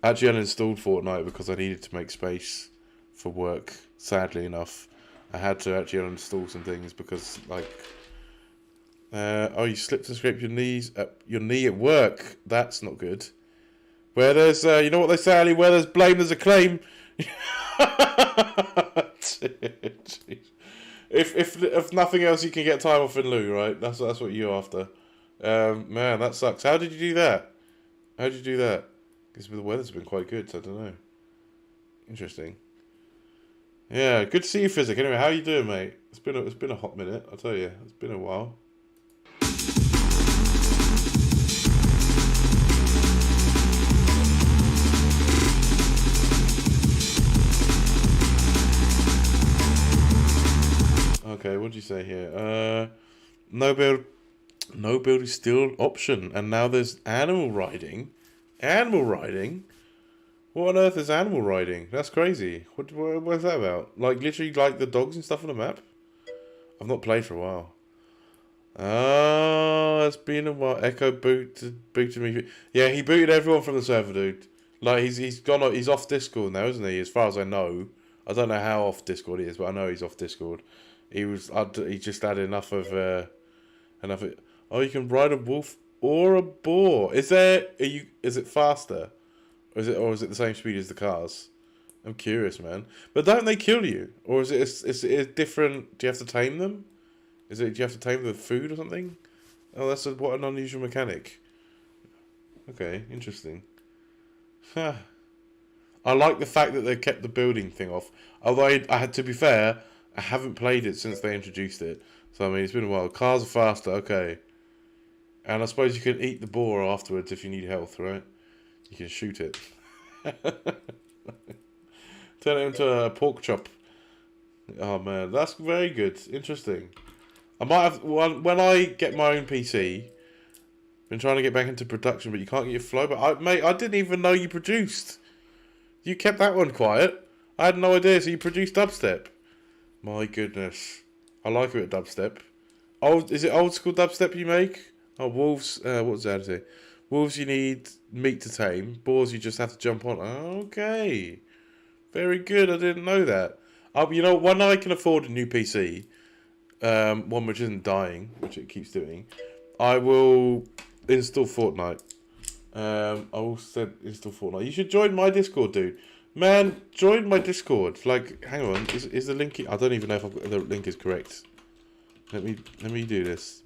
Actually, I uninstalled Fortnite because I needed to make space for work. Sadly enough, I had to actually uninstall some things because, like, oh, you slipped and scraped your knee at work. That's not good. Where there's, you know what they say, Ali? Where there's blame, there's a claim. If nothing else, you can get time off in lieu, right? That's what you're after. Man, that sucks. How did you do that? Because the weather's been quite good, so I don't know. Interesting. Yeah, good to see you, Physic. Anyway, how you doing, mate? It's been a hot minute, I'll tell you. It's been a while. Okay, what did you say here? No build is still option, and now there's animal riding. Animal riding? What on earth is animal riding? That's crazy. What's that about? Like, literally, like the dogs and stuff on the map? I've not played for a while. Oh, it's been a while. Echo booted me. Yeah, he booted everyone from the server, dude. Like, he's off Discord now, isn't he? As far as I know. I don't know how off Discord he is, but I know he's off Discord. He just had enough of. Oh, you can ride a wolf or a boar. Is it faster? Or is it the same speed as the cars? I'm curious, man. But don't they kill you? Or is it different? Do you have to tame them? Do you have to tame them with food or something? Oh, what an unusual mechanic. Okay, interesting. Huh. I like the fact that they kept the building thing off. Although I had to be fair, I haven't played it since they introduced it. So I mean, it's been a while. Cars are faster, okay. And I suppose you can eat the boar afterwards if you need health, right? You can shoot it. Turn it into a pork chop. Oh man, that's very good. Interesting. I might have when I get my own PC. Been trying to get back into production, but you can't get your flow. But mate, I didn't even know you produced. You kept that one quiet. I had no idea. So you produced dubstep. My goodness, I like a bit of dubstep. Is it old school dubstep you make? Oh, wolves. What was that to say? Wolves, you need meat to tame. Boars, you just have to jump on. Okay, very good. I didn't know that. You know, when I can afford a new PC, one which isn't dying, which it keeps doing, I will install Fortnite. I will install Fortnite. You should join my Discord, dude. Man, join my Discord. Like, hang on, is the link? I don't even know if the link is correct. Let me do this.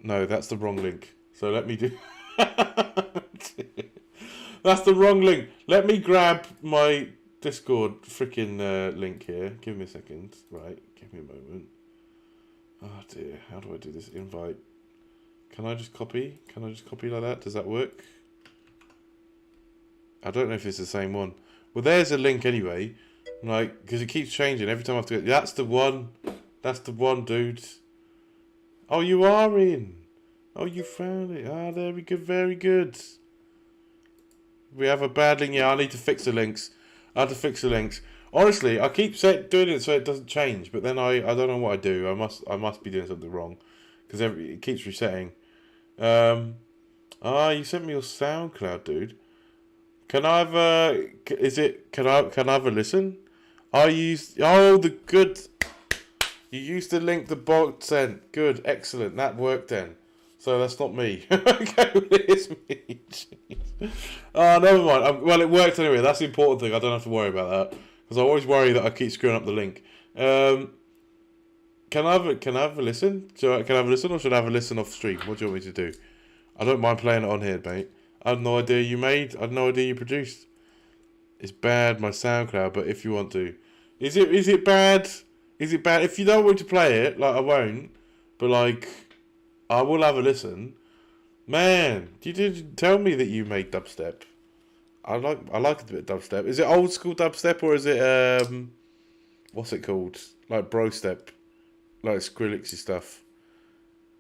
No, that's the wrong link. So let me do. That's the wrong link. Let me grab my Discord freaking link here. Give me a second. Right, give me a moment. Oh dear, how do I do this? Invite. Can I just copy? Can I just copy like that? Does that work? I don't know if it's the same one. Well, there's a link anyway. Like, because it keeps changing every time I have to go. That's the one. That's the one, dude. Oh, you are in. Oh, you found it. Ah, there we go. Very good. We have a bad link. Yeah, I need to fix the links. I have to fix the links. Honestly, I keep doing it so it doesn't change, but then I don't know what I do. I must be doing something wrong because it keeps resetting. You sent me your SoundCloud, dude. Can I have a? Can I have a listen? The good. You used the link the bot sent. Good, excellent. That worked then. So that's not me. Okay, it's me. Oh, never mind. Well, it worked anyway. That's the important thing. I don't have to worry about that because I always worry that I keep screwing up the link. Can I have a listen? Can I have a listen, or should I have a listen off stream? What do you want me to do? I don't mind playing it on here, mate. I had no idea you made. I had no idea you produced. It's bad, my SoundCloud. But if you want to, is it bad? Is it bad? If you don't want to play it, like I won't. But like, I will have a listen. Man, you didn't tell me that you made dubstep. I like a bit of dubstep. Is it old school dubstep or is it what's it called? Like bro step, like Skrillexy stuff,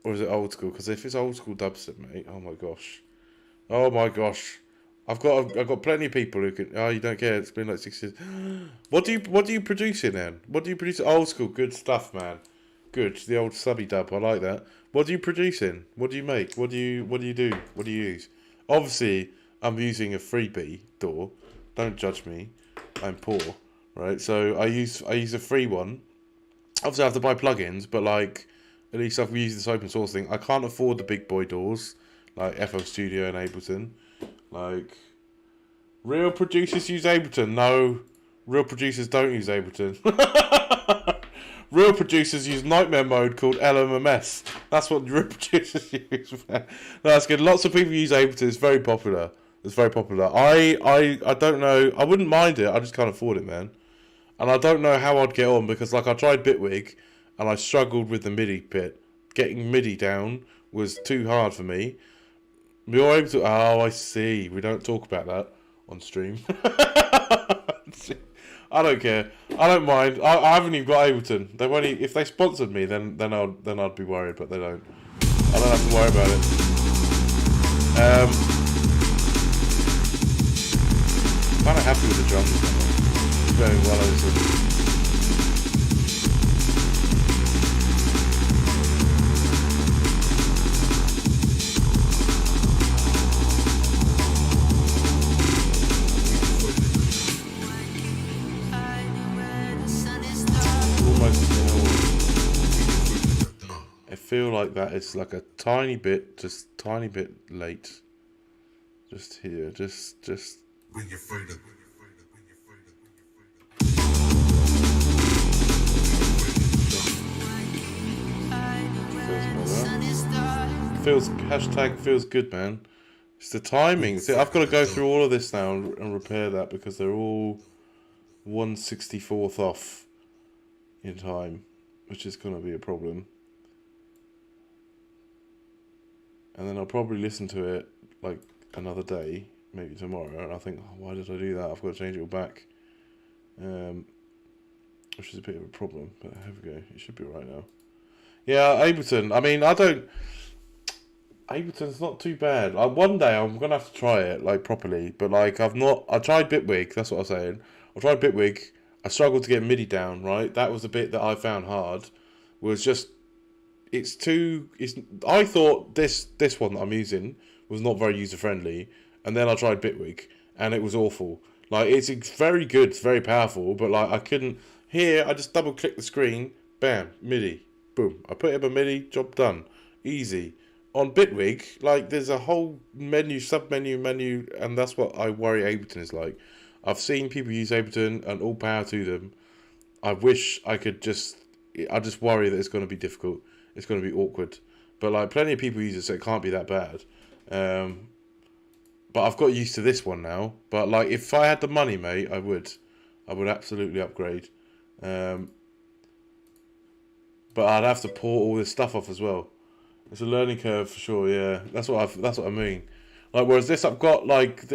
or is it old school? Because if it's old school dubstep, mate, oh my gosh, I've got plenty of people who can. Oh, you don't care? It's been like 6 years. What do you produce in then? What do you produce? Old school, good stuff, man. Good, the old subby dub. I like that. What do you produce in? What do you make? What do you do? What do you use? Obviously, I'm using a freebie door. Don't judge me. I'm poor, right? So I use a free one. Obviously, I have to buy plugins, but like at least I've used this open source thing. I can't afford the big boy doors like FL Studio and Ableton. Like, real producers use Ableton. No, real producers don't use Ableton. Real producers use nightmare mode called LMMS. That's what real producers use, man. No, that's good. Lots of people use Ableton. It's very popular. I don't know. I wouldn't mind it. I just can't afford it, man. And I don't know how I'd get on because, like, I tried Bitwig and I struggled with the MIDI bit. Getting MIDI down was too hard for me. You're able to. Oh, I see. We don't talk about that on stream. I don't care. I don't mind. I haven't even got Ableton. They won't. If they sponsored me, then I'd be worried. But they don't. I don't have to worry about it. Kind of happy with the drums. It's going well over. I feel like that is like a tiny bit late. Just here, just. When you're freedom. Feels hashtag feels good, man. It's the timing. See, I've got to go through all of this now and repair that because they're all 1/64th off in time, which is going to be a problem. And then I'll probably listen to it like another day, maybe tomorrow, and I think, oh, why did I do that? I've got to change it all back. Which is a bit of a problem, but here we go. It should be right now. Yeah, Ableton. I mean, Ableton's not too bad. One day I'm gonna have to try it like properly, but like I tried Bitwig. That's what I was saying. I tried Bitwig. I struggled to get MIDI down. Right, that was the bit that I found hard. Was just I thought this one that I'm using was not very user friendly, and then I tried Bitwig, and it was awful. Like it's very good, it's very powerful, but like I couldn't. Here I just double click the screen, bam, MIDI, boom. I put in a MIDI, job done, easy. On Bitwig, like there's a whole menu, menu, and that's what I worry Ableton is like. I've seen people use Ableton, and all power to them. I wish I could I just worry that it's going to be difficult. It's going to be awkward. But like plenty of people use it, so it can't be that bad. But I've got used to this one now. But like if I had the money, mate, I would absolutely upgrade. But I'd have to pour all this stuff off as well. It's a learning curve for sure. Yeah, that's what I mean. Like whereas this, I've got like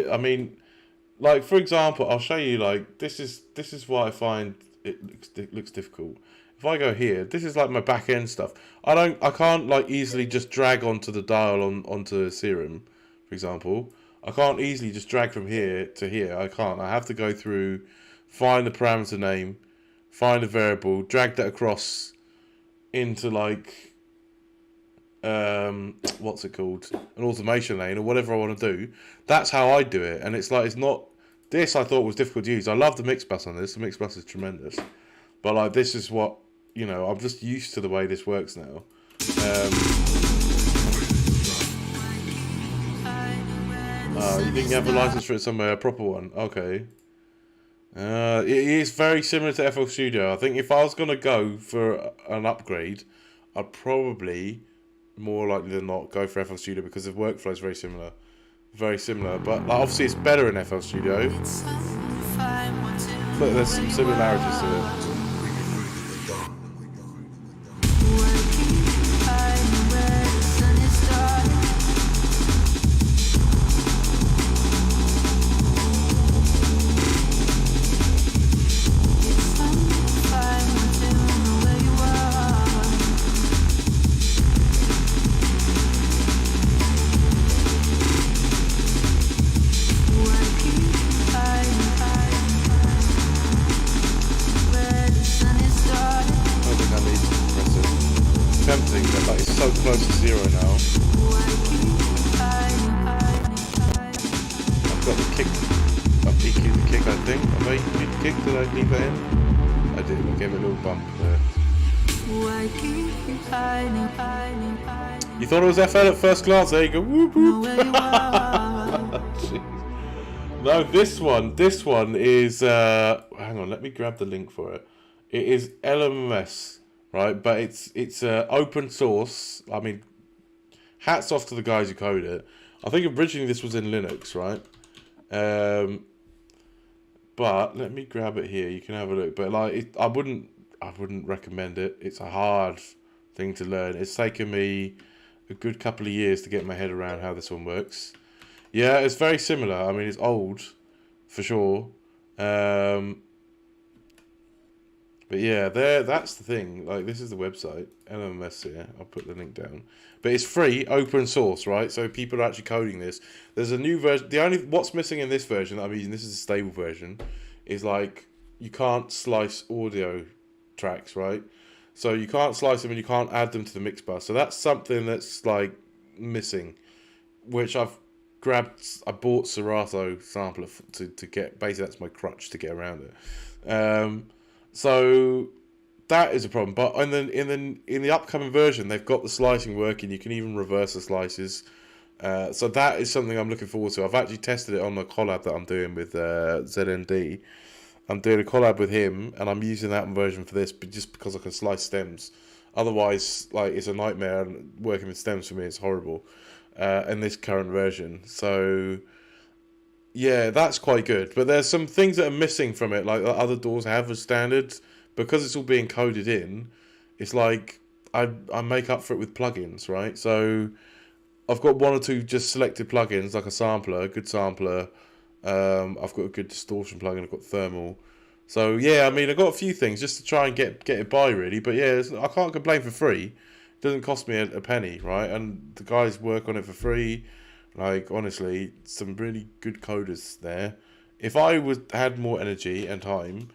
like for example, I'll show you. Like this is why I find it looks difficult. If I go here, this is like my back end stuff. I can't like easily just drag onto the dial onto Serum, for example. I can't easily just drag from here to here. I can't. I have to go through, find the parameter name, find a variable, drag that across into like what's it called, an automation lane or whatever I want to do. That's how I do it, and it's like it's not. This I thought was difficult to use. I love the mix bus on this. The mix bus is tremendous, but like this is what I'm just used to the way this works now. You didn't have a license for it somewhere, a proper one. Okay. It is very similar to FL Studio. I think if I was gonna go for an upgrade, I'd probably more likely than not go for FL Studio because the workflow is very similar. But like, obviously it's better in FL Studio, but there's some similarities to it. Tempting, but like it's so close to zero now. I've got the kick. I've EQ'd the kick, I think. Have I EQ'd the kick? Did I leave that in? I did. I gave it a little bump there. You thought it was FL at first glance? There you go. Whoop whoop. No, this one is. Hang on, let me grab the link for it. It is LMMS. Right, but it's open source. I mean, hats off to the guys who code it. I think originally this was in Linux, right? But let me grab it here. You can have a look. But like, I wouldn't recommend it. It's a hard thing to learn. It's taken me a good couple of years to get my head around how this one works. Yeah, it's very similar. I mean, it's old for sure. But yeah, that's the thing. Like, this is the website, LMMS here. I'll put the link down. But it's free, open source, right? So people are actually coding this. There's a new version. What's missing in this version that I'm using, this is a stable version, is like you can't slice audio tracks, right? So you can't slice them and you can't add them to the mix bus. So that's something that's like missing, which I bought Serato sampler to get. Basically, that's my crutch to get around it. So that is a problem. But in the upcoming version, they've got the slicing working. You can even reverse the slices. So that is something I'm looking forward to. I've actually tested it on the collab that I'm doing with ZND. I'm doing a collab with him, and I'm using that version for this, but just because I can slice stems. Otherwise, like, it's a nightmare, and working with stems for me is horrible. in this current version. So yeah, that's quite good. But there's some things that are missing from it, like the other doors have as standards, because it's all being coded in. It's like I make up for it with plugins, right? So I've got one or two just selected plugins, like a sampler, a good sampler. I've got a good distortion plugin. I've got thermal. So yeah, I mean, I've got a few things just to try and get it by, really. But yeah, I can't complain for free. It doesn't cost me a penny, right? And the guys work on it for free. Like, honestly, some really good coders there. If I had more energy and time,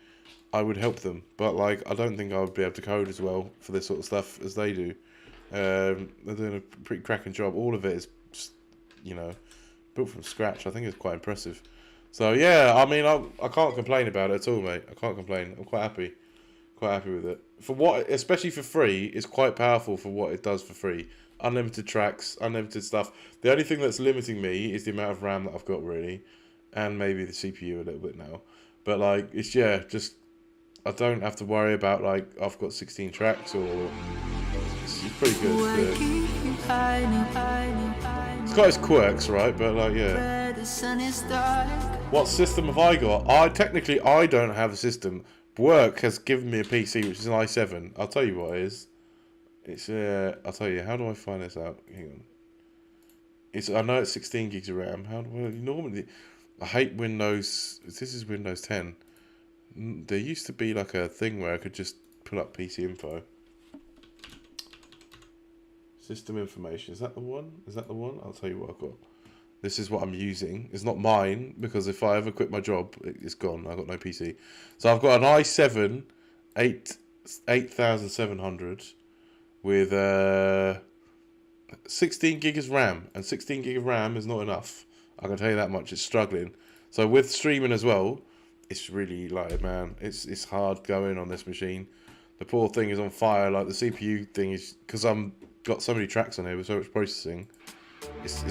I would help them. But like, I don't think I would be able to code as well for this sort of stuff as they do. They're doing a pretty cracking job. All of it is, just, built from scratch. I think it's quite impressive. So yeah, I mean, I can't complain about it at all, mate. I can't complain. I'm quite happy with it. For what, especially for free, it's quite powerful for what it does for free. Unlimited tracks, unlimited stuff. The only thing that's limiting me is the amount of RAM that I've got, really, and maybe the CPU a little bit now. But like, it's just I don't have to worry about like I've got 16 tracks or it's pretty good. It's got its quirks, right? But like, yeah. What system have I got? I don't have a system. Work has given me a PC, which is an i7. I'll tell you what it is. It's I'll tell you. How do I find this out? Hang on. I know it's 16 gigs of RAM. How do I normally? I hate Windows. This is Windows 10. There used to be like a thing where I could just pull up PC info. System information. Is that the one? I'll tell you what I've got. This is what I'm using. It's not mine, because if I ever quit my job, it's gone. I've got no PC. So I've got an i7 8700 with 16 gig of RAM. And 16 gig of RAM is not enough. I can tell you that much. It's struggling. So with streaming as well, it's really like, man, it's hard going on this machine. The poor thing is on fire. Like the CPU thing is, because I'm got so many tracks on here with so much processing. It's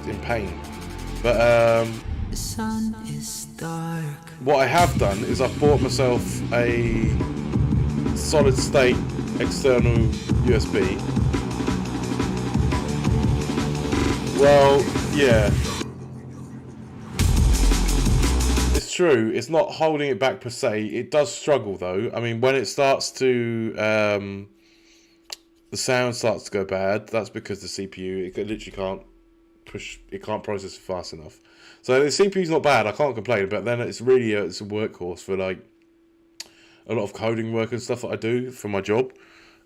in pain. But The sun is dark. what I have done is I've bought myself a solid state external USB. Well, yeah. It's true. It's not holding it back per se. It does struggle though. I mean, when it starts to the sound starts to go bad, that's because the CPU, it literally can't process it fast enough. So the CPU's not bad, I can't complain, but then it's really it's a workhorse for like a lot of coding work and stuff that I do for my job.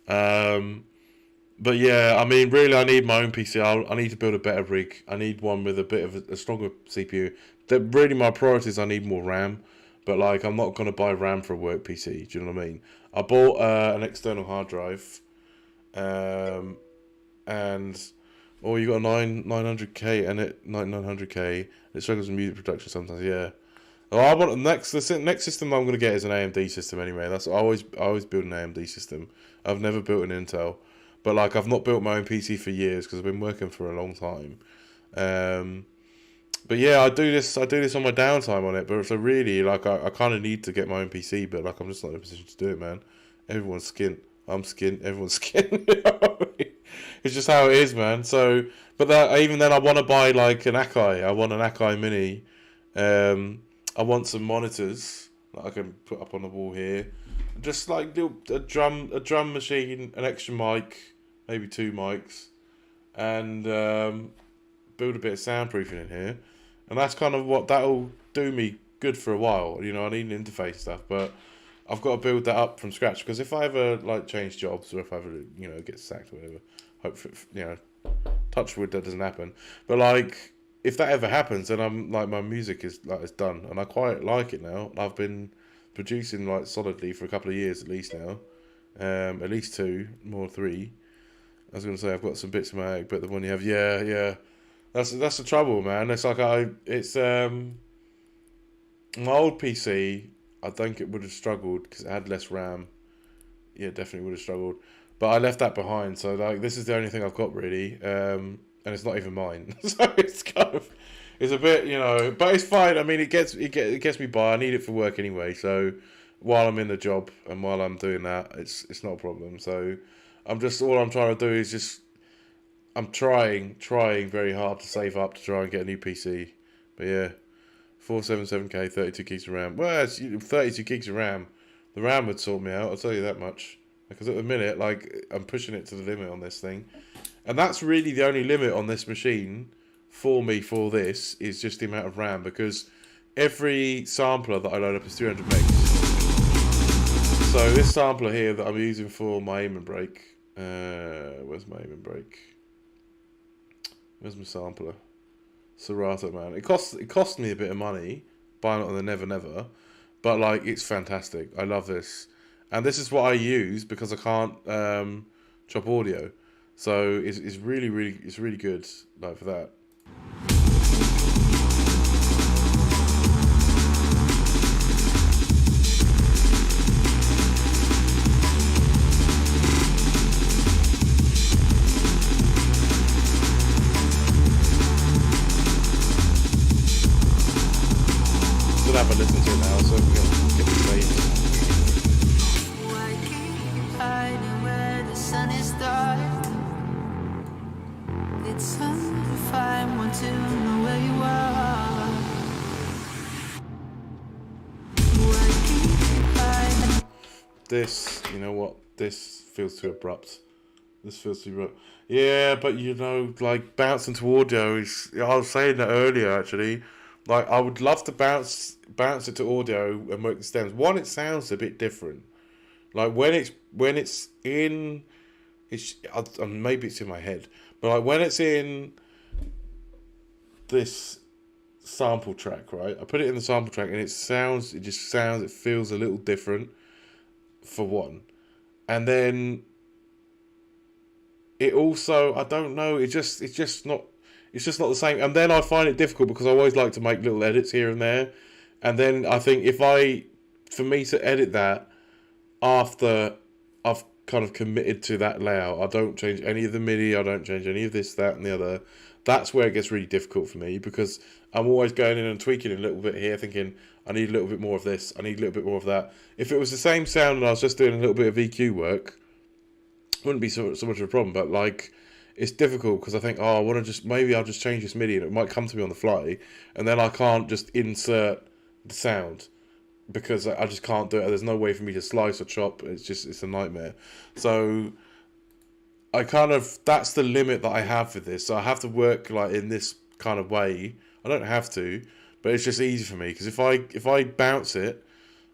But yeah, I mean, really I need my own PC. I need to build a better rig. I need one with a bit of a stronger CPU. Really my priorities, I need more RAM. But like, I'm not going to buy RAM for a work PC, do you know what I mean? I bought an external hard drive. And you got a 900K and it 900K. It struggles with music production sometimes. Yeah. Oh, I want the next system I'm gonna get is an AMD system anyway. I always build an AMD system. I've never built an Intel, but like I've not built my own PC for years because I've been working for a long time. But yeah, I do this on my downtime on it. But so really, like I kind of need to get my own PC, but like I'm just not in a position to do it, man. Everyone's skint. I'm skint. Everyone's skint. It's just how it is, man. So, but even then, I want to buy like an Akai. I want an Akai Mini. I want some monitors that I can put up on the wall here. Just like a drum machine, an extra mic, maybe 2 mics, and build a bit of soundproofing in here. And that's kind of what that'll do me good for a while. You know, I need an interface stuff, but I've got to build that up from scratch, because if I ever like change jobs or if I ever get sacked or whatever, hopefully touch wood that doesn't happen. But like if that ever happens, then I'm like my music is done, and I quite like it now. I've been producing like solidly for a couple of years at least now, at least 2, more 3. I was gonna say I've got some bits in my egg, but the one you have, yeah, that's the trouble, man. It's like my old PC. I think it would have struggled because it had less RAM. Yeah, definitely would have struggled. But I left that behind, so like this is the only thing I've got really, and it's not even mine. So it's it's a bit, but it's fine. I mean, it gets me by. I need it for work anyway. So while I'm in the job and while I'm doing that, it's not a problem. So all I'm trying to do is just I'm trying very hard to save up to try and get a new PC. But yeah, 477K, 32 gigs of RAM. Well, it's 32 gigs of RAM. The RAM would sort me out, I'll tell you that much. Because at the minute, like, I'm pushing it to the limit on this thing. And that's really the only limit on this machine for me for this, is just the amount of RAM. Because every sampler that I load up is 300 megs. So this sampler here that I'm using for my aim and break, where's my aim and break? Where's my sampler? Serato, man. It cost me a bit of money buying it on the Never Never, but like it's fantastic. I love this, and this is what I use because I can't chop audio, so it's really good like for that. Have a listen to it now so we can get the same. Why keep hiding where the sun is dark? It's undefined, want to know where you are. Why keep hiding? This, you know what? This feels too abrupt. This feels too abrupt. Yeah, but you know, like bouncing to audio is. I was saying that earlier actually. Like I would love to bounce it to audio and work the stems. One, it sounds a bit different. Like when it's in, maybe it's in my head, but like when it's in this sample track, right? I put it in the sample track and it feels a little different. For one, and then it also, I don't know, it's just not the same. And then I find it difficult because I always like to make little edits here and there. And then I think for me to edit that after I've kind of committed to that layout, I don't change any of the MIDI, I don't change any of this, that, and the other. That's where it gets really difficult for me because I'm always going in and tweaking a little bit here, thinking I need a little bit more of this, I need a little bit more of that. If it was the same sound and I was just doing a little bit of EQ work, it wouldn't be so much of a problem. But like, it's difficult because I think, oh, I want to maybe I'll just change this MIDI and it might come to me on the fly, and then I can't just insert the sound because I just can't do it. There's no way for me to slice or chop. It's a nightmare. So that's the limit that I have for this. So I have to work like in this kind of way. I don't have to, but it's just easy for me because if I bounce it,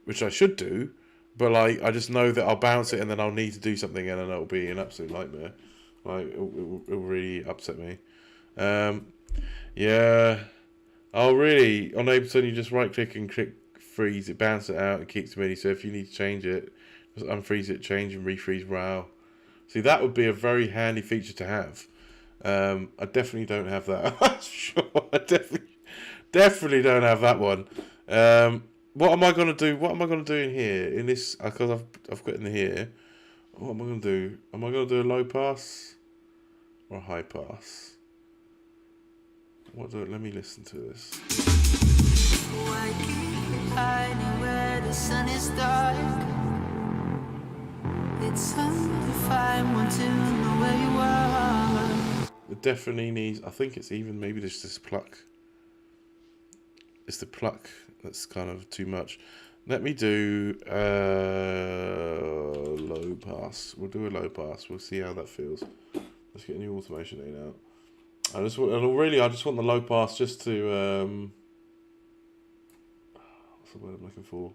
which I should do, but like I just know that I'll bounce it and then I'll need to do something and then it'll be an absolute nightmare. Like it'll really upset me. Yeah. Oh really? On Ableton you just right click and click freeze. It bounces it out and keeps the MIDI. So if you need to change it, just unfreeze it, change and refreeze. Wow. See, that would be a very handy feature to have. I definitely don't have that. I'm sure I definitely don't have that one. What am I gonna do? What am I gonna do in here? In this, because I've got in here. What am I gonna do? Am I gonna do a low pass or a high pass? Let me listen to this. Why keep hiding where the sun is dark? It's undefined, want to know where you are. It definitely needs. I think it's even maybe just this pluck. It's the pluck that's kind of too much. Let me do low pass. We'll do a low pass. We'll see how that feels. Let's get a new automation in out. I just want the low pass just to what's the word I'm looking for?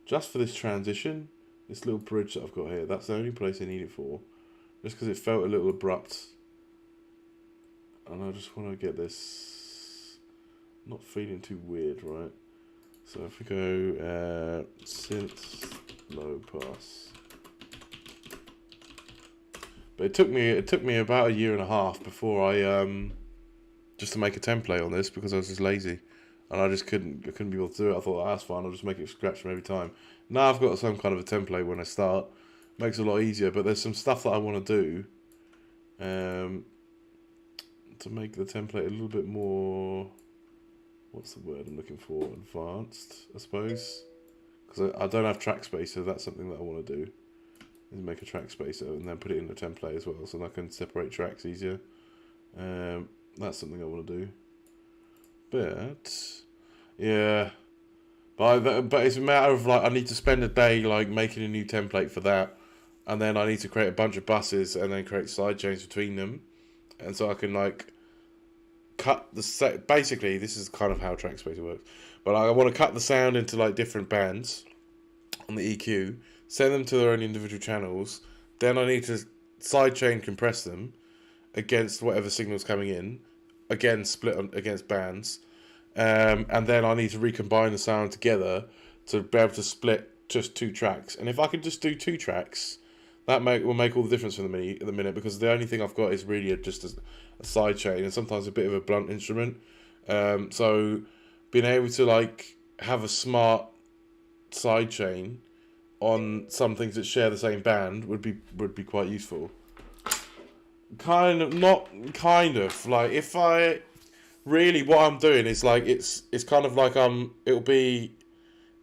Just for this transition, this little bridge that I've got here. That's the only place I need it for. Just because it felt a little abrupt, and I just want to get this not feeling too weird, right? So if we go synth low pass. But it took me about a year and a half before I just to make a template on this because I was just lazy and I couldn't be able to do it. I thought, that's fine, I'll just make it scratch from every time. Now I've got some kind of a template when I start. Makes it a lot easier, but there's some stuff that I want to do to make the template a little bit more, what's the word I'm looking for, advanced, I suppose, because I don't have track space, so that's something that I want to do. is make a track spacer and then put it in the template as well, so I can separate tracks easier. That's something I want to do. But yeah, but it's a matter of like I need to spend a day like making a new template for that, and then I need to create a bunch of buses and then create side chains between them, and so I can like cut the set. Basically, this is kind of how track spacer works. But I want to cut the sound into like different bands on the EQ, send them to their own individual channels. Then I need to sidechain compress them against whatever signal's coming in. Again, split against bands. And then I need to recombine the sound together to be able to split just 2 tracks. And if I can just do 2 tracks, that will make all the difference for me at the minute, because the only thing I've got is really just a sidechain and sometimes a bit of a blunt instrument. So being able to like have a smart sidechain on some things that share the same band would be quite useful. Like if I really, what I'm doing is like it's kind of like it'll be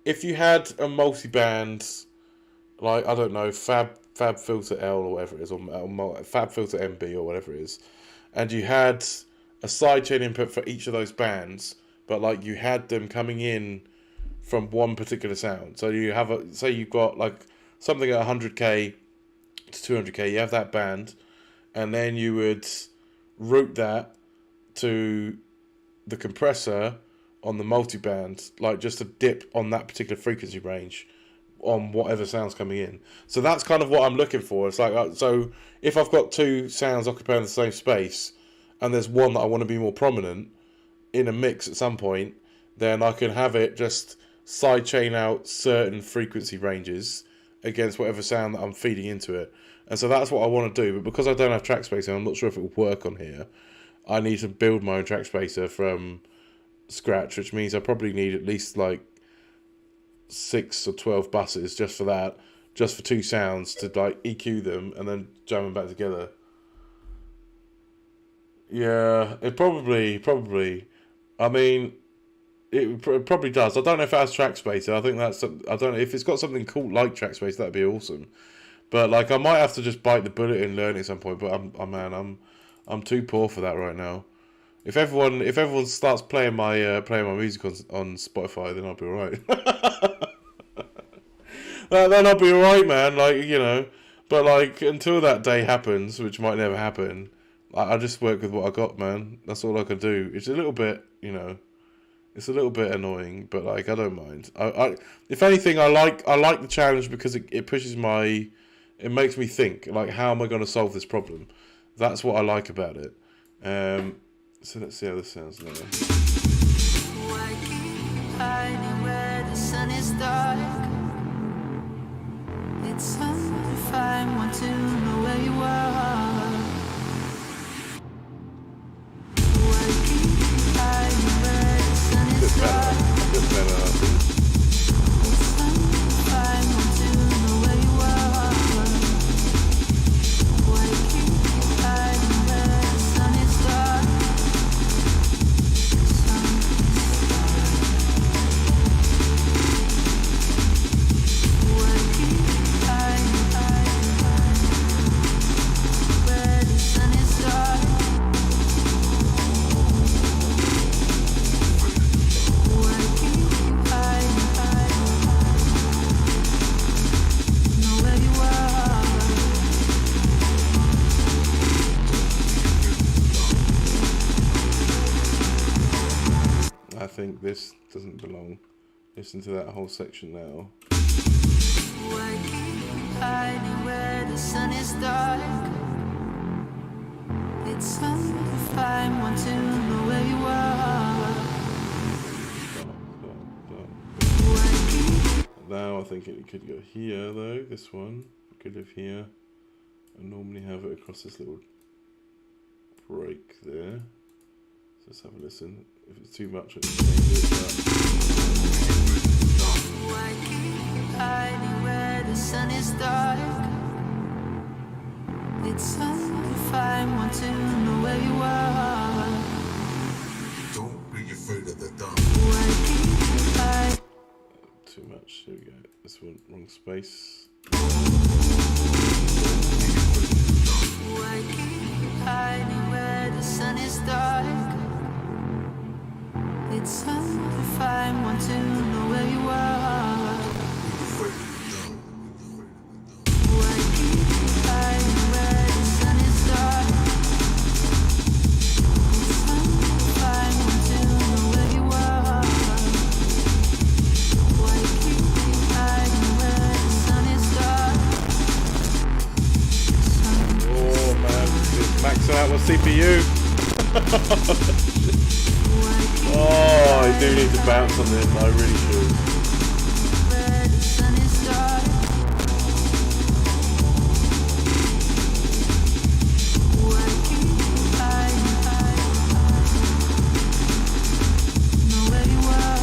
if you had a multi-band, like I don't know, Fab Filter L or whatever it is, or Fab Filter MB or whatever it is, and you had a sidechain input for each of those bands, but like you had them coming in from one particular sound. So you have say you've got like something at 100k to 200k, you have that band, and then you would route that to the compressor on the multi-band, like just a dip on that particular frequency range on whatever sound's coming in. So that's kind of what I'm looking for. It's like, so if I've got 2 sounds occupying the same space and there's one that I want to be more prominent in a mix at some point, then I can have it just sidechain out certain frequency ranges against whatever sound that I'm feeding into it. And so that's what I want to do. But because I don't have track spacing, I'm not sure if it will work on here. I need to build my own track spacer from scratch, which means I probably need at least like 6 or 12 buses just for that, just for 2 sounds to like EQ them and then jam them back together. Yeah, it probably. I mean, it probably does. I don't know if it has track spacer. I think that's. I don't know if it's got something cool like track spacer. That'd be awesome. But like, I might have to just bite the bullet and learn it at some point. But I'm too poor for that right now. If everyone starts playing my music on Spotify, then I'll be alright. Then I'll be alright, man. Like, you know. But like, until that day happens, which might never happen, I just work with what I got, man. That's all I can do. It's a little bit, you know, it's a little bit annoying, but like, I don't mind. I if anything, I like the challenge because it pushes it makes me think, like, how am I going to solve this problem? That's what I like about it. So let's see how this sounds now. Why keep hiding where the sun is dark? It's undefined, want to know where you are. Why keep hiding where the sun is dark? Bit better, I think. It's undefined, want to know where you are. Why keep hiding where the sun is dark? I think this doesn't belong. Listen to that whole section now. Why keep hiding where the sun is dark? It's undefined, want to know where you are. Now I think it could go here though. This one could live here. I normally have it across this little break there. So let's have a listen. If it's too much, I can change it. Why keep hiding where the sun is dark? It's undefined, want to know where you are. Don't be afraid of the dark. Why keep hiding? Too much. Here we go. This one, wrong space. out my CPU. Oh, I do need to bounce on this. I really should. where the sun is dark. Why keep hiding? Know where you are.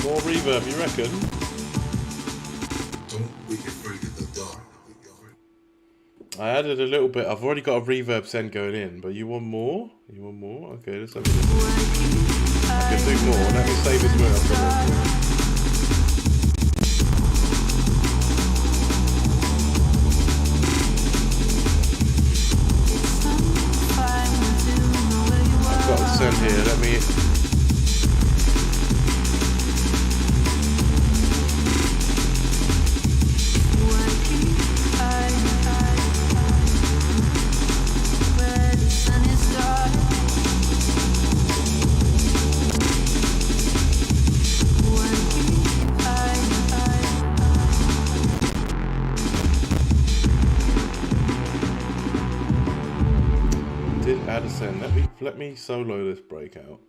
More reverb, you reckon? Don't be afraid of the dark. I added a little bit. I've already got a reverb send going in, but you want more? You want more? Okay, let's have a listen. I can do more. Let me save this where I've got it. I've got a send here. Let me. Where the sun is dark. Why keep hiding? Did add a send. Let me solo this breakout.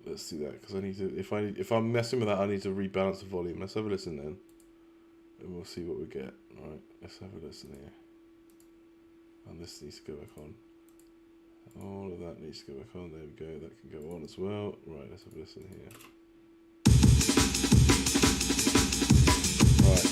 Let's do that because I need to. If I'm messing with that, I need to rebalance the volume. Let's have a listen then, and we'll see what we get. All right, let's have a listen here. And this needs to go back on. All of that needs to go back on. There we go. That can go on as well. Right, let's have a listen here. Right.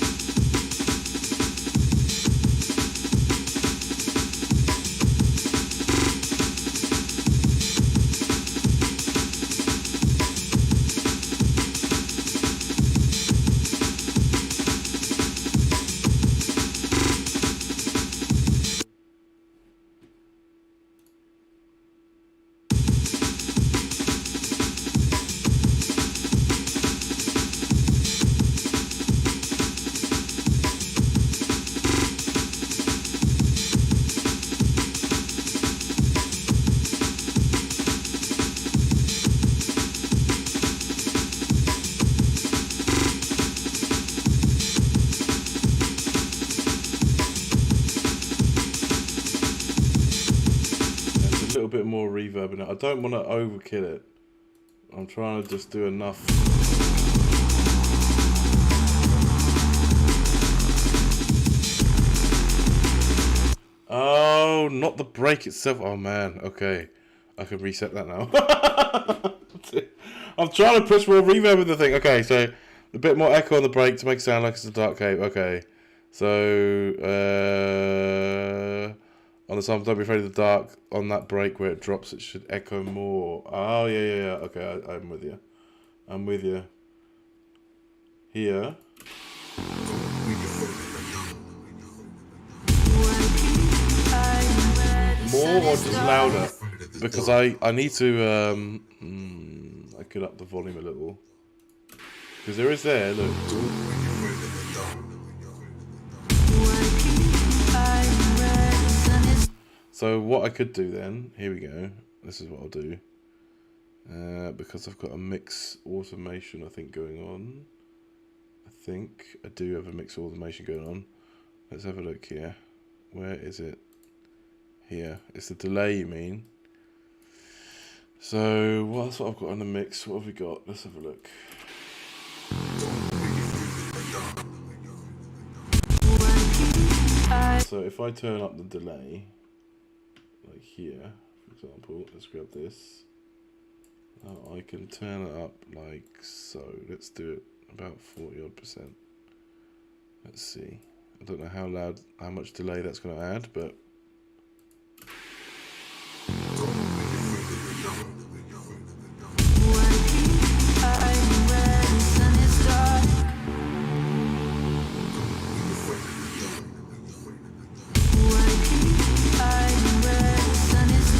Bit more reverb in it. I don't want to overkill it. I'm trying to just do enough. Oh, not the break itself. Oh man, okay. I can reset that now. I'm trying to push more reverb in the thing. Okay, so a bit more echo on the break to make it sound like it's a dark cave. Okay. So on the song, don't be afraid of the dark. On that break where it drops, it should echo more. Oh, yeah. Okay, I'm with you. I'm with you. Here. More or just louder? Because I need to, I could up the volume a little. Because there is there, look. So what I could do then, here we go, this is what I'll do, because I've got a mix automation I think going on, I think I do have a mix automation going on, let's have a look here, where is it, here, it's the delay you mean, so well, that's what I've got in the mix, what have we got, let's have a look. So if I turn up the delay, like here, for example, let's grab this. Now I can turn it up like so. Let's do it about 40-odd%. Let's see. I don't know how much delay that's going to add, but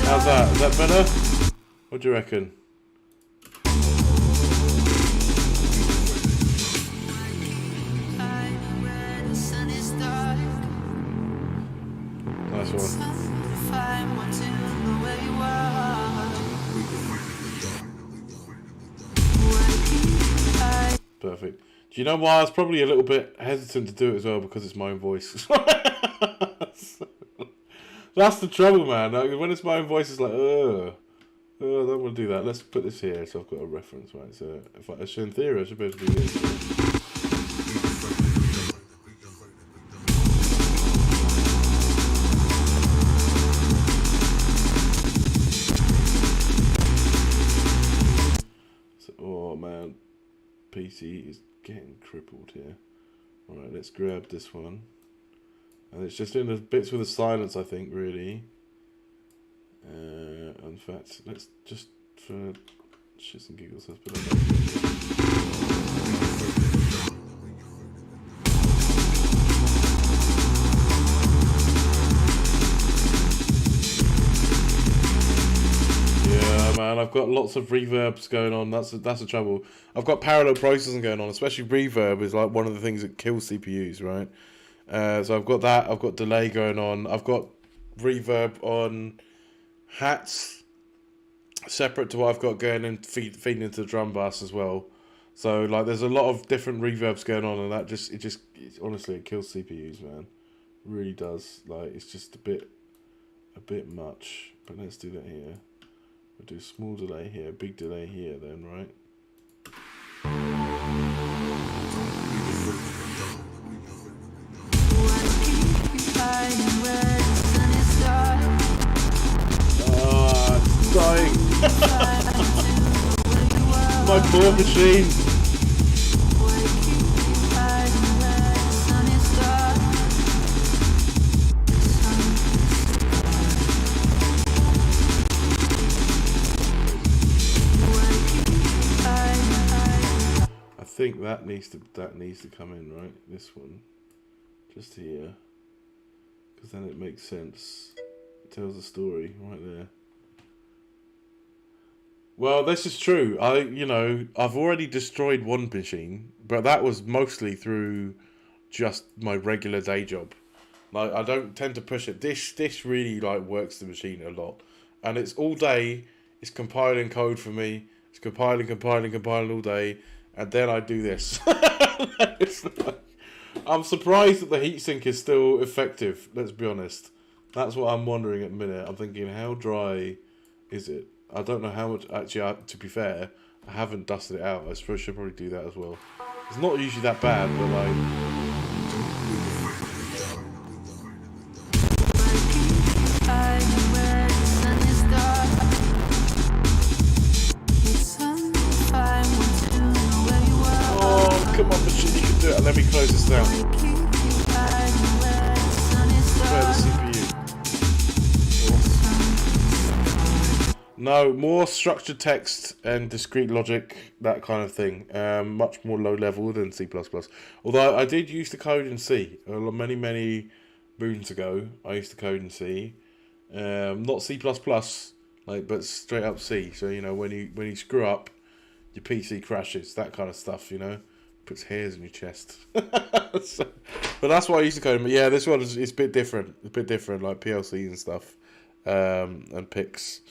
how's that? Is that better? What do you reckon? perfect. Do you know why I was probably a little bit hesitant to do it as well? Because it's my own voice. That's the trouble, man. Like, when it's my own voice, it's like, ugh. I don't want to do that. Let's put this here so I've got a reference, right? So, so in theory, I should be able to do this. So, oh man, PC is getting crippled here. Alright, let's grab this one. And it's just in the bits with the silence, I think, really. In fact, let's just, for shits and giggles, let's put it back. Yeah, man, I've got lots of reverbs going on. That's the trouble. I've got parallel processing going on, especially reverb is like one of the things that kills CPUs, right? So I've got that. I've got delay going on. I've got reverb on hats separate to what I've got going and feeding into the drum bus as well. So like, there's a lot of different reverbs going on, and that honestly, it kills CPUs, man. It really does. Like, it's just a bit much. But let's do that here. We'll do small delay here, big delay here, then, right? It's dying. My poor machine. I think that needs to come in, right? This one, just here, because then it makes sense. It tells a story right there. Well, this is true. I've already destroyed one machine, but that was mostly through just my regular day job. Like, I don't tend to push it. This really like works the machine a lot, and it's all day. It's compiling code for me. It's compiling all day, and then I do this. I'm surprised that the heatsink is still effective. Let's be honest. That's what I'm wondering at the minute. I'm thinking, how dry is it? I don't know how much. Actually, to be fair, I haven't dusted it out. I suppose I should probably do that as well. It's not usually that bad, but like. Oh, come on, machine, you can do it. Let me close this down. Prepare the CPU. No, more structured text and discrete logic, that kind of thing. Much more low level than C++. Although I did used to code in C. Many moons ago, I used to code in C. Not C++, but straight up C. So, when you screw up, your PC crashes, that kind of stuff, Puts hairs in your chest. But that's what I used to code in. But yeah, this one is a bit different. Like PLC and stuff. And PICs.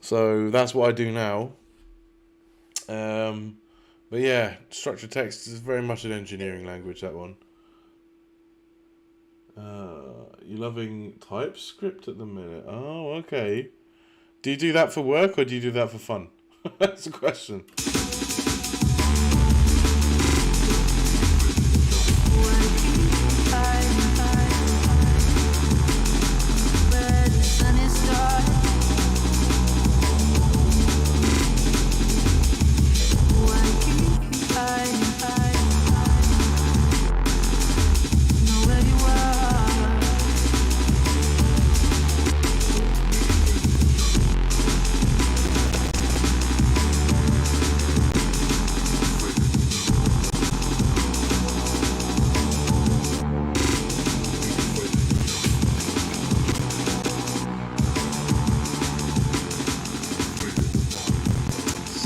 So that's what I do now. But yeah, structured text is very much an engineering language, that one. You're loving TypeScript at the minute. Oh, okay. Do you do that for work or do you do that for fun? That's the question.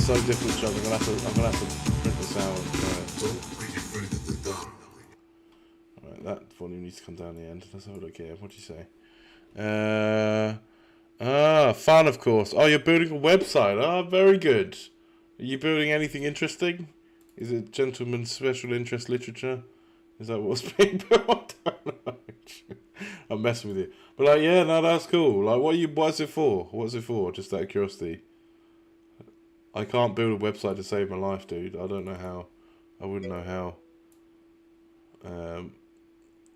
So difficult, Chuck. I'm gonna have to print this out. Alright, that volume needs to come down the end. Let's have a look here. What do you say? Fun, of course. Oh, you're building a website. Oh, very good. Are you building anything interesting? Is it gentleman's special interest literature? Is that what's being built? I don't know. I'm messing with you. But like, yeah, no, that's cool. Like, what's it for? What's it for? Just out of curiosity. I can't build a website to save my life, dude. I don't know how. I wouldn't know how.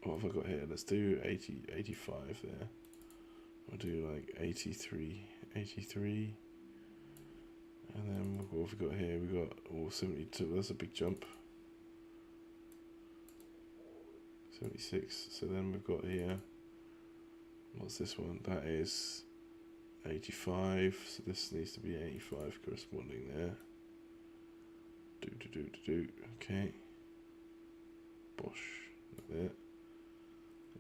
What have I got here? Let's do 85 there. We'll do like 83. And then what have we got here? We got 72. That's a big jump. 76. So then we've got here. What's this one? That is 85. So this needs to be 85 corresponding there. Okay. Bosh. There.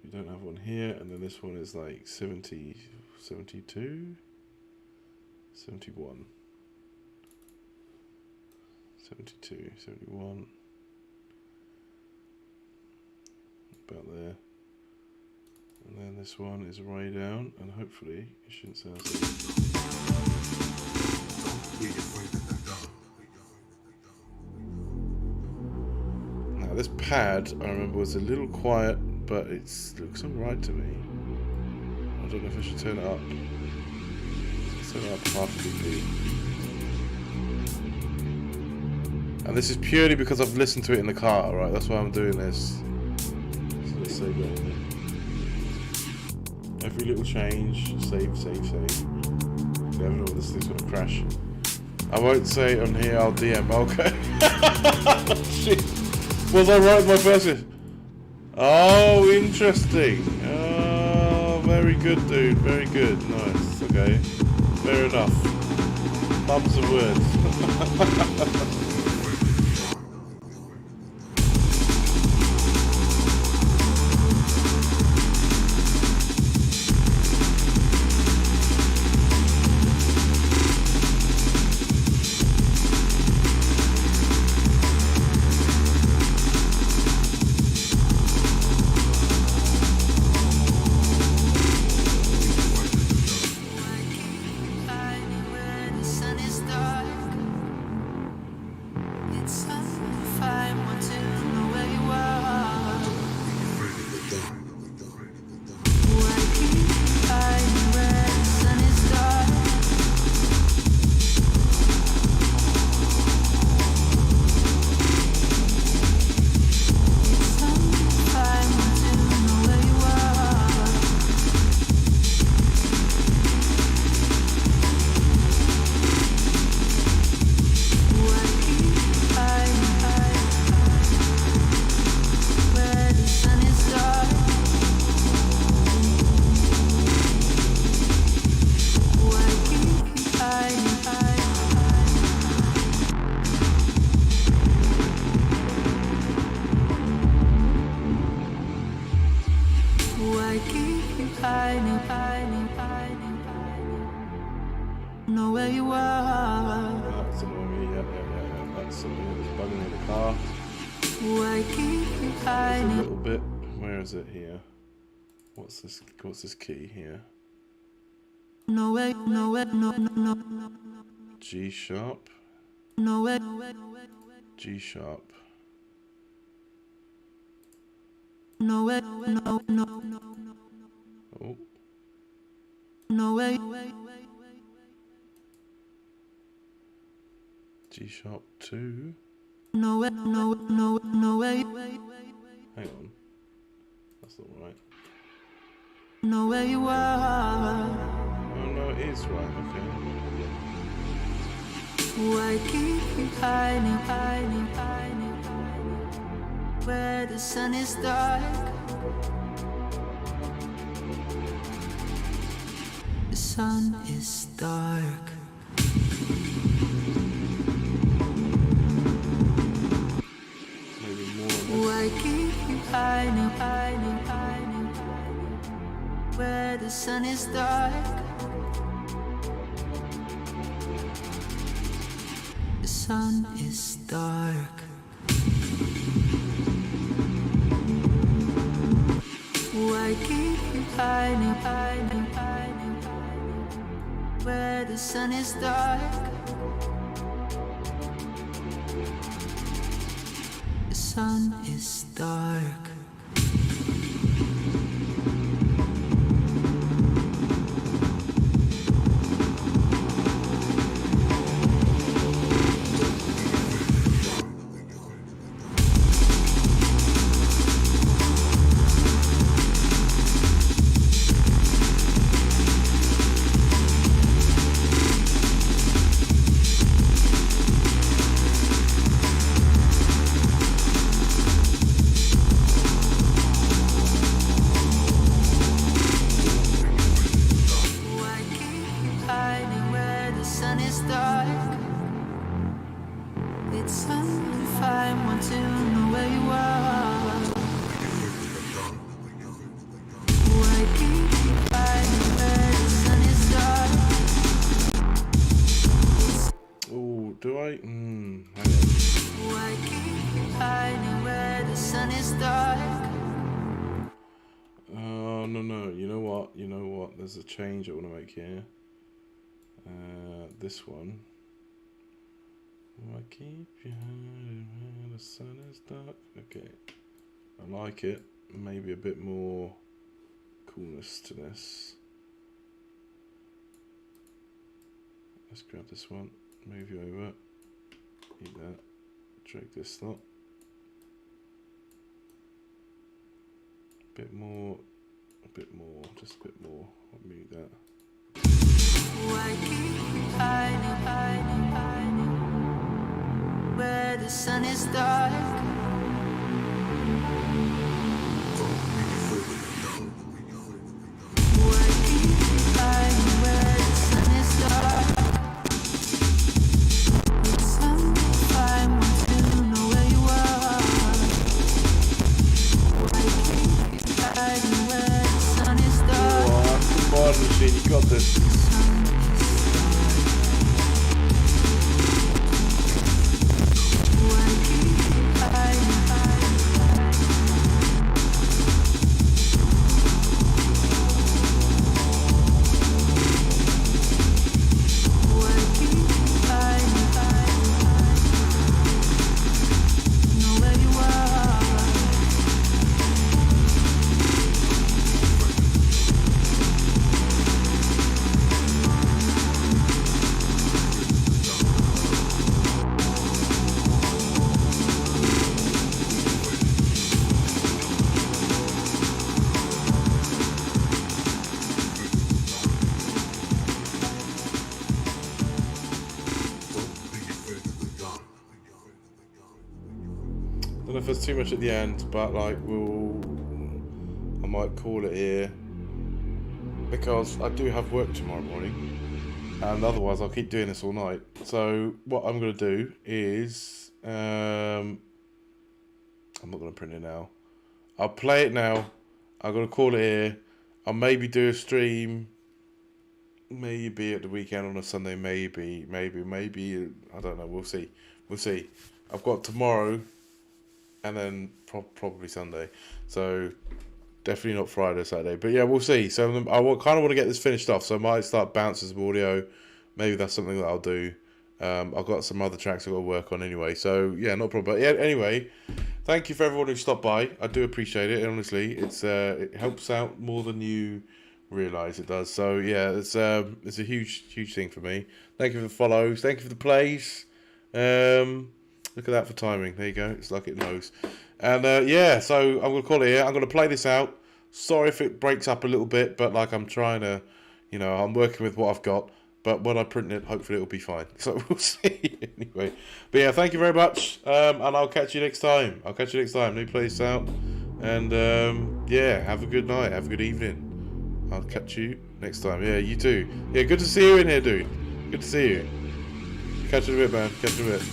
We don't have one here, and then this one is like 70, 72, 71, 72, 71, about there. And then this one is way down, and hopefully it shouldn't sound so. Now this pad, I remember, was a little quiet, but it looks alright to me. I don't know if I should turn it up. Let's turn it up half a degree. And this is purely because I've listened to it in the car, right? That's why I'm doing this. So let's save it. Every little change, save. You never know this thing's gonna crash. I won't say it on here, I'll DM, okay. Shit. Was I right with my first one? Oh, interesting. Oh, very good, dude. Very good. Nice. Okay. Fair enough. Thumbs of words. Know where you are. That's annoying me. Yeah. That's something that's bugging me in the car. Why keep you Just a hiding? little bit. Where is it here? What's this key here? No. G sharp. No. G sharp. No. Oh. No. G sharp 2. No. Hang on. That's not right. Know where you are. Oh no, it is right. Okay. Why keep you hiding? Where the sun is dark. The sun is dark. Maybe more on this. Why keep you hiding? Where the sun is dark. The sun is dark. Why keep you hiding? Where the sun is dark. sun is dark. Why keep you hiding where the sun is dark? It's only if I want to know where you are. Why keep you hiding where the sun is dark? Oh, do I? Hang on. Why keep you hiding where the sun is dark? Oh, no. You know what? There's a change I want to make here. This one. Why keep you hiding where the sun is dark? Okay. I like it. Maybe a bit more coolness to this. Let's grab this one. Move you over. Eat that. Drag this lot. Bit more, just a bit more. I'll move that. Why keep you hiding where the sun is dark? Why keep you hiding where the sun is dark? It's only if I want to know where you are. Why keep you hiding where the sun is dark? Oh, come on, machine, you got this. Why keep you hiding? Why keep you hiding? Know where you are. I don't know if there's too much at the end, but like I might call it here because I do have work tomorrow morning, and otherwise I'll keep doing this all night. So what I'm gonna do is I'm not gonna print it now. I'll play it now. I'm gonna call it here. I'll maybe do a stream. Maybe at the weekend on a Sunday. Maybe. I don't know. We'll see. I've got tomorrow. And then probably Sunday, so definitely not Friday or Saturday. But yeah, we'll see. So I kind of want to get this finished off, so I might start bouncing some audio. Maybe that's something that I'll do. I've got some other tracks I've got to work on anyway. So yeah, no problem. But yeah, anyway, thank you for everyone who stopped by. I do appreciate it. Honestly, it helps out more than you realise it does. So yeah, it's a huge thing for me. Thank you for the follows. Thank you for the plays. Look at that for timing. There you go. It's like it knows. And yeah, so I'm going to call it here. I'm going to play this out. Sorry if it breaks up a little bit, but like I'm trying to, I'm working with what I've got. But when I print it, hopefully it'll be fine. So we'll see anyway. But yeah, thank you very much. And I'll catch you next time. New place out. And yeah, have a good night. Have a good evening. I'll catch you next time. Yeah, you too. Yeah, good to see you in here, dude. Good to see you. Catch you in a bit, man. Catch you in a bit.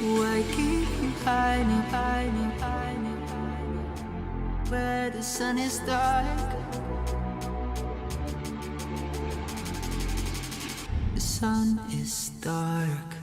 Why keep you hiding, hiding, hiding, where the sun is dark? The sun is dark.